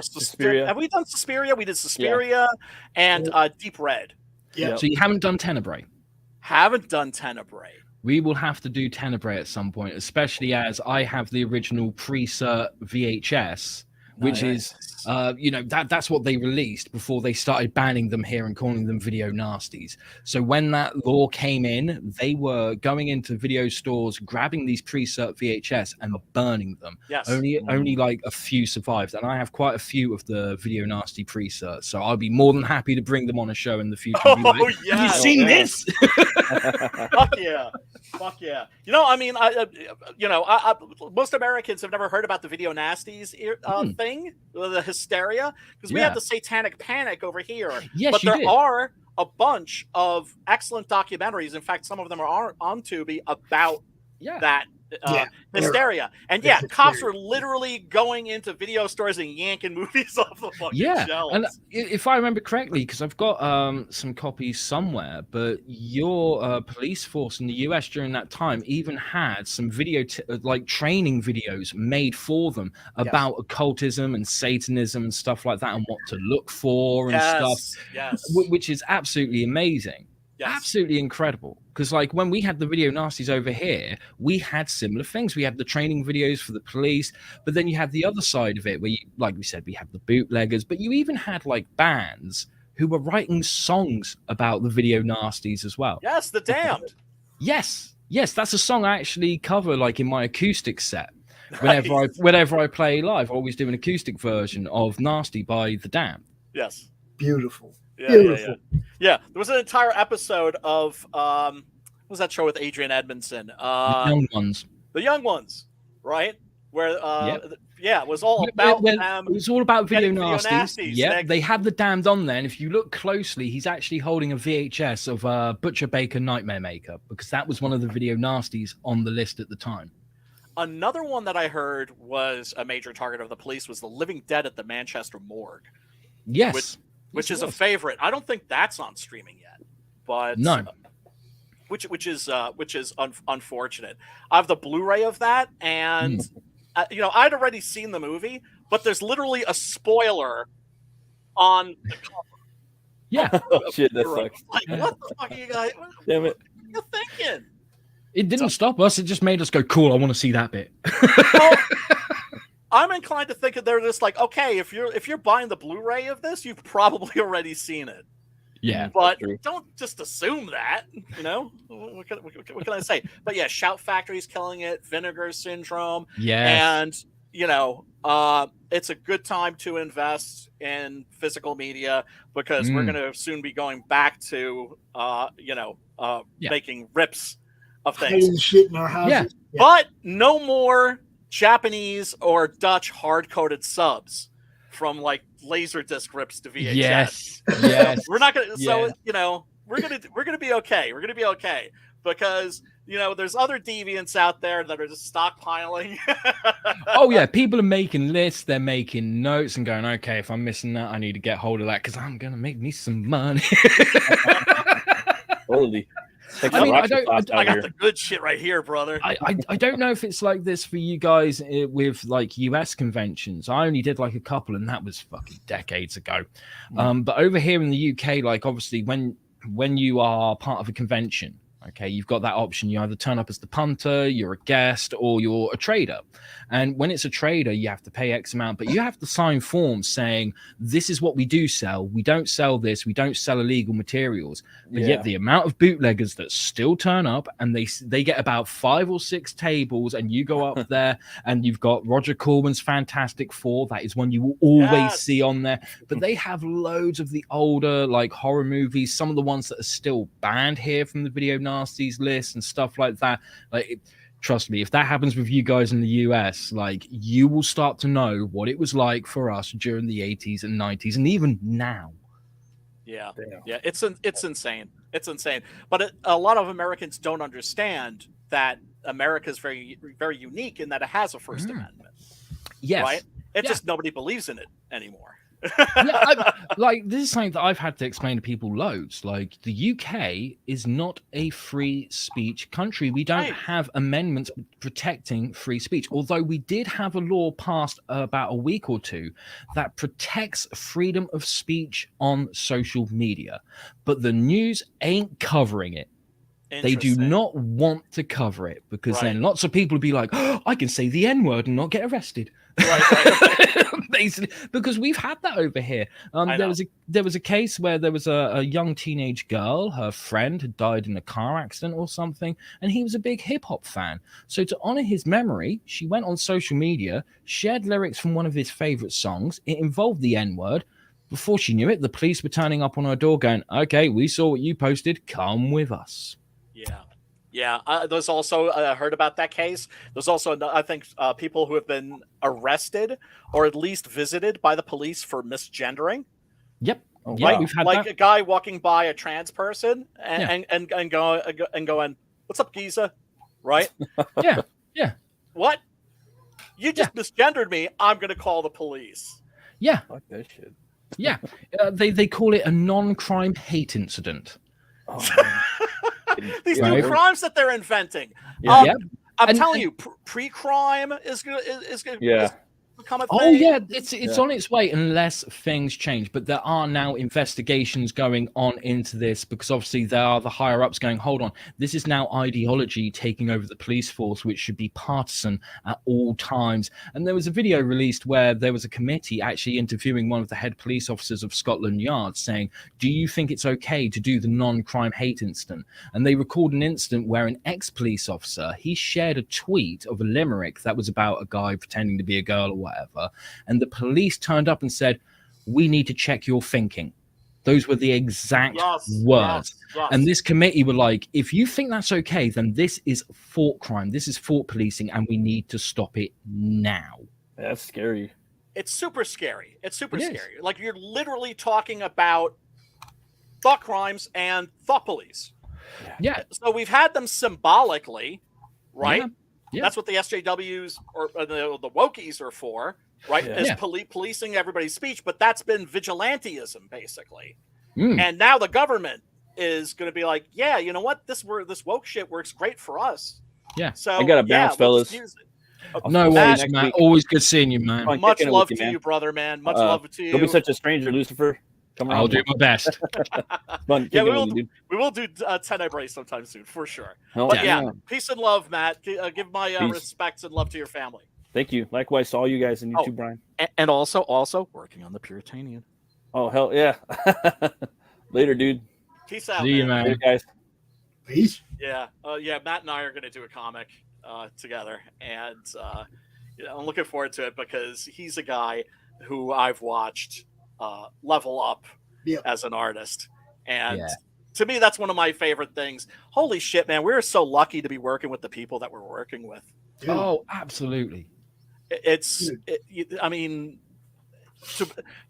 Suspiria. Have we done Suspiria? We did Suspiria and Deep Red. Yeah. So you haven't done Tenebrae? Haven't done Tenebrae. We will have to do Tenebrae at some point, especially as I have the original pre-cert VHS, which is, that's what they released before they started banning them here and calling them video nasties. So when that law came in, they were going into video stores, grabbing these pre-cert VHS and burning them. Yes. Only like a few survived, and I have quite a few of the video nasty pre-certs, so I'll be more than happy to bring them on a show in the future. Have you seen this? Fuck yeah. Most Americans have never heard about the video nasties thing, the hysteria, because we have the satanic panic over here. Yes, but there are a bunch of excellent documentaries. In fact, some of them are on Tubi about that hysteria. And cops are literally going into video stores and yanking movies off the fucking shelves. And if I remember correctly, because I've got some copies somewhere, but your police force in the US during that time even had some video training videos made for them about occultism and Satanism and stuff like that, and what to look for and stuff, which is absolutely amazing. Yes. Absolutely incredible. Because when we had the video nasties over here, we had similar things. We had the training videos for the police, but then you had the other side of it where, like we said, we had the bootleggers, but you even had bands who were writing songs about the video nasties as well. Yes, The Damned. Yes, that's a song I actually cover in my acoustic set. Whenever I play live, I always do an acoustic version of Nasty by The Damned. Yes. Beautiful. Beautiful. Yeah, there was an entire episode of what was that show with Adrian Edmondson? The Young Ones. The Young Ones, right? Where it was all about them. It was all about video nasties. Yeah, they had The Damned on there, and if you look closely, he's actually holding a VHS of Butcher Baker Nightmare Maker, because that was one of the video nasties on the list at the time. Another one that I heard was a major target of the police was The Living Dead at the Manchester Morgue. Yes. Which is a favorite. I don't think that's on streaming yet, but no, which is unfortunate. I have the Blu-ray of that, and I'd already seen the movie, but there's literally a spoiler on the cover. Yeah. Oh, shit, that sucks. Like, what the fuck are you guys? Damn it. What are you thinking? It didn't stop us. It just made us go, cool, I want to see that bit. Well, I'm inclined to think that they're just like, okay, if you're buying the Blu-ray of this, you've probably already seen it. Yeah. But don't just assume that, you know? What can I say? But yeah, Shout Factory's killing it, Vinegar Syndrome. Yes. And, you know, it's a good time to invest in physical media because we're going to soon be going back to, making rips of things. Hiding shit in our houses. Yeah. But no more Japanese or Dutch hard-coded subs from like Laserdisc rips to VHS. Yes. We're not gonna. So you know, we're gonna be okay. We're gonna be okay because you know there's other deviants out there that are just stockpiling. Oh yeah, people are making lists. They're making notes and going, okay, if I'm missing that, I need to get hold of that because I'm gonna make me some money. Holy. I mean, I got the good shit right here, brother. I don't know if it's like this for you guys with like US conventions. I only did like a couple, and that was fucking decades ago. But over here in the UK, like obviously when you are part of a convention, okay, you've got that option. You either turn up as the punter, you're a guest, or you're a trader. And when it's a trader, you have to pay X amount, but you have to sign forms saying, this is what we do sell. We don't sell this. We don't sell illegal materials. But yet the amount of bootleggers that still turn up and they get about 5 or 6 tables and you go up there and you've got Roger Corman's Fantastic Four. That is one you will always see on there. But they have loads of the older like horror movies, some of the ones that are still banned here from the Video Nasties list and stuff like that. Like trust me, if that happens with you guys in the US, like you will start to know what it was like for us during the 80s and 90s and even now. Yeah, it's insane. It's insane. But a lot of Americans don't understand that America is very, very unique in that it has a First Amendment. Yes. Right? Just nobody believes in it anymore. Like this is something that I've had to explain to people loads. Like the UK is not a free speech country. We don't have amendments protecting free speech, although we did have a law passed about a week or two that protects freedom of speech on social media, but the news ain't covering it. They do not want to cover it because then lots of people will be like, oh, I can say the N-word and not get arrested. Basically, because we've had that over here. There was a case where there was a young teenage girl, her friend had died in a car accident or something, and he was a big hip hop fan. So to honor his memory, she went on social media, shared lyrics from one of his favorite songs. It involved the N-word. Before she knew it, the police were turning up on her door going, okay, we saw what you posted, come with us. Yeah. There's also heard about that case. There's also, I think, people who have been arrested or at least visited by the police for misgendering. Yep. Like, we've had like that. A guy walking by a trans person and going, "What's up, Giza?" Right? Yeah. What? You just misgendered me. I'm going to call the police. Yeah. Fuck that shit. Yeah. They call it a non-crime hate incident. Oh, These new crimes that they're inventing. I'm telling you, pre-crime is going to become a thing. Oh yeah, it's on its way unless things change. But there are now investigations going on into this because obviously there are the higher ups going, hold on, this is now ideology taking over the police force, which should be partisan at all times. And there was a video released where there was a committee actually interviewing one of the head police officers of Scotland Yard saying, do you think it's okay to do the non-crime hate incident? And they recalled an incident where an ex-police officer, he shared a tweet of a limerick that was about a guy pretending to be a girl or whatever, and the police turned up and said, we need to check your thinking. Those were the exact words. Yes. And this committee were like, if you think that's okay, then this is thought crime, this is thought policing, and we need to stop it now. That's scary. It's super scary. It's super scary. Like you're literally talking about thought crimes and thought police. Yeah. So we've had them symbolically, right? Yeah. That's what the SJWs or the wokies are for, right? Is policing everybody's speech, but that's been vigilantism basically. And now the government is going to be like, yeah, you know what? This woke shit works great for us. Yeah. So I got to bounce, fellas. No worries, man. Always good seeing you, man. Much love to you, brother, man. Much love to you. Don't be such a stranger, Lucifer. Come I'll do my best. Fun Yeah, kicking with you, dude. we will do 10 Brace sometime soon for sure. Hell But yeah. yeah, peace and love, Matt. Give my Peace. respects and love to your family. Thank you. Likewise to all you guys and you too, Brian. And also working on the Puritanian. Oh hell yeah. Later, dude. Peace out, See you, man. Later, guys. Peace. Yeah, Matt and I are going to do a comic together, and I'm looking forward to it because he's a guy who I've watched level up as an artist, and to me, that's one of my favorite things. Holy shit, man, we're so lucky to be working with the people that we're working with. Dude. Oh, absolutely. I mean,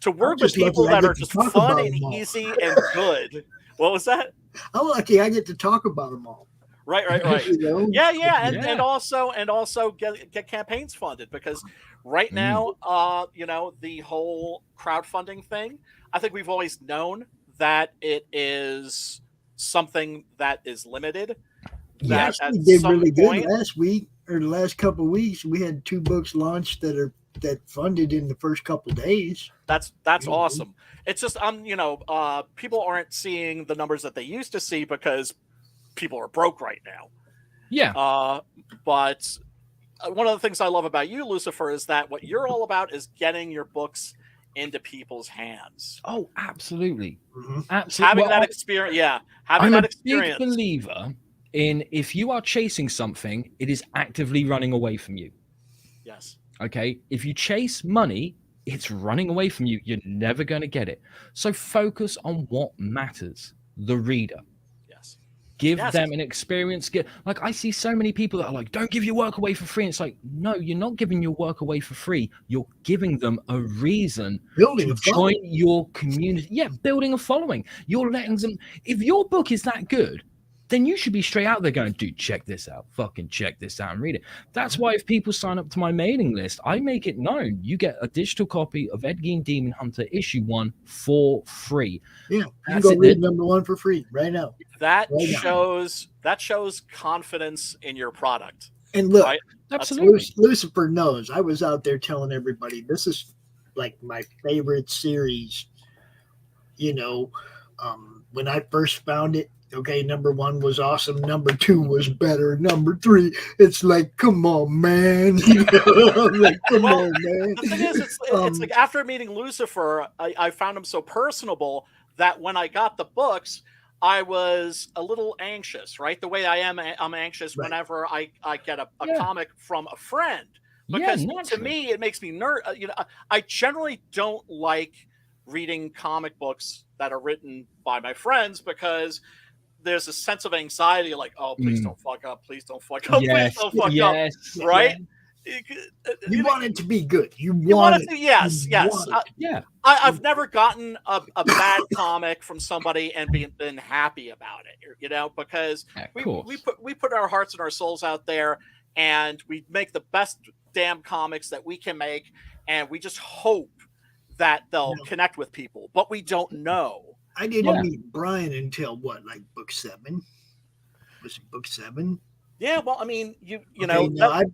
to work with people that are just fun and easy and good. What was that? I'm lucky I get to talk about them all. Right. You know? And also get campaigns funded, because right now, the whole crowdfunding thing, I think we've always known that it is something that is limited. Yeah, actually did really good last week, or the last couple of weeks. We had 2 books launched that funded in the first couple of days. That's awesome. It's just people aren't seeing the numbers that they used to see because people are broke right now. Yeah. But one of the things I love about you, Lucifer, is that what you're all about is getting your books into people's hands. Oh, absolutely. Mm-hmm. Absolutely. Having that experience. Yeah. I'm a big believer in, if you are chasing something, it is actively running away from you. Yes. Okay. If you chase money, it's running away from you. You're never going to get it. So focus on what matters. The reader. Yes. Give them an experience. Like, I see so many people that are like, don't give your work away for free. And it's like, no, you're not giving your work away for free. You're giving them a reason to join your community. Yeah, building a following. You're letting them, if your book is that good, then you should be straight out there going, dude, check this out. Fucking check this out and read it. That's why if people sign up to my mailing list, I make it known. You get a digital copy of Ed Gein Demon Hunter issue 1 for free. Yeah, you can go read number 1 for free right now. That shows confidence in your product. And look, right? Absolutely. Lucifer knows. I was out there telling everybody this is like my favorite series. When I first found it, okay, number 1 was awesome. Number 2 was better. Number 3, it's like, come on, man. Like, come on, man. The thing is, it's like after meeting Lucifer, I found him so personable that when I got the books, I was a little anxious, right? The way I am, I'm anxious whenever I get a comic from a friend. Because to me, it makes me nervous. I generally don't like reading comic books that are written by my friends because there's a sense of anxiety, like, oh, please don't fuck up, please don't fuck up, please don't fuck up, right? You want it to be good. You want it. To, yes. Yeah. I've never gotten a bad comic from somebody and been happy about it, because we put our hearts and our souls out there, and we make the best damn comics that we can make, and we just hope that they'll connect with people, but we don't know. I didn't meet Brian until book 7? Was it book 7? Yeah, well, I mean, I got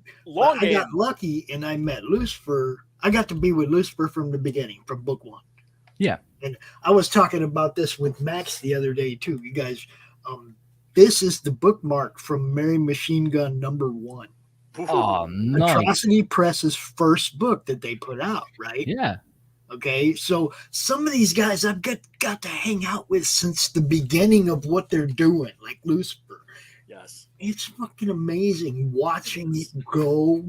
lucky and I met Lucifer. I got to be with Lucifer from the beginning, from book 1. Yeah. And I was talking about this with Max the other day too. You guys, this is the bookmark from Mary Machine Gun number 1. Oh, nice. Atrocity Press's first book that they put out, right? Yeah. Okay, so some of these guys I've got to hang out with since the beginning of what they're doing, like Lucifer. Yes. It's fucking amazing watching it grow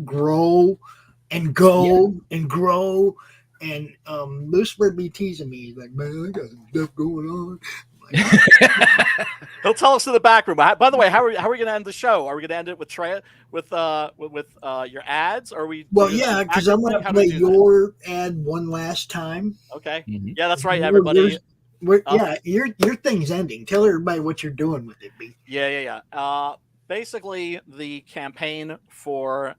and go and grow. And Lucifer be teasing me. He's like, man, I got some stuff going on. He'll tell us in the back room. By the way, how are we going to end the show? Are we going to end it with your ads? Or are we? Well, yeah, because I'm going to play your ad one last time. Okay. Mm-hmm. Yeah, that's right, everybody. Your thing's ending. Tell everybody what you're doing with it, B. Yeah. Basically, the campaign for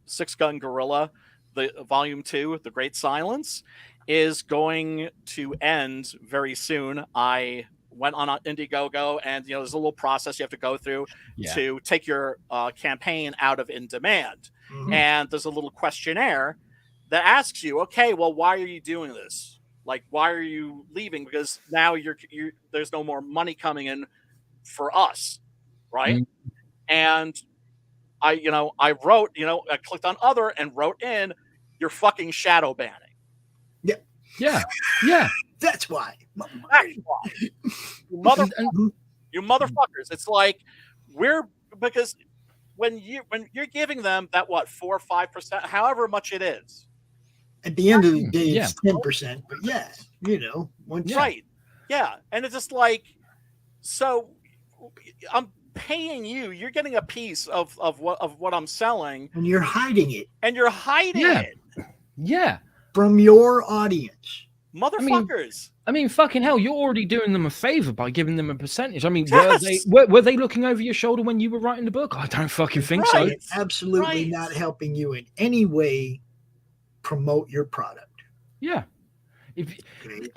Six Gun Gorilla, the Volume 2, The Great Silence, is going to end very soon. I went on Indiegogo, and there's a little process you have to go through to take your campaign out of in demand. Mm-hmm. And there's a little questionnaire that asks you, okay, well, why are you doing this? Like, why are you leaving? Because now there's no more money coming in for us, right? And I wrote, I clicked on other and wrote in, you're fucking shadow banning. Yeah. That's why. That's why. You motherfuckers. It's like because when you're giving them that 4 or 5%, however much it is. At the end of the day, it's 10%. But right. Yeah, and it's just like, so I'm paying you. You're getting a piece of what I'm selling, and you're hiding it. it. Yeah. From your audience. Motherfuckers. I mean, fucking hell, you're already doing them a favor by giving them a percentage. I mean, Yes! were they looking over your shoulder when you were writing the book? I don't fucking think so. Absolutely not helping you in any way promote your product. Yeah.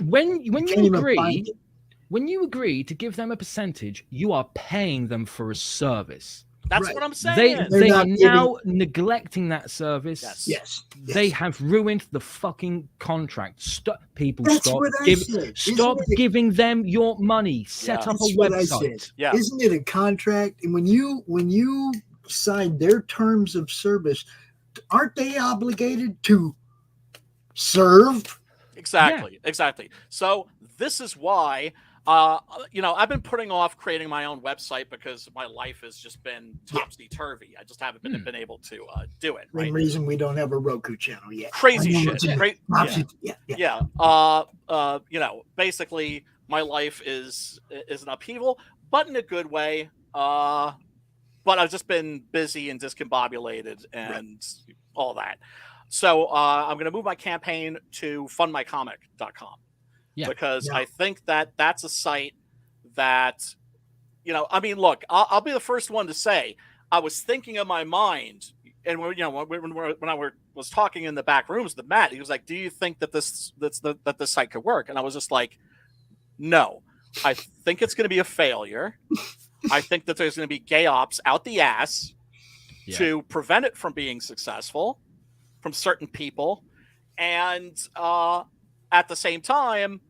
When you agree to give them a percentage, you are paying them for a service. That's what I'm saying. They are now neglecting that service. Yes. They have ruined the fucking contract. Stop giving them your money. Set up a website. Yeah. Isn't it a contract? And when you sign their terms of service, aren't they obligated to serve? Exactly. So this is why I've been putting off creating my own website because my life has just been topsy-turvy. I just haven't been able to do it. Same reason we don't have a Roku channel yet. Crazy shit. Basically my life is an upheaval, but in a good way. But I've just been busy and discombobulated and all that. So I'm going to move my campaign to fundmycomic.com. Because I think that's a site that, look, I'll be the first one to say, I was thinking in my mind, and when I was talking in the back rooms with Matt, he was like, "Do you think that this site could work?" And I was just like, "No, I think it's going to be a failure. I think that there's going to be gay ops out the ass to prevent it from being successful from certain people, and at the same time,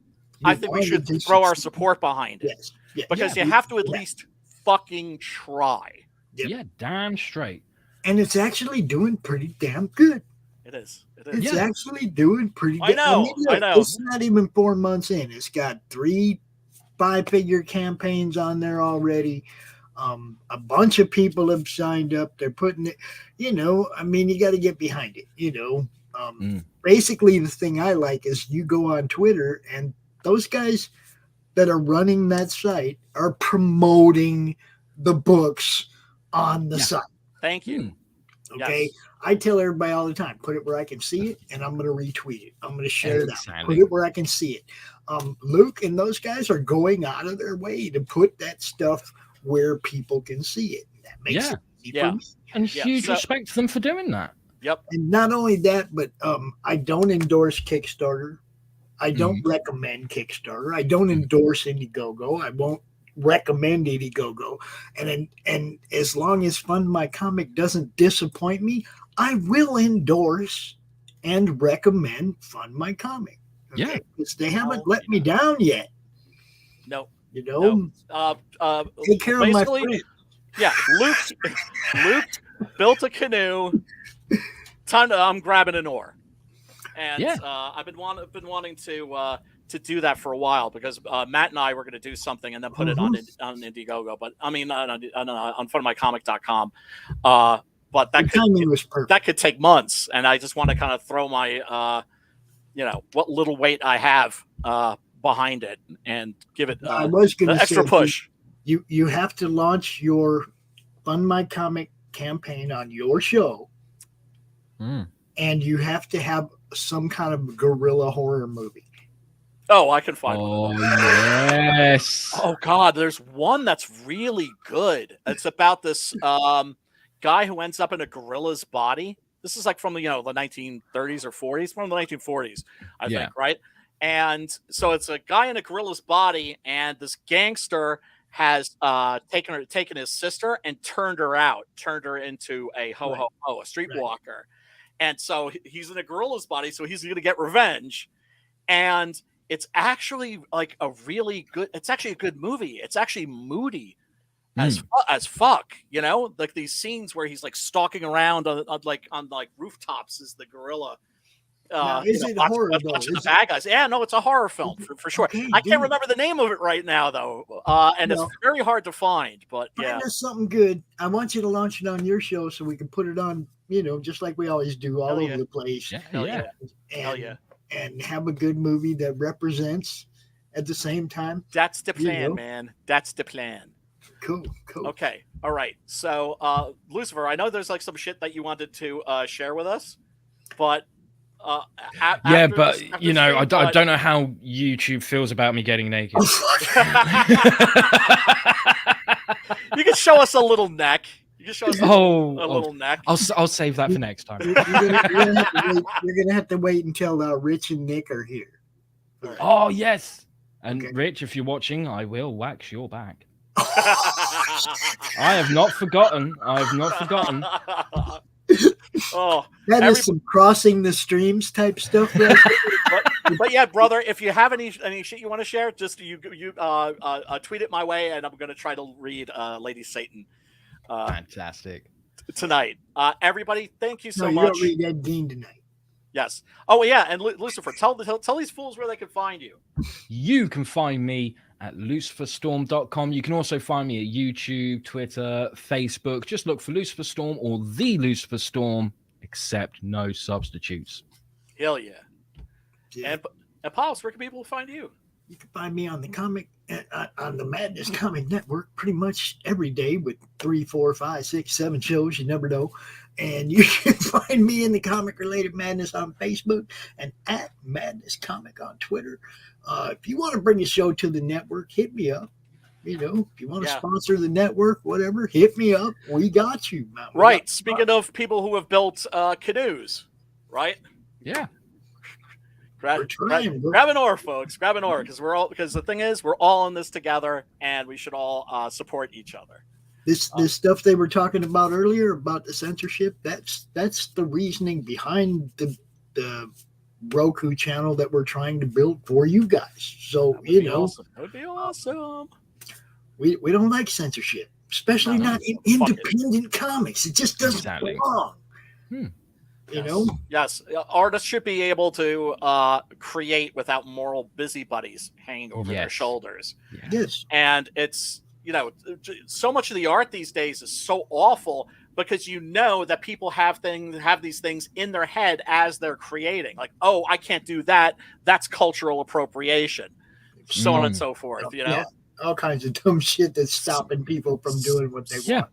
I think we should throw our support behind it because you have to at least fucking try." Yeah, damn straight. And it's actually doing pretty damn good. It is. It's actually doing pretty good. I know. It's not even 4 months in. It's got 3 5-figure campaigns on there already. A bunch of people have signed up. They're putting it, you got to get behind it, Basically, the thing I like is you go on Twitter and those guys that are running that site are promoting the books on the site. Thank you. Okay. Yes. I tell everybody all the time, put it where I can see it and I'm going to retweet it. I'm going to share it out. Put it where I can see it. Luke and those guys are going out of their way to put that stuff where people can see it. That makes it easy for me. And huge respect to them for doing that. Yep. And not only that, but I don't endorse Kickstarter. I don't recommend Kickstarter. I don't endorse Indiegogo. I won't recommend Indiegogo. And as long as Fund My Comic doesn't disappoint me, I will endorse and recommend Fund My Comic. Okay? Yeah. Because they haven't let me down yet. No. Take care of my friend. Yeah, Luke built a canoe. I'm grabbing an oar. And I've been wanting to do that for a while because Matt and I were going to do something and then put it on Indiegogo, but I mean on fundmycomic.com. But that could take months, and I just want to kind of throw my what little weight I have behind it and give it I was going an extra push. You have to launch your Fund My Comic campaign on your show, and you have to have some kind of guerrilla horror movie. Oh, I can find one. Oh, yes. Oh, God, there's one that's really good. It's about this guy who ends up in a gorilla's body. This is like from the 1930s or 40s, from the 1940s, I think, right? And so it's a guy in a gorilla's body, and this gangster has taken his sister and turned her into a a streetwalker. And so he's in a gorilla's body, so he's going to get revenge. and it's actually like a really good. It's actually a good movie. It's actually moody as fuck. You know, like these scenes where he's like stalking around on rooftops as the gorilla. Is it horror though? Watching the bad guys. Yeah, no, it's a horror film for sure. Okay, I can't remember the name of it right now though, and it's very hard to find. But yeah, there's something good. I want you to launch it on your show so we can put it on, just like we always do, all over the place. Hell yeah. And have a good movie that represents at the same time. That's the plan, man. That's the plan. Cool. Okay, all right. So, Lucifer, I know there's like some shit that you wanted to share with us, but. I don't know how YouTube feels about me getting naked. Oh, You can show us a little neck. You can show us a little neck. I'll save that for next time. You're gonna have to wait until Rich and Nick are here. Oh yes, and Rich, if you're watching, I will wax your back. I have not forgotten. That is some crossing the streams type stuff. Right? but yeah, brother, if you have any shit you want to share, just you tweet it my way, and I'm going to try to read Lady Satan. Fantastic. Tonight, everybody, thank you so you much. Don't read Ed Gein tonight. Yes. Oh yeah, and Lucifer, tell these fools where they can find you. You can find me at luciferstorm.com. You can also find me at YouTube, Twitter, Facebook. Just look for Lucifer Storm or The Lucifer Storm, except no substitutes. Hell yeah. And Pauls, where can people find you? You can find me on the Madness Comic Network pretty much every day with 3, 4, 5, 6, 7 shows. You never know. And you can find me in the Comic Related Madness on Facebook and at Madness Comic on Twitter. If you want to bring a show to the network, hit me up. If you want to sponsor the network, whatever, hit me up. We got you. Right. Speaking of people who have built canoes, right? Yeah. Grab an oar, folks. Grab an oar, because the thing is, we're all in this together, and we should all support each other. This stuff they were talking about earlier about the censorship, that's the reasoning behind the Roku channel that we're trying to build for you guys. So awesome. That would be awesome. We don't like censorship, especially not in independent comics. It just doesn't belong. Yes, artists should be able to create without moral busybodies hanging over their shoulders. Yes, and it's so much of the art these days is so awful because that people have these things in their head as they're creating. Like, oh, I can't do that. That's cultural appropriation, so on and so forth. Yeah, all kinds of dumb shit that's stopping people from doing what they want.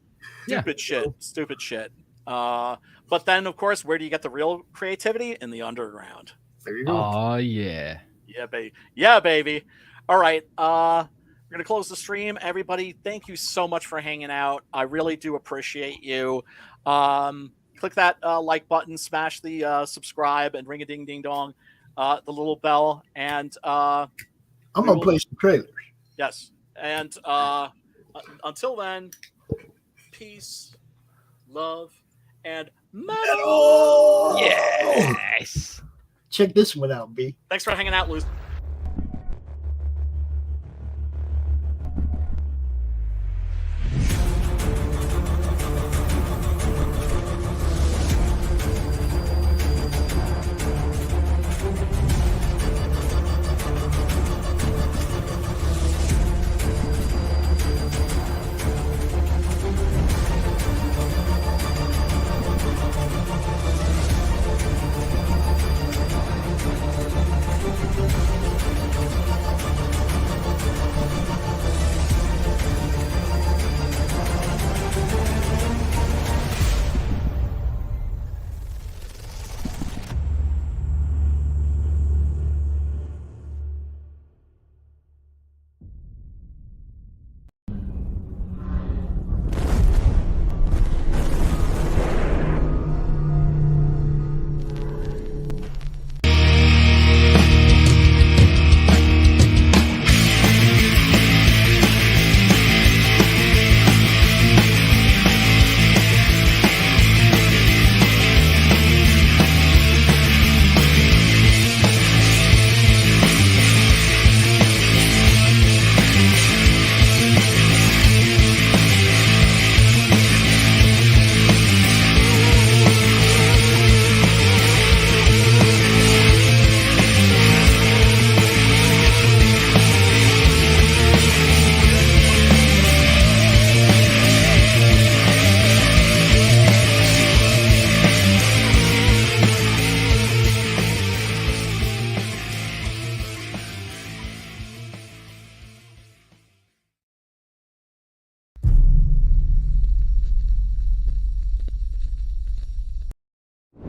Stupid shit. But then, of course, where do you get the real creativity? In the underground. There you go. Oh, yeah. Yeah, baby. Yeah, baby. All right. We're going to close the stream. Everybody, thank you so much for hanging out. I really do appreciate you. Click that like button, smash the subscribe, and ring a ding, ding, dong, the little bell. And I'm going to play some trailers. Yes. And until then, peace, love, and metal. Yes. Check this one out, B. Thanks for hanging out, Luce.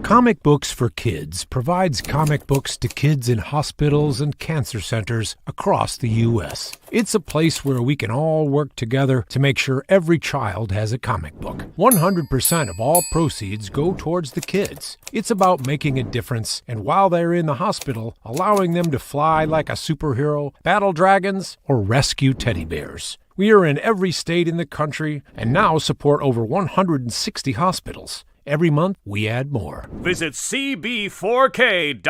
Comic Books for Kids provides comic books to kids in hospitals and cancer centers across the U.S. It's a place where we can all work together to make sure every child has a comic book. 100% of all proceeds go towards the kids. It's about making a difference, and while they're in the hospital, allowing them to fly like a superhero, battle dragons, or rescue teddy bears. We are in every state in the country and now support over 160 hospitals. Every month, we add more. Visit cb4k.org.